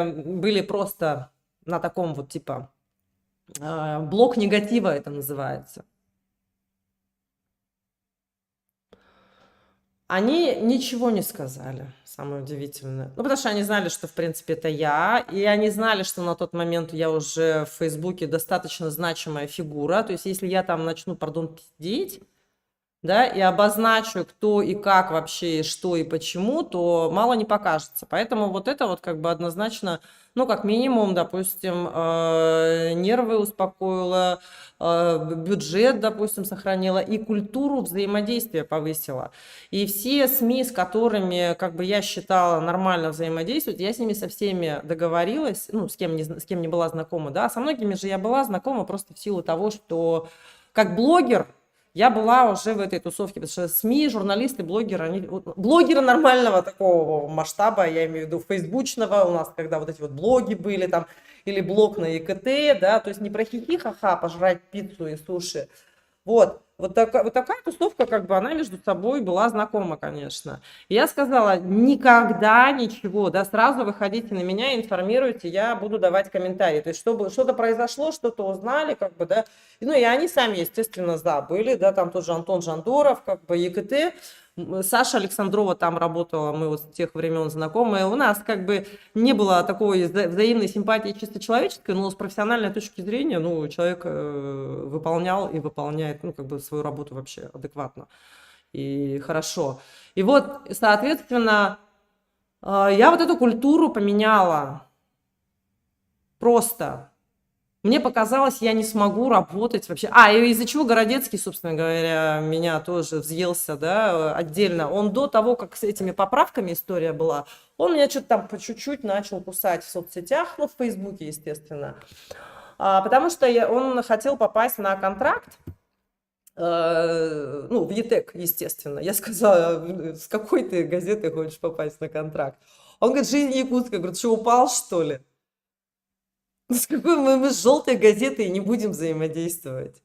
были просто на таком вот типа блок негатива это называется. Они ничего не сказали, самое удивительное. Ну, потому что они знали, что, в принципе, это я. И они знали, что на тот момент я уже в Фейсбуке достаточно значимая фигура. То есть, если я там начну, пиздеть, да, и обозначу, кто и как вообще, и что и почему, то мало не покажется. Поэтому вот это вот как бы однозначно, ну, как минимум, допустим, нервы успокоила, бюджет, допустим, сохранила и культуру взаимодействия повысила. И все СМИ, с которыми, как бы, я считала нормально взаимодействовать, я с ними со всеми договорилась, ну, с кем не была знакома, да, со многими же я была знакома просто в силу того, что как блогер я была уже в этой тусовке, потому что СМИ, журналисты, блогеры, блогеры нормального такого масштаба, я имею в виду фейсбучного, у нас когда вот эти вот блоги были там, или блог на ЕКТ, да, то есть не про хихи-ха-ха, пожрать пиццу и суши. Вот такая тусовка, как бы, она между собой была знакома, конечно. И я сказала, никогда ничего, да, сразу выходите на меня, информируйте, я буду давать комментарии. То есть, чтобы что-то произошло, что-то узнали, как бы, да. Ну, и они сами, естественно, были, да, там тоже Антон Жандоров, как бы, ЕКТ. Саша Александрова там работала, мы вот с тех времен знакомы. У нас как бы не было такой взаимной симпатии чисто человеческой, но с профессиональной точки зрения, ну, человек выполнял и выполняет, ну, как бы свою работу вообще адекватно и хорошо. И вот, соответственно, я вот эту культуру поменяла просто. Мне показалось, я не смогу работать вообще. И из-за чего Городецкий, собственно говоря, меня тоже взъелся, да, отдельно. Он до того, как с этими поправками история была, он меня что-то там по чуть-чуть начал кусать в соцсетях, ну, в Фейсбуке, естественно. Потому что он хотел попасть на контракт, ну, в ЕТЭК, естественно. Я сказала, с какой ты газеты хочешь попасть на контракт? Он говорит, «Жизнь якутская». Я говорю, что, упал, что ли? С какой мы с желтой газетой не будем взаимодействовать?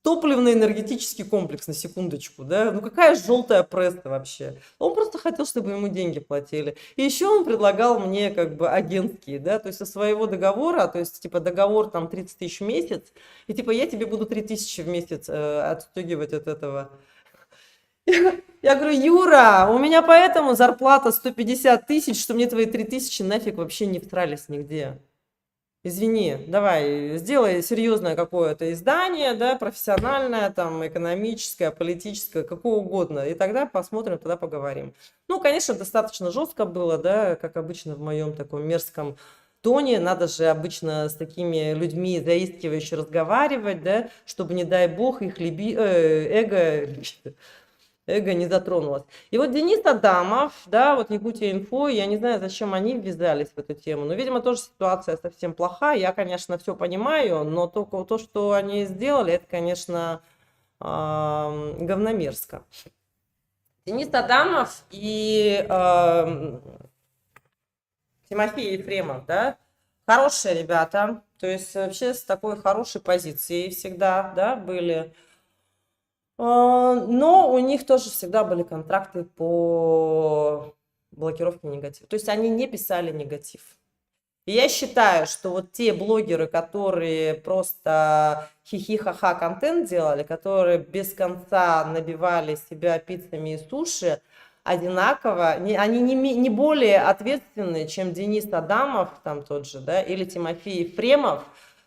топливно-энергетический комплекс, на секундочку, да, ну какая желтая пресса вообще. Он просто хотел, чтобы ему деньги платили. И еще он предлагал мне как бы агентские, да, то есть со своего договора, то есть типа договор там 30 тысяч в месяц, и типа я тебе буду 3 тысячи в месяц отстегивать от этого. Я говорю, Юра, у меня поэтому зарплата 150 тысяч, что мне твои 3 тысячи нафиг вообще не втрались нигде. Извини, давай, сделай серьезное какое-то издание, да, профессиональное, там, экономическое, политическое, какое угодно, и тогда посмотрим, тогда поговорим. Ну, конечно, достаточно жестко было, да, как обычно в моем таком мерзком тоне, надо же обычно с такими людьми заискивающе разговаривать, да, чтобы, не дай бог, их эго не затронулось. И вот Денис Адамов, да, вот Якутия Инфо, я не знаю, зачем они ввязались в эту тему, но, видимо, тоже ситуация совсем плохая, я, конечно, все понимаю, но только то, что они сделали, это, конечно, говномерзко. Денис Адамов и Тимофей Ефремов, да, хорошие ребята, то есть вообще с такой хорошей позицией всегда, да, были. Но у них тоже всегда были контракты по блокировке негатива. То есть они не писали негатив. И я считаю, что вот те блогеры, которые просто хихи-ха-ха контент делали, которые без конца набивали себя пиццами и суши, одинаково, они не более ответственны, чем Денис Адамов, там тот же, да, или Тимофей Ефремов,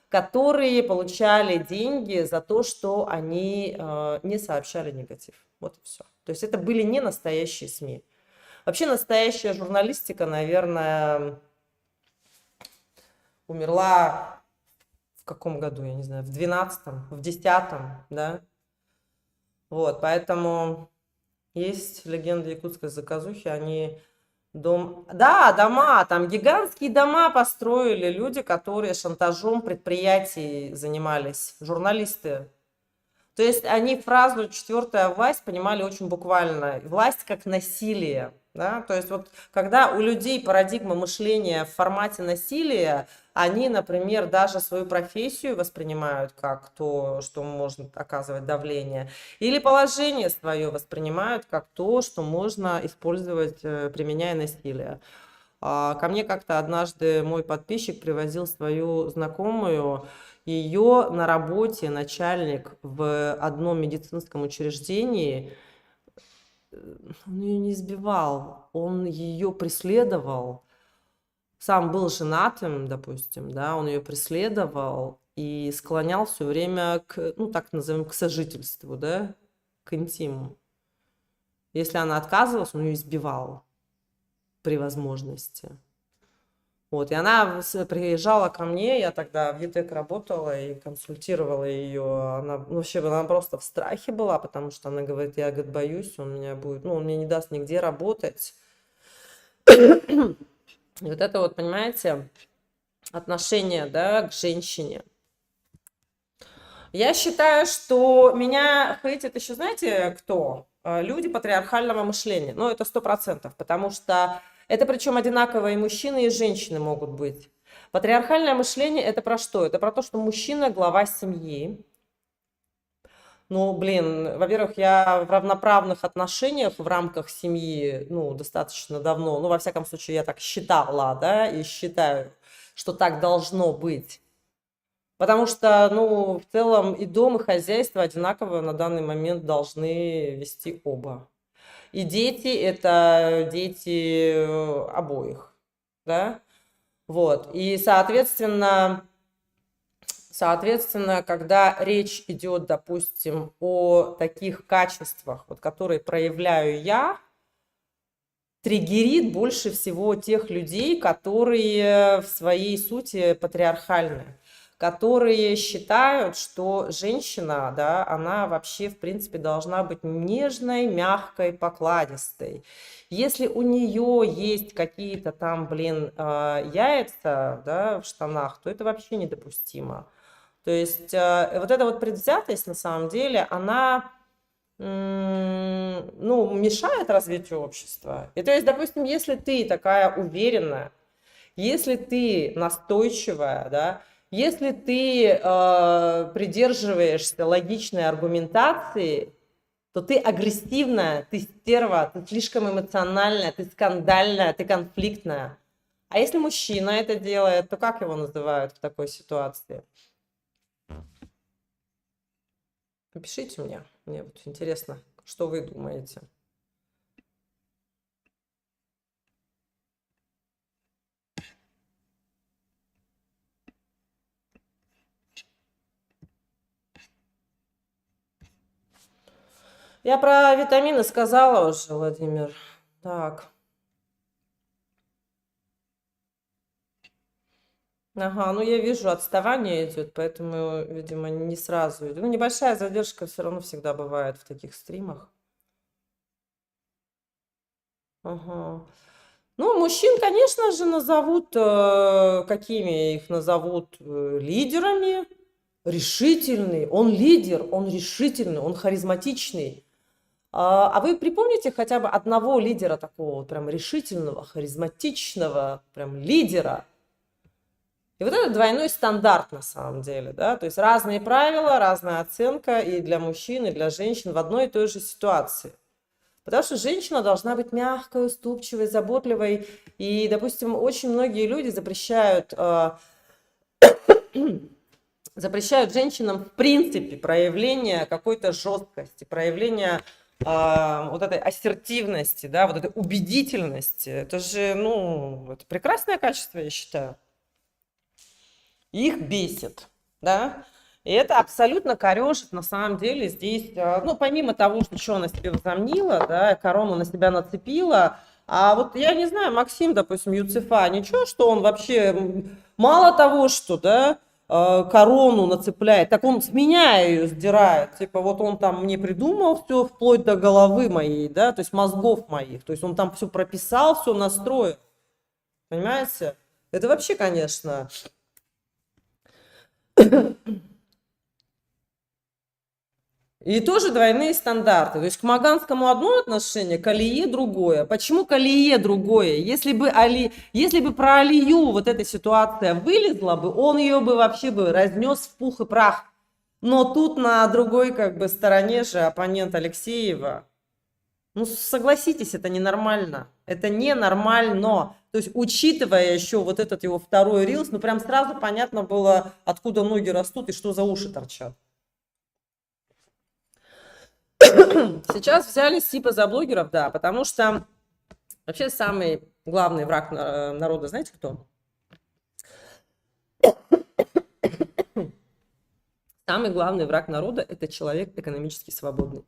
которые получали деньги за то, что они не сообщали негатив. Вот и все. То есть это были не настоящие СМИ. Вообще настоящая журналистика, наверное, умерла в каком году, я не знаю, в 12-м, в 10-м, да. Вот, поэтому есть легенда якутской заказухи, они... Да, дома, там гигантские дома построили люди, которые шантажом предприятий занимались, журналисты. То есть они фразу «четвертая власть» понимали очень буквально. Власть как насилие. Да? То есть вот когда у людей парадигма мышления в формате насилия, они, например, даже свою профессию воспринимают как то, что может оказывать давление, или положение свое воспринимают как то, что можно использовать, применяя насилие. Ко мне как-то однажды мой подписчик привозил свою знакомую, ее на работе начальник в одном медицинском учреждении, он ее не избивал, он ее преследовал. Сам был женатым, допустим, да, он ее преследовал и склонял все время к, ну, так назовем, к сожительству, да, к интиму. Если она отказывалась, он ее избивал при возможности. Вот, и она приезжала ко мне, я тогда в ЮТЭК работала и консультировала ее. Она, ну, вообще, она просто в страхе была, потому что она говорит, я, говорит, боюсь, он меня будет, ну, он мне не даст нигде работать. И вот это вот, понимаете, отношение, да, к женщине. Я считаю, что меня хейтит еще, знаете, кто? Люди патриархального мышления. Ну, это 100%, потому что это причем одинаково и мужчины, и женщины могут быть. Патриархальное мышление – это про что? Это про то, что мужчина – глава семьи. Ну, блин, во-первых, я в равноправных отношениях в рамках семьи, ну, достаточно давно. Ну, во всяком случае, я так считала, да, и считаю, что так должно быть. Потому что, ну, в целом и дом, и хозяйство одинаково на данный момент должны вести оба. И дети – это дети обоих, да, вот. И, соответственно, когда речь идет, допустим, о таких качествах, вот, которые проявляю я, триггерит больше всего тех людей, которые в своей сути патриархальны, которые считают, что женщина, да, она вообще, в принципе, должна быть нежной, мягкой, покладистой. Если у нее есть какие-то там, блин, яйца, да, в штанах, то это вообще недопустимо. То есть вот эта вот предвзятость, на самом деле, она, ну, мешает развитию общества. И то есть, допустим, если ты такая уверенная, если ты настойчивая, да, Если ты придерживаешься логичной аргументации, то ты агрессивная, ты стерва, ты слишком эмоциональная, ты скандальная, ты конфликтная. А если мужчина это делает, то как его называют в такой ситуации? Напишите мне вот интересно, что вы думаете. Я про витамины сказала уже, Владимир. Так. Ага, ну я вижу, отставание идет, поэтому, видимо, не сразу идет. Ну, небольшая задержка все равно всегда бывает в таких стримах. Ага. Ну, мужчин, конечно же, назовут, какими их назовут, лидерами. Решительный, он лидер, он решительный, он харизматичный. А вы припомните хотя бы одного лидера такого вот прям решительного, харизматичного, прям лидера? И вот это двойной стандарт на самом деле, да, то есть разные правила, разная оценка и для мужчин, и для женщин в одной и той же ситуации. Потому что женщина должна быть мягкой, уступчивой, заботливой. И, допустим, очень многие люди запрещают женщинам в принципе проявление какой-то жесткости, проявление вот этой ассертивности, да, вот этой убедительности. Это же, ну, это прекрасное качество, я считаю. Их бесит, да. И это абсолютно корежит на самом деле здесь, ну, помимо того, что она себе возомнила, да, корону на себя нацепила, а вот я не знаю, Максим, допустим, Юцефа, ничего, что он вообще, мало того, что, да, корону нацепляет, так он с меня ее сдирает, типа вот он там мне придумал все вплоть до головы моей, да, то есть мозгов моих, то есть он там все прописал, все настроил, понимаете? Это вообще, конечно... И тоже двойные стандарты. То есть к Маганскому одно отношение, к Алие другое. Почему к Алие другое? Если бы про Алию вот эта ситуация вылезла бы, он ее бы вообще бы разнес в пух и прах. Но тут на другой как бы стороне же оппонент Алексеева. Ну, согласитесь, это ненормально. Это ненормально. То есть, учитывая еще вот этот его второй рилс, ну, прям сразу понятно было, откуда ноги растут и что за уши торчат. Сейчас взялись типа за блогеров, да, потому что вообще самый главный враг народа, знаете кто? Самый главный враг народа – это человек экономически свободный.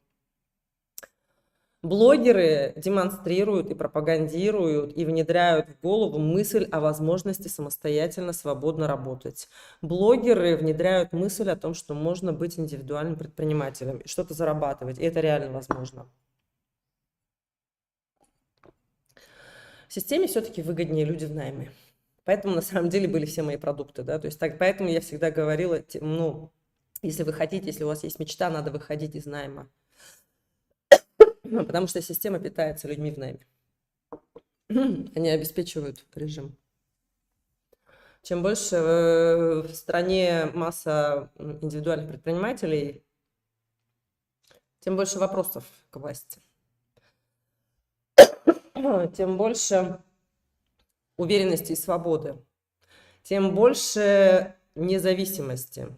Блогеры демонстрируют и пропагандируют и внедряют в голову мысль о возможности самостоятельно, свободно работать. Блогеры внедряют мысль о том, что можно быть индивидуальным предпринимателем и что-то зарабатывать, и это реально возможно. В системе все-таки выгоднее люди в найме. Поэтому на самом деле были все мои продукты, да, то есть поэтому я всегда говорила, ну, если вы хотите, если у вас есть мечта, надо выходить из найма. Потому что система питается людьми в найме. Они обеспечивают режим. Чем больше в стране масса индивидуальных предпринимателей, тем больше вопросов к власти. Тем больше уверенности и свободы. Тем больше независимости.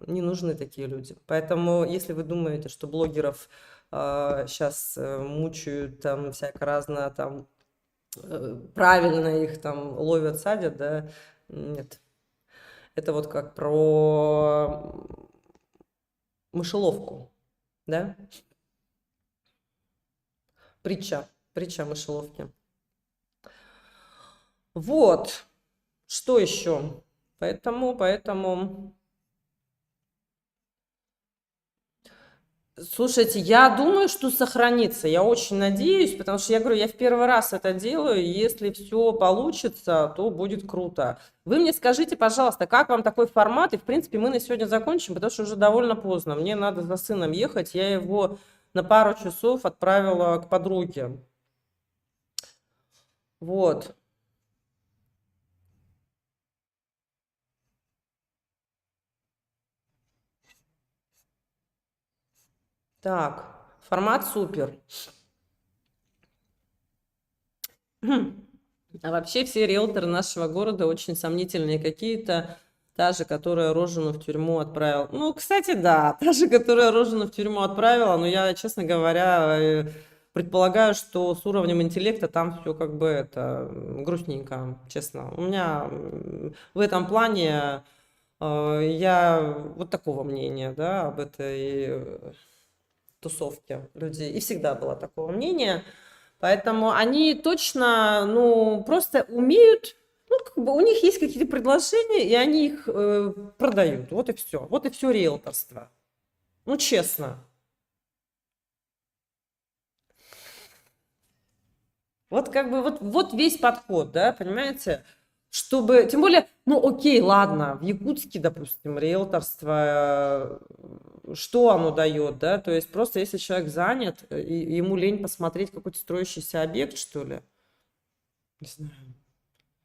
Не нужны такие люди. Поэтому, если вы думаете, что блогеров сейчас мучают, там, всяко разно, там, правильно их там ловят, садят, да, нет. Это вот как про мышеловку, да? Притча о мышеловке. Вот. Что еще? Поэтому... Слушайте, я думаю, что сохранится. Я очень надеюсь, потому что я говорю, я в первый раз это делаю. И если все получится, то будет круто. Вы мне скажите, пожалуйста, как вам такой формат? И, в принципе, мы на сегодня закончим, потому что уже довольно поздно. Мне надо за сыном ехать. Я его на пару часов отправила к подруге. Вот. Так, формат супер. А вообще все риэлторы нашего города очень сомнительные какие-то. Та же, которая Рожину в тюрьму отправила. Ну, кстати, да, та же, которая Рожину в тюрьму отправила, но я, честно говоря, предполагаю, что с уровнем интеллекта там все как бы это грустненько, честно. У меня в этом плане я вот такого мнения, да, об этой тусовке людей. И всегда было такого мнения. Поэтому они точно, ну, просто умеют, ну, как бы у них есть какие-то предложения, и они их продают. Вот и все. Вот и все риэлторство. Ну, честно. Вот как бы вот весь подход, да, понимаете? Чтобы, тем более, ну окей, ладно, в Якутске, допустим, риэлторство, что оно дает, да? То есть просто если человек занят, и ему лень посмотреть какой-то строящийся объект, что ли? Не знаю.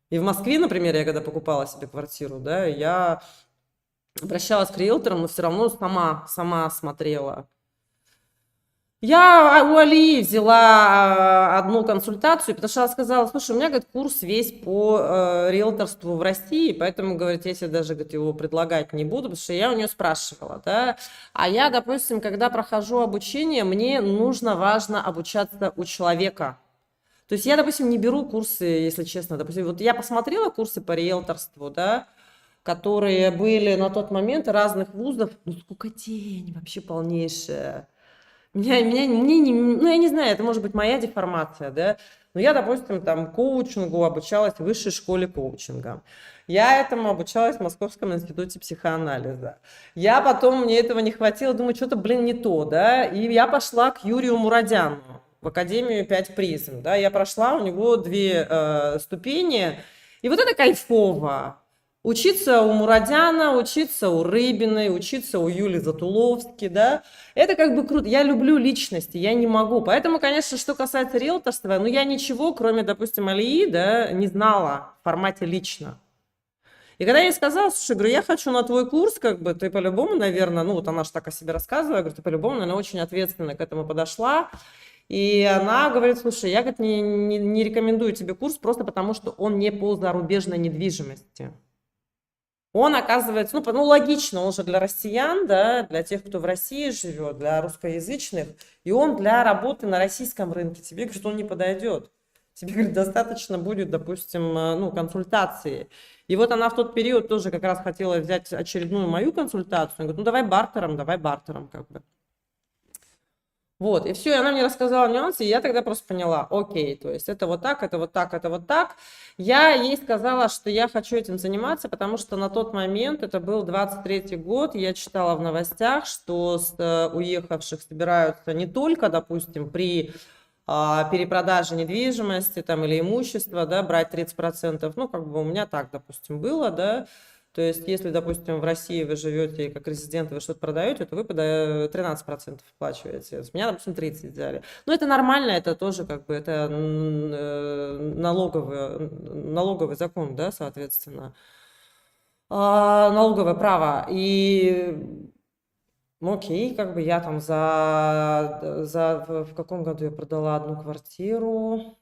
И в Москве, например, я когда покупала себе квартиру, да, я обращалась к риэлторам, но все равно сама смотрела. Я у Алии взяла одну консультацию, потому что она сказала, слушай, у меня, говорит, курс весь по риэлторству в России, поэтому, говорит, я тебе даже, говорит, его предлагать не буду, потому что я у нее спрашивала, да, а я, допустим, когда прохожу обучение, мне важно обучаться у человека. То есть я, допустим, не беру курсы, если честно, допустим, вот я посмотрела курсы по риэлторству, да, которые были на тот момент разных вузов, ну сколько тень вообще полнейшая. Ну, я не знаю, это может быть моя деформация, да, но я, допустим, там коучингу обучалась в высшей школе коучинга. Я этому обучалась в Московском институте психоанализа. Я потом, мне этого не хватило, думаю, что-то, блин, не то, да, и я пошла к Юрию Мурадяну в Академию 5 призм, да, я прошла у него 2 ступени, и вот это кайфово. Учиться у Мурадяна, учиться у Рыбиной, учиться у Юли Затуловски, да, это как бы круто. Я люблю личности, я не могу. Поэтому, конечно, что касается риэлторства, ну, я ничего, кроме, допустим, Алии, да, не знала в формате лично. И когда я ей сказала, слушай, говорю, я хочу на твой курс, как бы, ты по-любому, наверное, ну, вот она же так о себе рассказывала, я говорю, ты по-любому, наверное, очень ответственно к этому подошла. И она говорит, слушай, я, говорит, не рекомендую тебе курс просто потому, что он не по зарубежной недвижимости. Он оказывается, ну, логично, он же для россиян, да, для тех, кто в России живет, для русскоязычных, и он для работы на российском рынке. Тебе, говорит, он не подойдет. Тебе, говорит, достаточно будет, допустим, ну, консультации. И вот она в тот период тоже как раз хотела взять очередную мою консультацию. Она говорит, ну, давай бартером, как бы. Вот, и все, и она мне рассказала нюансы, и я тогда просто поняла, окей, то есть это вот так, это вот так, это вот так. Я ей сказала, что я хочу этим заниматься, потому что на тот момент, это был 23-й год, я читала в новостях, что с уехавших собираются не только, допустим, при перепродаже недвижимости там, или имущества, да, брать 30%, ну, как бы у меня так, допустим, было, да. То есть, если, допустим, в России вы живете как резидент, вы что-то продаете, то вы 13% вплачиваете. С меня, допустим, 30 взяли. Но это нормально, это тоже как бы это налоговый закон, да, соответственно. Налоговое право. И ну, окей, как бы я там в каком году я продала одну квартиру,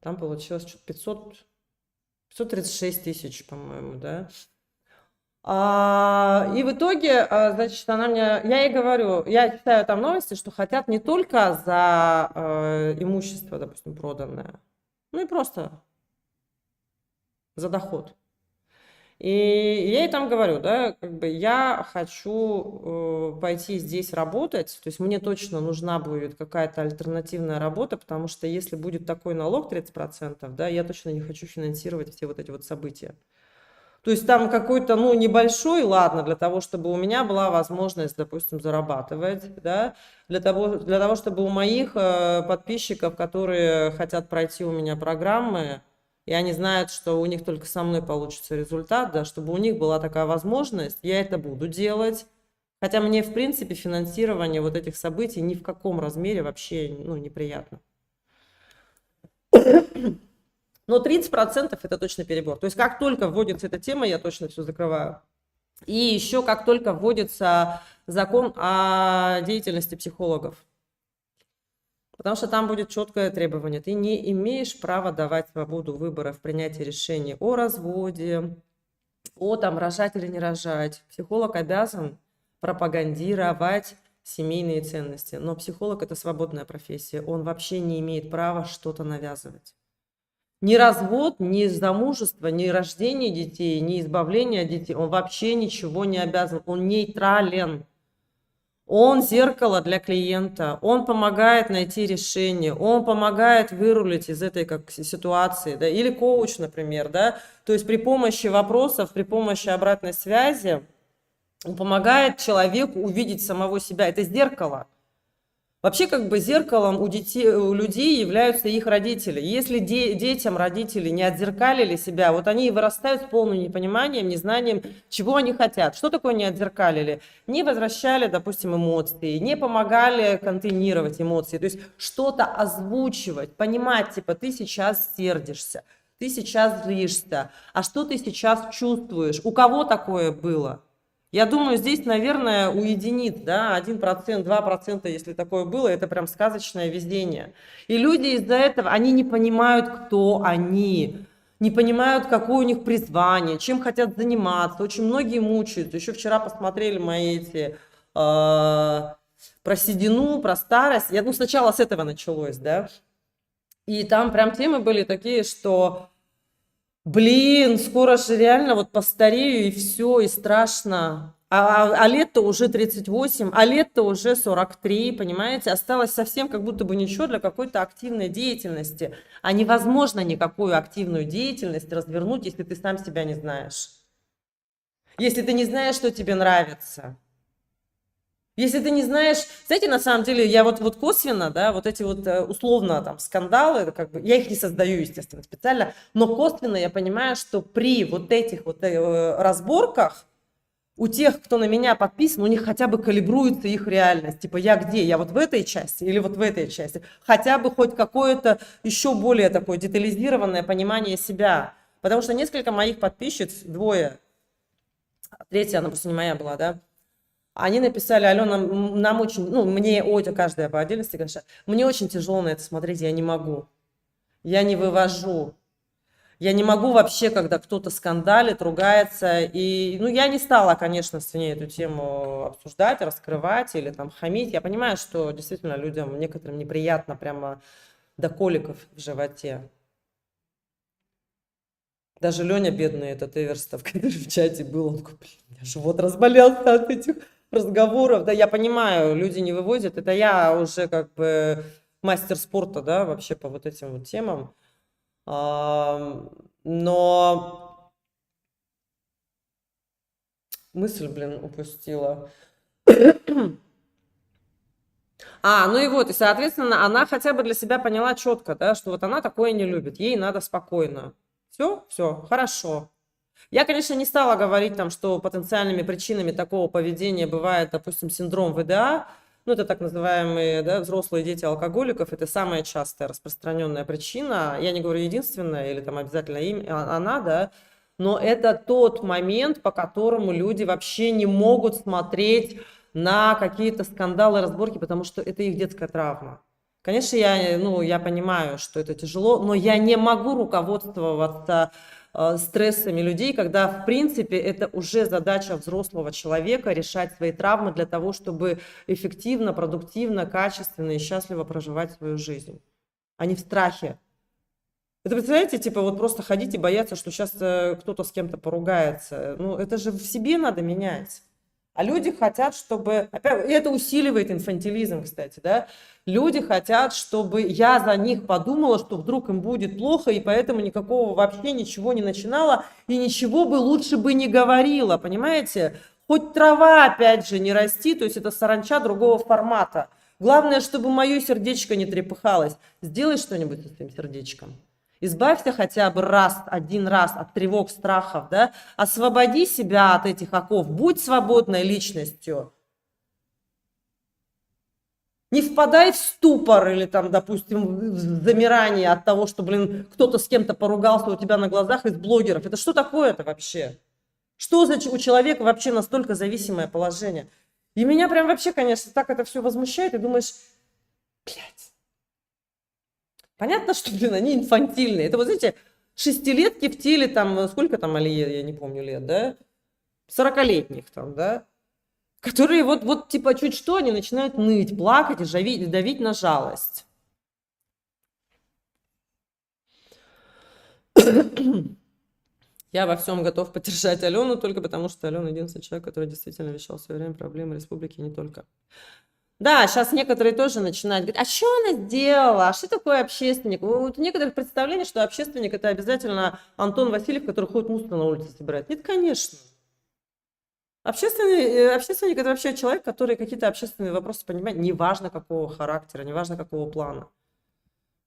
там получилось что-то 536 тысяч, по-моему, да. И в итоге, значит, я ей говорю, я читаю там новости, что хотят не только за имущество, допустим, проданное, ну и просто за доход. И я ей там говорю, да, как бы я хочу пойти здесь работать, то есть мне точно нужна будет какая-то альтернативная работа, потому что если будет такой налог 30%, да, я точно не хочу финансировать все вот эти вот события. То есть там какой-то, ну, небольшой, ладно, для того, чтобы у меня была возможность, допустим, зарабатывать, да, для того, чтобы у моих подписчиков, которые хотят пройти у меня программы, и они знают, что у них только со мной получится результат, да, чтобы у них была такая возможность, я это буду делать. Хотя мне, в принципе, финансирование вот этих событий ни в каком размере вообще, ну, неприятно. Но 30% это точно перебор. То есть как только вводится эта тема, я точно все закрываю. И еще как только вводится закон о деятельности психологов. Потому что там будет четкое требование. Ты не имеешь права давать свободу выбора в принятии решений о разводе, о там рожать или не рожать. Психолог обязан пропагандировать семейные ценности. Но психолог – это свободная профессия. Он вообще не имеет права что-то навязывать. Ни развод, ни замужество, ни рождение детей, ни избавление от детей. Он вообще ничего не обязан. Он нейтрален. Он зеркало для клиента. Он помогает найти решение. Он помогает вырулить из этой ситуации. Да? Или коуч, например. Да? То есть при помощи вопросов, при помощи обратной связи он помогает человеку увидеть самого себя. Это зеркало. Вообще, как бы зеркалом у людей являются их родители. Если детям родители не отзеркалили себя, вот они и вырастают с полным непониманием, незнанием, чего они хотят. Что такое не отзеркалили? Не возвращали, допустим, эмоции, не помогали контейнировать эмоции. То есть что-то озвучивать, понимать, типа, ты сейчас сердишься, ты сейчас злишься, а что ты сейчас чувствуешь? У кого такое было? Я думаю, здесь, наверное, у единиц, да, 1%, 2%, если такое было, это прям сказочное везение. И люди из-за этого, они не понимают, кто они, не понимают, какое у них призвание, чем хотят заниматься. Очень многие мучаются. Еще вчера посмотрели мои эти про седину, про старость. Ну, сначала с этого началось, да. И там прям темы были такие, что... Блин, скоро же реально вот постарею и все, и страшно. А лет-то уже 38, а лет-то уже 43, понимаете? Осталось совсем как будто бы ничего для какой-то активной деятельности. А невозможно никакую активную деятельность развернуть, если ты сам себя не знаешь. Если ты не знаешь, что тебе нравится. Если ты не знаешь, знаете, на самом деле, я вот косвенно, да, вот эти вот условно там скандалы, это как бы, я их не создаю, естественно, специально, но косвенно я понимаю, что при вот этих вот разборках у тех, кто на меня подписан, у них хотя бы калибруется их реальность. Типа, я где? Я вот в этой части или вот в этой части? Хотя бы хоть какое-то еще более такое детализированное понимание себя. Потому что несколько моих подписчиц, двое, третья, она просто не моя была, да, они написали: Алена, нам очень, ну, мне, Одя, каждая по отдельности, конечно, мне очень тяжело на это смотреть, я не могу, я не вывожу, я не могу вообще, когда кто-то скандалит, ругается, и, ну, я не стала, конечно, с ней эту тему обсуждать, раскрывать или там хамить, я понимаю, что действительно людям, некоторым неприятно прямо до коликов в животе. Даже Леня, бедный, этот Эверстов, который в чате был, он такой: блин, у меня живот разболелся от этих разговоров. Да, я понимаю, люди не выводят. Это я уже как бы мастер спорта, да, вообще по вот этим вот темам. Но мысль, блин, упустила. Ну и вот, и, соответственно, она хотя бы для себя поняла четко, да, что вот она такое не любит, ей надо спокойно. Все, хорошо. Я, конечно, не стала говорить там, что потенциальными причинами такого поведения бывает, допустим, синдром ВДА, ну, это так называемые, да, взрослые дети алкоголиков, это самая частая распространенная причина, я не говорю единственная или там обязательно она, да, но это тот момент, по которому люди вообще не могут смотреть на какие-то скандалы, разборки, потому что это их детская травма. Конечно, я понимаю, что это тяжело, но я не могу руководствоваться стрессами людей, когда, в принципе, это уже задача взрослого человека решать свои травмы для того, чтобы эффективно, продуктивно, качественно и счастливо проживать свою жизнь, а не в страхе. Это, представляете, типа вот просто ходить и бояться, что сейчас кто-то с кем-то поругается. Ну, это же в себе надо менять. А люди хотят, чтобы... Опять, и это усиливает инфантилизм, кстати, да? Люди хотят, чтобы я за них подумала, что вдруг им будет плохо, и поэтому никакого вообще ничего не начинала, и ничего бы лучше бы не говорила, понимаете? Хоть трава, опять же, не расти, то есть это саранча другого формата. Главное, чтобы мое сердечко не трепыхалось. Сделай что-нибудь с этим сердечком. Избавься хотя бы один раз от тревог, страхов, да? Освободи себя от этих оков, будь свободной личностью. Не впадай в ступор или там, допустим, в замирание от того, что, блин, кто-то с кем-то поругался у тебя на глазах из блогеров. Это что такое-то вообще? Что у человека вообще настолько зависимое положение? И меня прям вообще, конечно, так это все возмущает, и думаешь, блядь, понятно, что, блин, они инфантильные. Это вот, знаете, шестилетки в теле, там, сколько там Алие, я не помню лет, да? 40-летних там, да? Которые вот, типа, чуть что, они начинают ныть, плакать и давить на жалость. Я во всем готов поддержать Алену, только потому что Алена единственный человек, который действительно вещал в свое время проблемы республики, и не только. Да, сейчас некоторые тоже начинают говорить, а что она сделала, а что такое общественник? Вот у некоторых представление, что общественник это обязательно Антон Васильев, который ходит мусор на улице собирает. Нет, конечно. Общественник это вообще человек, который какие-то общественные вопросы понимает, неважно какого характера, неважно какого плана.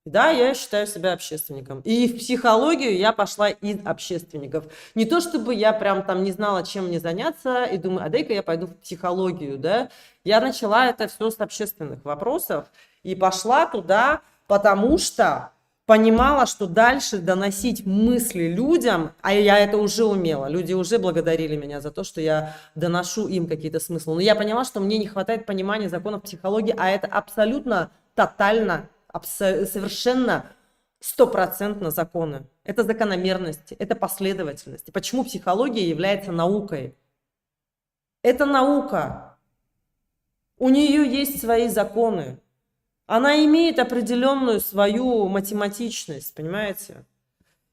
Да, я считаю себя общественником. И в психологию я пошла из общественников. Не то, чтобы я прям там не знала, чем мне заняться, и думаю, а дай-ка я пойду в психологию, да. Я начала это все с общественных вопросов и пошла туда, потому что понимала, что дальше доносить мысли людям, а я это уже умела, люди уже благодарили меня за то, что я доношу им какие-то смыслы. Но я поняла, что мне не хватает понимания законов психологии, а это абсолютно, тотально, совершенно стопроцентно законы. Это закономерности, это последовательность. Почему психология является наукой? Это наука. У нее есть свои законы. Она имеет определенную свою математичность, понимаете?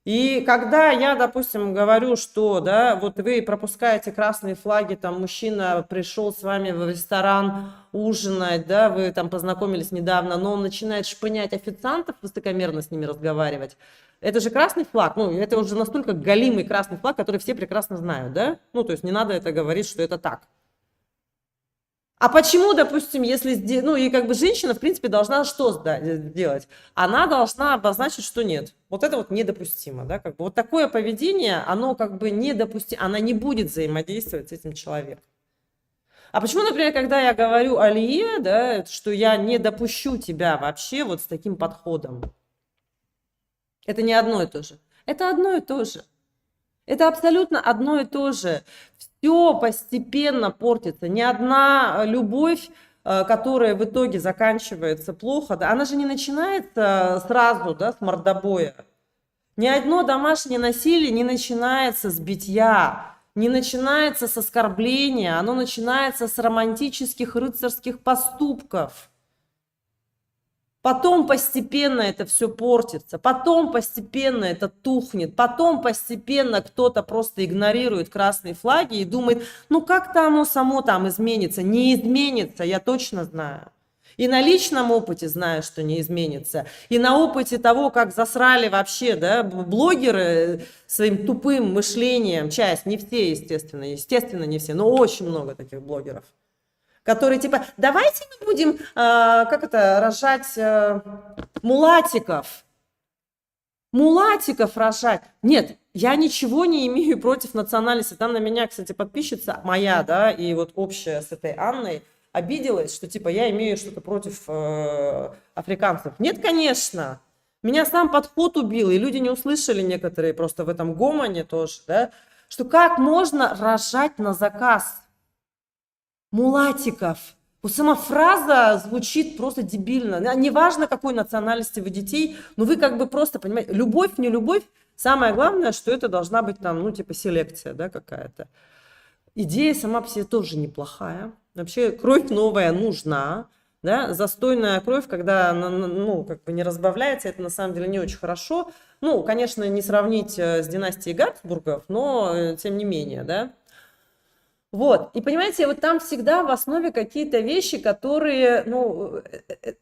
И когда я, допустим, говорю, что, да, вот вы пропускаете красные флаги, там мужчина пришел с вами в ресторан ужинать, да, вы там познакомились недавно, но он начинает шпынять официантов, высокомерно с ними разговаривать. Это же красный флаг, ну, это уже настолько голимый красный флаг, который все прекрасно знают, да? Ну, то есть не надо это говорить, что это так. А почему, допустим, если, ну и как бы женщина, в принципе, должна что сделать? Она должна обозначить, что нет. Вот это вот недопустимо, да, как бы вот такое поведение, оно как бы недопустимо, она не будет взаимодействовать с этим человеком. А почему, например, когда я говорю Алие, да, что я не допущу тебя вообще вот с таким подходом? Это не одно и то же. Это одно и то же. Это абсолютно одно и то же. Все постепенно портится. Ни одна любовь, которая в итоге заканчивается плохо, да, она же не начинается сразу, да, с мордобоя. Ни одно домашнее насилие не начинается с битья, не начинается с оскорбления, оно начинается с романтических рыцарских поступков. Потом постепенно это все портится, потом постепенно это тухнет, потом постепенно кто-то просто игнорирует красные флаги и думает, ну как-то оно само там изменится. Не изменится, я точно знаю. И на личном опыте знаю, что не изменится. И на опыте того, как засрали вообще, да, блогеры своим тупым мышлением, часть, не все, естественно не все, но очень много таких блогеров. Которые типа, давайте мы будем, рожать мулатиков. Мулатиков рожать. Нет, я ничего не имею против национальности. Там на меня, кстати, подписчица моя, да, и вот общая с этой Анной, обиделась, что типа я имею что-то против африканцев. Нет, конечно. Меня сам подход убил, и люди не услышали некоторые просто в этом гомоне тоже, да, что как можно рожать на заказ мулатиков. Вот сама фраза звучит просто дебильно. Неважно, какой национальности вы детей, но вы как бы просто понимаете, любовь, не любовь, самое главное, что это должна быть там, ну, типа селекция, да, какая-то. Идея сама по себе тоже неплохая. Вообще кровь новая нужна, да, застойная кровь, когда, ну, как бы не разбавляется, это на самом деле не очень хорошо. Ну, конечно, не сравнить с династией Габсбургов, но тем не менее, да. Вот, и понимаете, вот там всегда в основе какие-то вещи, которые, ну,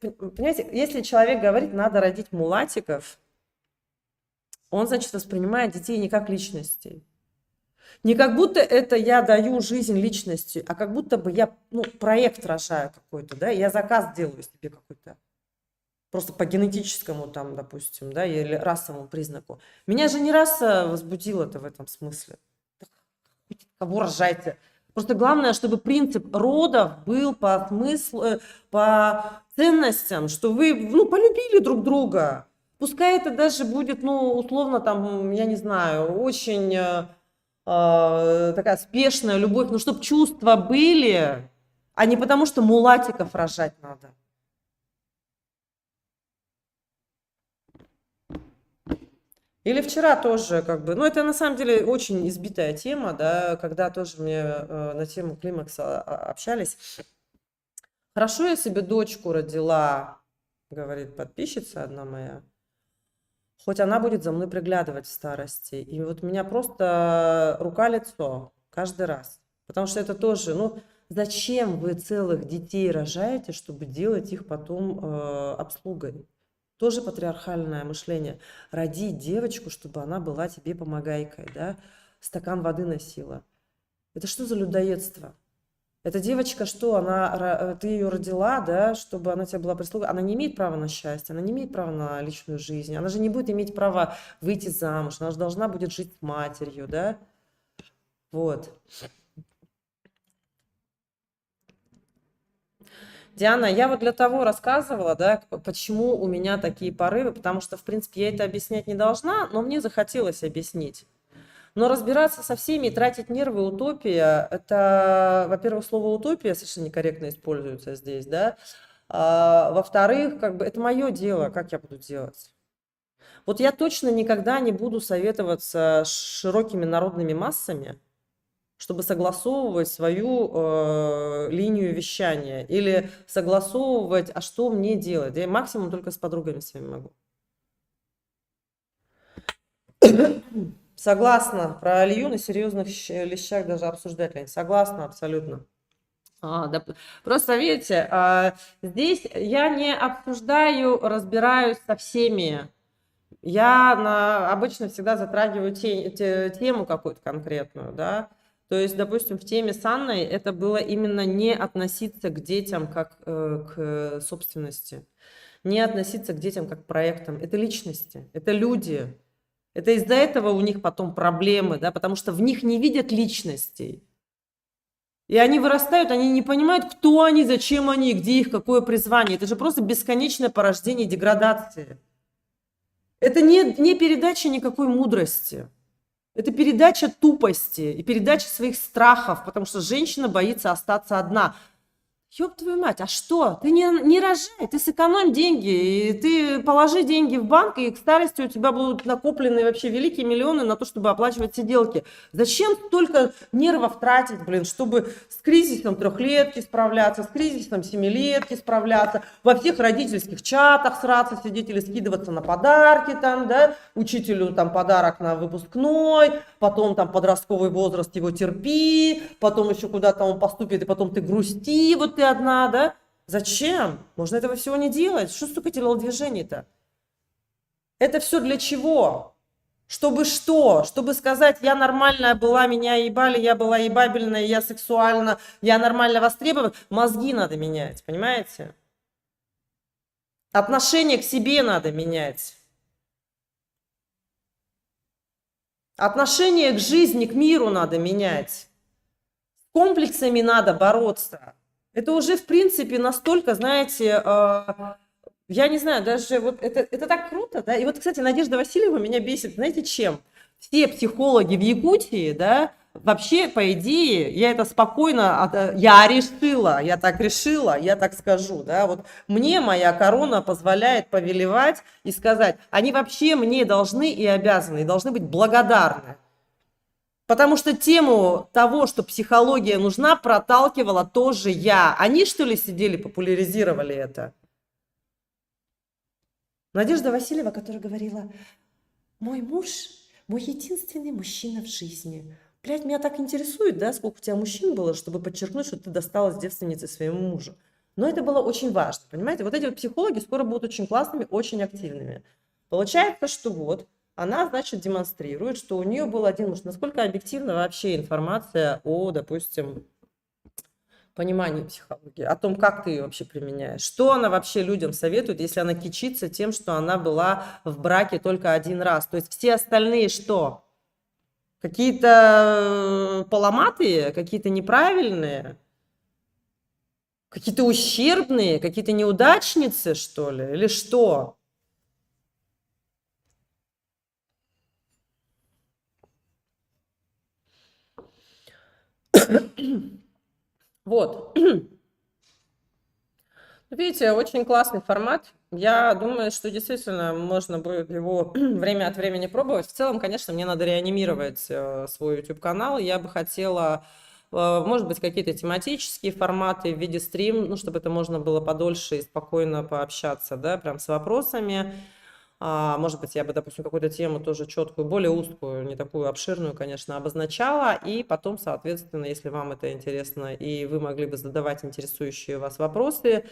понимаете, если человек говорит, надо родить мулатиков, он, значит, воспринимает детей не как личностей. Не как будто это я даю жизнь личности, а как будто бы я, ну, проект рожаю какой-то, да, я заказ делаю себе какой-то, просто по генетическому там, допустим, да, или расовому признаку. Меня же не раса возбудила-то в этом смысле. Кого рожайте? Просто главное, чтобы принцип родов был по смыслу, по ценностям, что вы, ну, полюбили друг друга. Пускай это даже будет, ну, условно, там, я не знаю, очень такая спешная любовь, но чтобы чувства были, а не потому, что мулатиков рожать надо. Или вчера тоже, как бы, ну, это на самом деле очень избитая тема, да, когда тоже мне на тему климакса общались. Хорошо, я себе дочку родила, говорит подписчица одна моя, хоть она будет за мной приглядывать в старости. И вот меня просто рука-лицо каждый раз. Потому что это тоже, ну, зачем вы целых детей рожаете, чтобы делать их потом обслугой? Тоже патриархальное мышление. Роди девочку, чтобы она была тебе помогайкой, да? Стакан воды носила. Это что за людоедство? Эта девочка что, ты ее родила, да, чтобы она тебе была прислугой, она не имеет права на счастье, она не имеет права на личную жизнь, она же не будет иметь права выйти замуж, она же должна будет жить с матерью, да, вот. Диана, я вот для того рассказывала, да, почему у меня такие порывы, потому что, в принципе, я это объяснять не должна, но мне захотелось объяснить. Но разбираться со всеми и тратить нервы, утопия, это, во-первых, слово утопия совершенно некорректно используется здесь, да, во-вторых, как бы это мое дело, как я буду делать. Вот я точно никогда не буду советоваться с широкими народными массами, чтобы согласовывать свою линию вещания или согласовывать, а что мне делать. Я максимум только с подругами своими могу. Согласна. Про Илью на серьезных вещах даже обсуждать лень. Согласна абсолютно. Да, просто видите, здесь я не обсуждаю, разбираюсь со всеми. Я обычно всегда затрагиваю тему какую-то конкретную, да. То есть, допустим, в теме с Анной это было именно не относиться к детям как к собственности, не относиться к детям как к проектам. Это личности, это люди. Это из-за этого у них потом проблемы, да, потому что в них не видят личностей. И они вырастают, они не понимают, кто они, зачем они, где их, какое призвание. Это же просто бесконечное порождение деградации. Это не передача никакой мудрости. Это передача тупости и передача своих страхов, потому что женщина боится остаться одна. Ёб твою мать, а что? Ты не рожай, ты сэкономь деньги, и ты положи деньги в банк, и к старости у тебя будут накоплены вообще великие миллионы на то, чтобы оплачивать сиделки. Зачем столько нервов тратить, блин, чтобы с кризисом трехлетки справляться, с кризисом семилетки справляться, во всех родительских чатах сраться, сидеть или скидываться на подарки там, да, учителю там подарок на выпускной, потом там подростковый возраст его терпи, потом еще куда-то он поступит, и потом ты грусти, вот ты одна, да? Зачем? Можно этого всего не делать. Что столько телодвижений-то? Это все для чего? Чтобы что? Чтобы сказать, я нормальная была, меня ебали, я была ебабельная, я сексуальна, я нормально востребована. Мозги надо менять, понимаете? Отношение к себе надо менять. Отношение к жизни, к миру надо менять. С комплексами надо бороться. Это уже, в принципе, настолько, знаете, я не знаю, даже вот это так круто, да. И вот, кстати, Надежда Васильева меня бесит, знаете, чем? Все психологи в Якутии, да, вообще, по идее, я это спокойно, я решила, я так решила, я так скажу, да, вот мне моя корона позволяет повелевать и сказать, они вообще мне должны и обязаны, и должны быть благодарны. Потому что тему того, что психология нужна, проталкивала тоже я. Они, что ли, сидели, популяризировали это? Надежда Васильева, которая говорила, мой муж, мой единственный мужчина в жизни. Блядь, меня так интересует, да, сколько у тебя мужчин было, чтобы подчеркнуть, что ты досталась девственницей своему мужу. Но это было очень важно, понимаете? Вот эти вот психологи скоро будут очень классными, очень активными. Получается, что вот она, значит, демонстрирует, что у нее был один муж. Насколько объективна вообще информация о, допустим, понимании психологии, о том, как ты ее вообще применяешь. Что она вообще людям советует, если она кичится тем, что она была в браке только один раз. То есть все остальные что? Какие-то поломатые, какие-то неправильные, какие-то ущербные, какие-то неудачницы, что ли, или что? Вот. Видите, очень классный формат. Я думаю, что действительно можно будет его время от времени пробовать. В целом, конечно, мне надо реанимировать свой YouTube-канал. Я бы хотела, может быть, какие-то тематические форматы в виде стрим, ну, чтобы это можно было подольше и спокойно пообщаться, да, прям с вопросами. Может быть, я бы, допустим, какую-то тему тоже четкую, более узкую, не такую обширную, конечно, обозначала. И потом, соответственно, если вам это интересно, и вы могли бы задавать интересующие вас вопросы,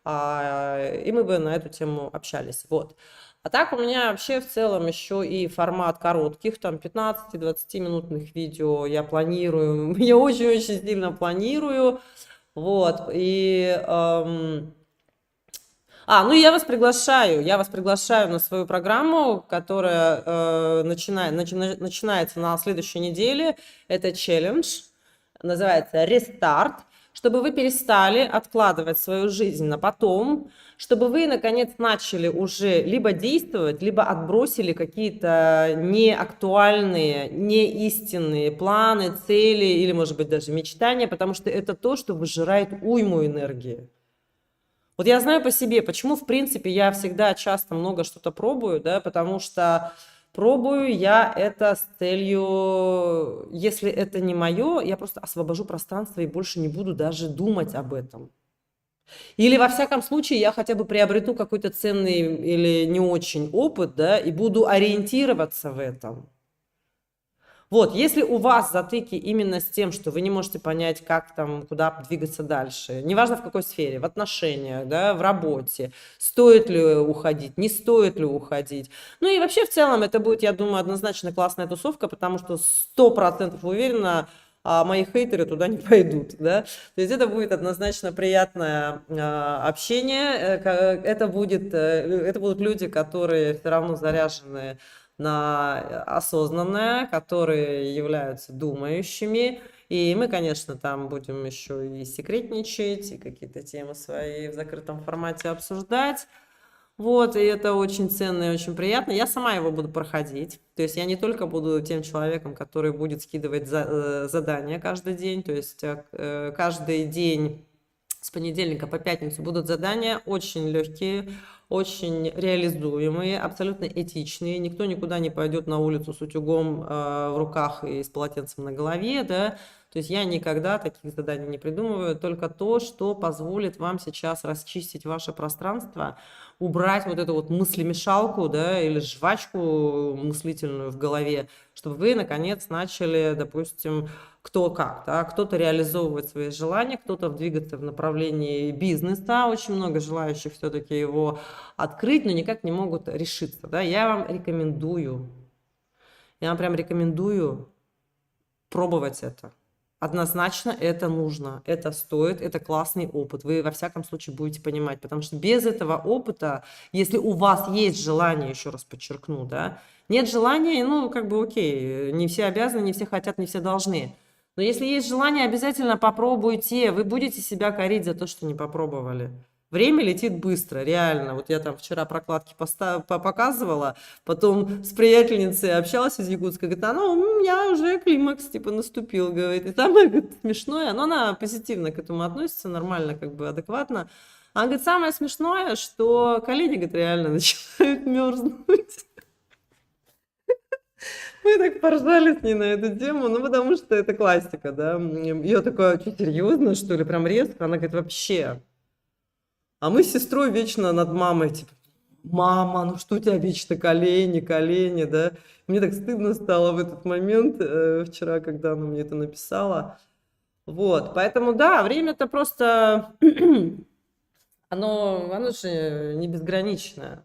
и мы бы на эту тему общались. Вот. А так у меня вообще в целом еще и формат коротких, там 15-20 минутных видео я планирую, я очень-очень сильно планирую. Вот. И... ну я вас приглашаю на свою программу, которая начинается на следующей неделе. Это челлендж, называется «Рестарт», чтобы вы перестали откладывать свою жизнь на потом, чтобы вы, наконец, начали уже либо действовать, либо отбросили какие-то неактуальные, неистинные планы, цели или, может быть, даже мечтания, потому что это то, что выжирает уйму энергии. Вот я знаю по себе, почему, в принципе, я всегда часто много что-то пробую, да, потому что пробую я это с целью, если это не мое, я просто освобожу пространство и больше не буду даже думать об этом. Или, во всяком случае, я хотя бы приобрету какой-то ценный или не очень опыт, да, и буду ориентироваться в этом. Вот, если у вас затыки именно с тем, что вы не можете понять, как там, куда двигаться дальше, неважно в какой сфере, в отношениях, да, в работе, стоит ли уходить, не стоит ли уходить. Ну и вообще в целом это будет, я думаю, однозначно классная тусовка, потому что 100% уверена, мои хейтеры туда не пойдут, да. То есть это будет однозначно приятное общение, это будут люди, которые все равно заряжены на осознанное, которые являются думающими. И мы, конечно, там будем еще и секретничать, и какие-то темы свои в закрытом формате обсуждать. Вот, и это очень ценно и очень приятно. Я сама его буду проходить. То есть я не только буду тем человеком, который будет скидывать задания каждый день. То есть каждый день с понедельника по пятницу будут задания очень легкие, очень реализуемые, абсолютно этичные. Никто никуда не пойдет на улицу с утюгом в руках и с полотенцем на голове, да. То есть я никогда таких заданий не придумываю, только то, что позволит вам сейчас расчистить ваше пространство, убрать вот эту вот мыслемешалку, да, или жвачку мыслительную в голове, чтобы вы, наконец, начали, допустим, кто как, да, кто-то реализовывает свои желания, кто-то двигаться в направлении бизнеса, очень много желающих все-таки его открыть, но никак не могут решиться, да. Я вам прям рекомендую пробовать это. Однозначно это нужно, это стоит, это классный опыт. Вы во всяком случае будете понимать, потому что без этого опыта, если у вас есть желание, еще раз подчеркну, да, нет желания, ну, как бы окей, не все обязаны, не все хотят, не все должны. Но если есть желание, обязательно попробуйте, вы будете себя корить за то, что не попробовали. Время летит быстро, реально. Вот я там вчера прокладки показывала, потом с приятельницей общалась из Якутска, говорит, у меня уже климакс типа наступил, говорит. И самое, говорит, смешное, но она позитивно к этому относится, нормально, как бы адекватно. Она говорит, самое смешное, что колени, говорит, реально начинают мерзнуть. Мы так поржали с ней на эту тему, ну, потому что это классика, да. Ее такое, что, серьезно, что ли, прям резко? Она говорит, вообще. А мы с сестрой вечно над мамой, типа, мама, ну что у тебя вечно колени, да. Мне так стыдно стало в этот момент вчера, когда она мне это написала. Вот, поэтому, да, время-то просто, оно же не безграничное.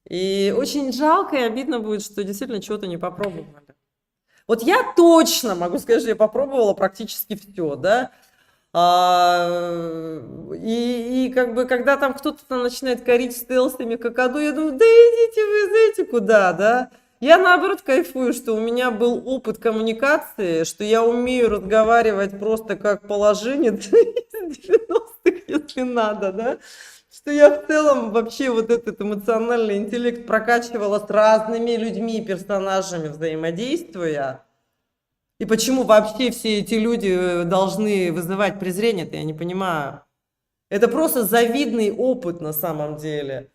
И очень жалко и обидно будет, что действительно чего-то не попробовали. Вот я точно могу сказать, что я попробовала практически все, да. И как бы, когда там кто-то начинает корить стелсами какаду, я думаю, да идите вы, знаете, куда, да? Я, наоборот, кайфую, что у меня был опыт коммуникации, что я умею разговаривать просто как положение 90-х, если надо, да? Что я в целом вообще вот этот эмоциональный интеллект прокачивала с разными людьми, персонажами взаимодействуя. И почему вообще все эти люди должны вызывать презрение-то, я не понимаю. Это просто завидный опыт на самом деле.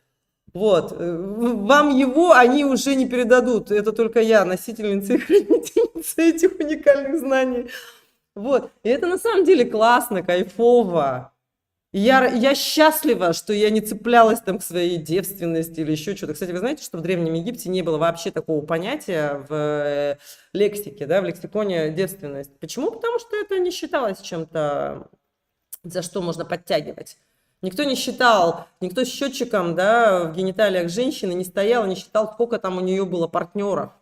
Вот, вам его они уже не передадут. Это только я, носительница и хранительница этих уникальных знаний. Вот, и это на самом деле классно, кайфово. И я счастлива, что я не цеплялась там к своей девственности или еще что-то. Кстати, вы знаете, что в Древнем Египте не было вообще такого понятия в лексике, да, в лексиконе девственность. Почему? Потому что это не считалось чем-то, за что можно подтягивать. Никто не считал, никто с счетчиком, да, в гениталиях женщины не стоял, не считал, сколько там у нее было партнеров.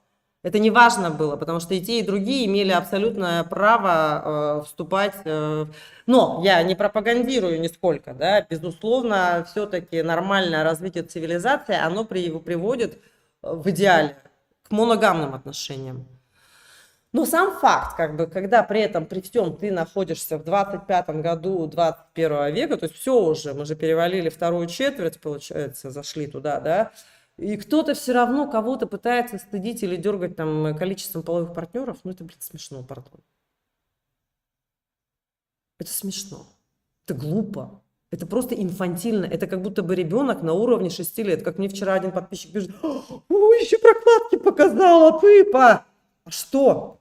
Это не важно было, потому что и те, и другие имели абсолютное право вступать. Но я не пропагандирую нисколько, да, безусловно, все-таки нормальное развитие цивилизации, оно приводит в идеале к моногамным отношениям. Но сам факт, как бы, когда при этом, при всем ты находишься в 25-м году 21 века, то есть все уже, мы же перевалили вторую четверть, получается, зашли туда, да, и кто-то все равно кого-то пытается стыдить или дергать там количеством половых партнеров, ну это, блин, смешно, пардон. Это смешно, это глупо, это просто инфантильно, это как будто бы ребенок на уровне 6 лет, как мне вчера один подписчик пишет, ой, еще прокладки показала, пыпа, а что?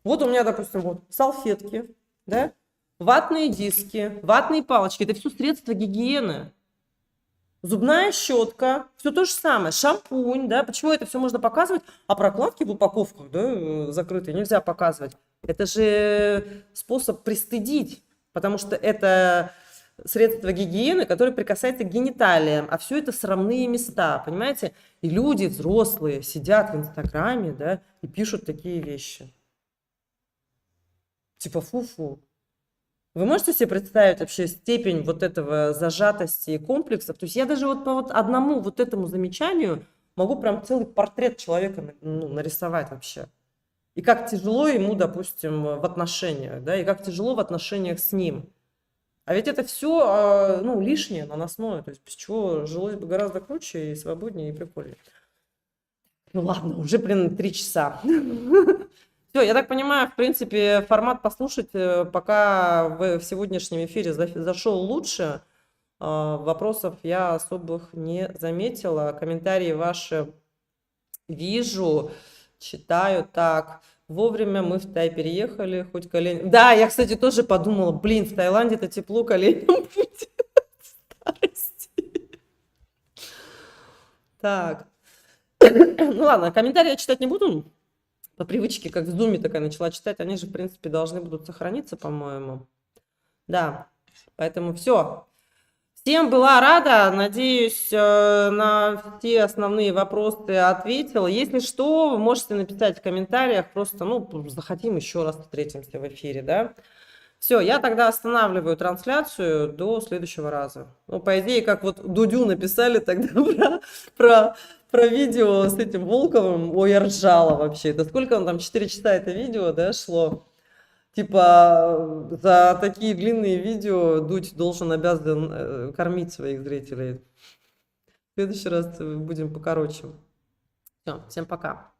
Вот у меня, допустим, вот салфетки, да, ватные диски, ватные палочки, это все средства гигиены. Зубная щетка, все то же самое, шампунь, да, почему это все можно показывать, а прокладки в упаковках, да, закрытые, нельзя показывать. Это же способ пристыдить, потому что это средство гигиены, которое прикасается к гениталиям, а все это срамные места, понимаете? И люди взрослые сидят в Инстаграме, да, и пишут такие вещи. Типа фу-фу. Вы можете себе представить вообще степень вот этого зажатости и комплексов? То есть я даже вот по вот одному вот этому замечанию могу прям целый портрет человека нарисовать вообще. И как тяжело ему, допустим, в отношениях, да, и как тяжело в отношениях с ним. А ведь это все, ну, лишнее, наносное, то есть без чего жилось бы гораздо круче и свободнее, и прикольнее. Ну ладно, уже, блин, 3 часа. Все, я так понимаю, в принципе, формат послушать пока в сегодняшнем эфире зашел лучше. Вопросов я особых не заметила. Комментарии ваши вижу, читаю. Так, вовремя мы в Тай переехали, хоть колени... Да, я, кстати, тоже подумала, блин, в Таиланде-то тепло, коленям будет старости. Так, ну ладно, комментарии я читать не буду. По привычке, как в зуме такая начала читать, они же, в принципе, должны будут сохраниться, по-моему. Да, поэтому все. Всем была рада, надеюсь, на все основные вопросы ответила. Если что, вы можете написать в комментариях, просто, ну, захотим еще раз встретимся в эфире, да. Все, я тогда останавливаю трансляцию до следующего раза. Ну, по идее, как вот Дудю написали тогда про видео с этим Волковым. Ой, я ржала вообще. Это сколько он там, 4 часа это видео, да, шло? Типа, за такие длинные видео Дудь обязан кормить своих зрителей. В следующий раз будем покороче. Все, всем пока.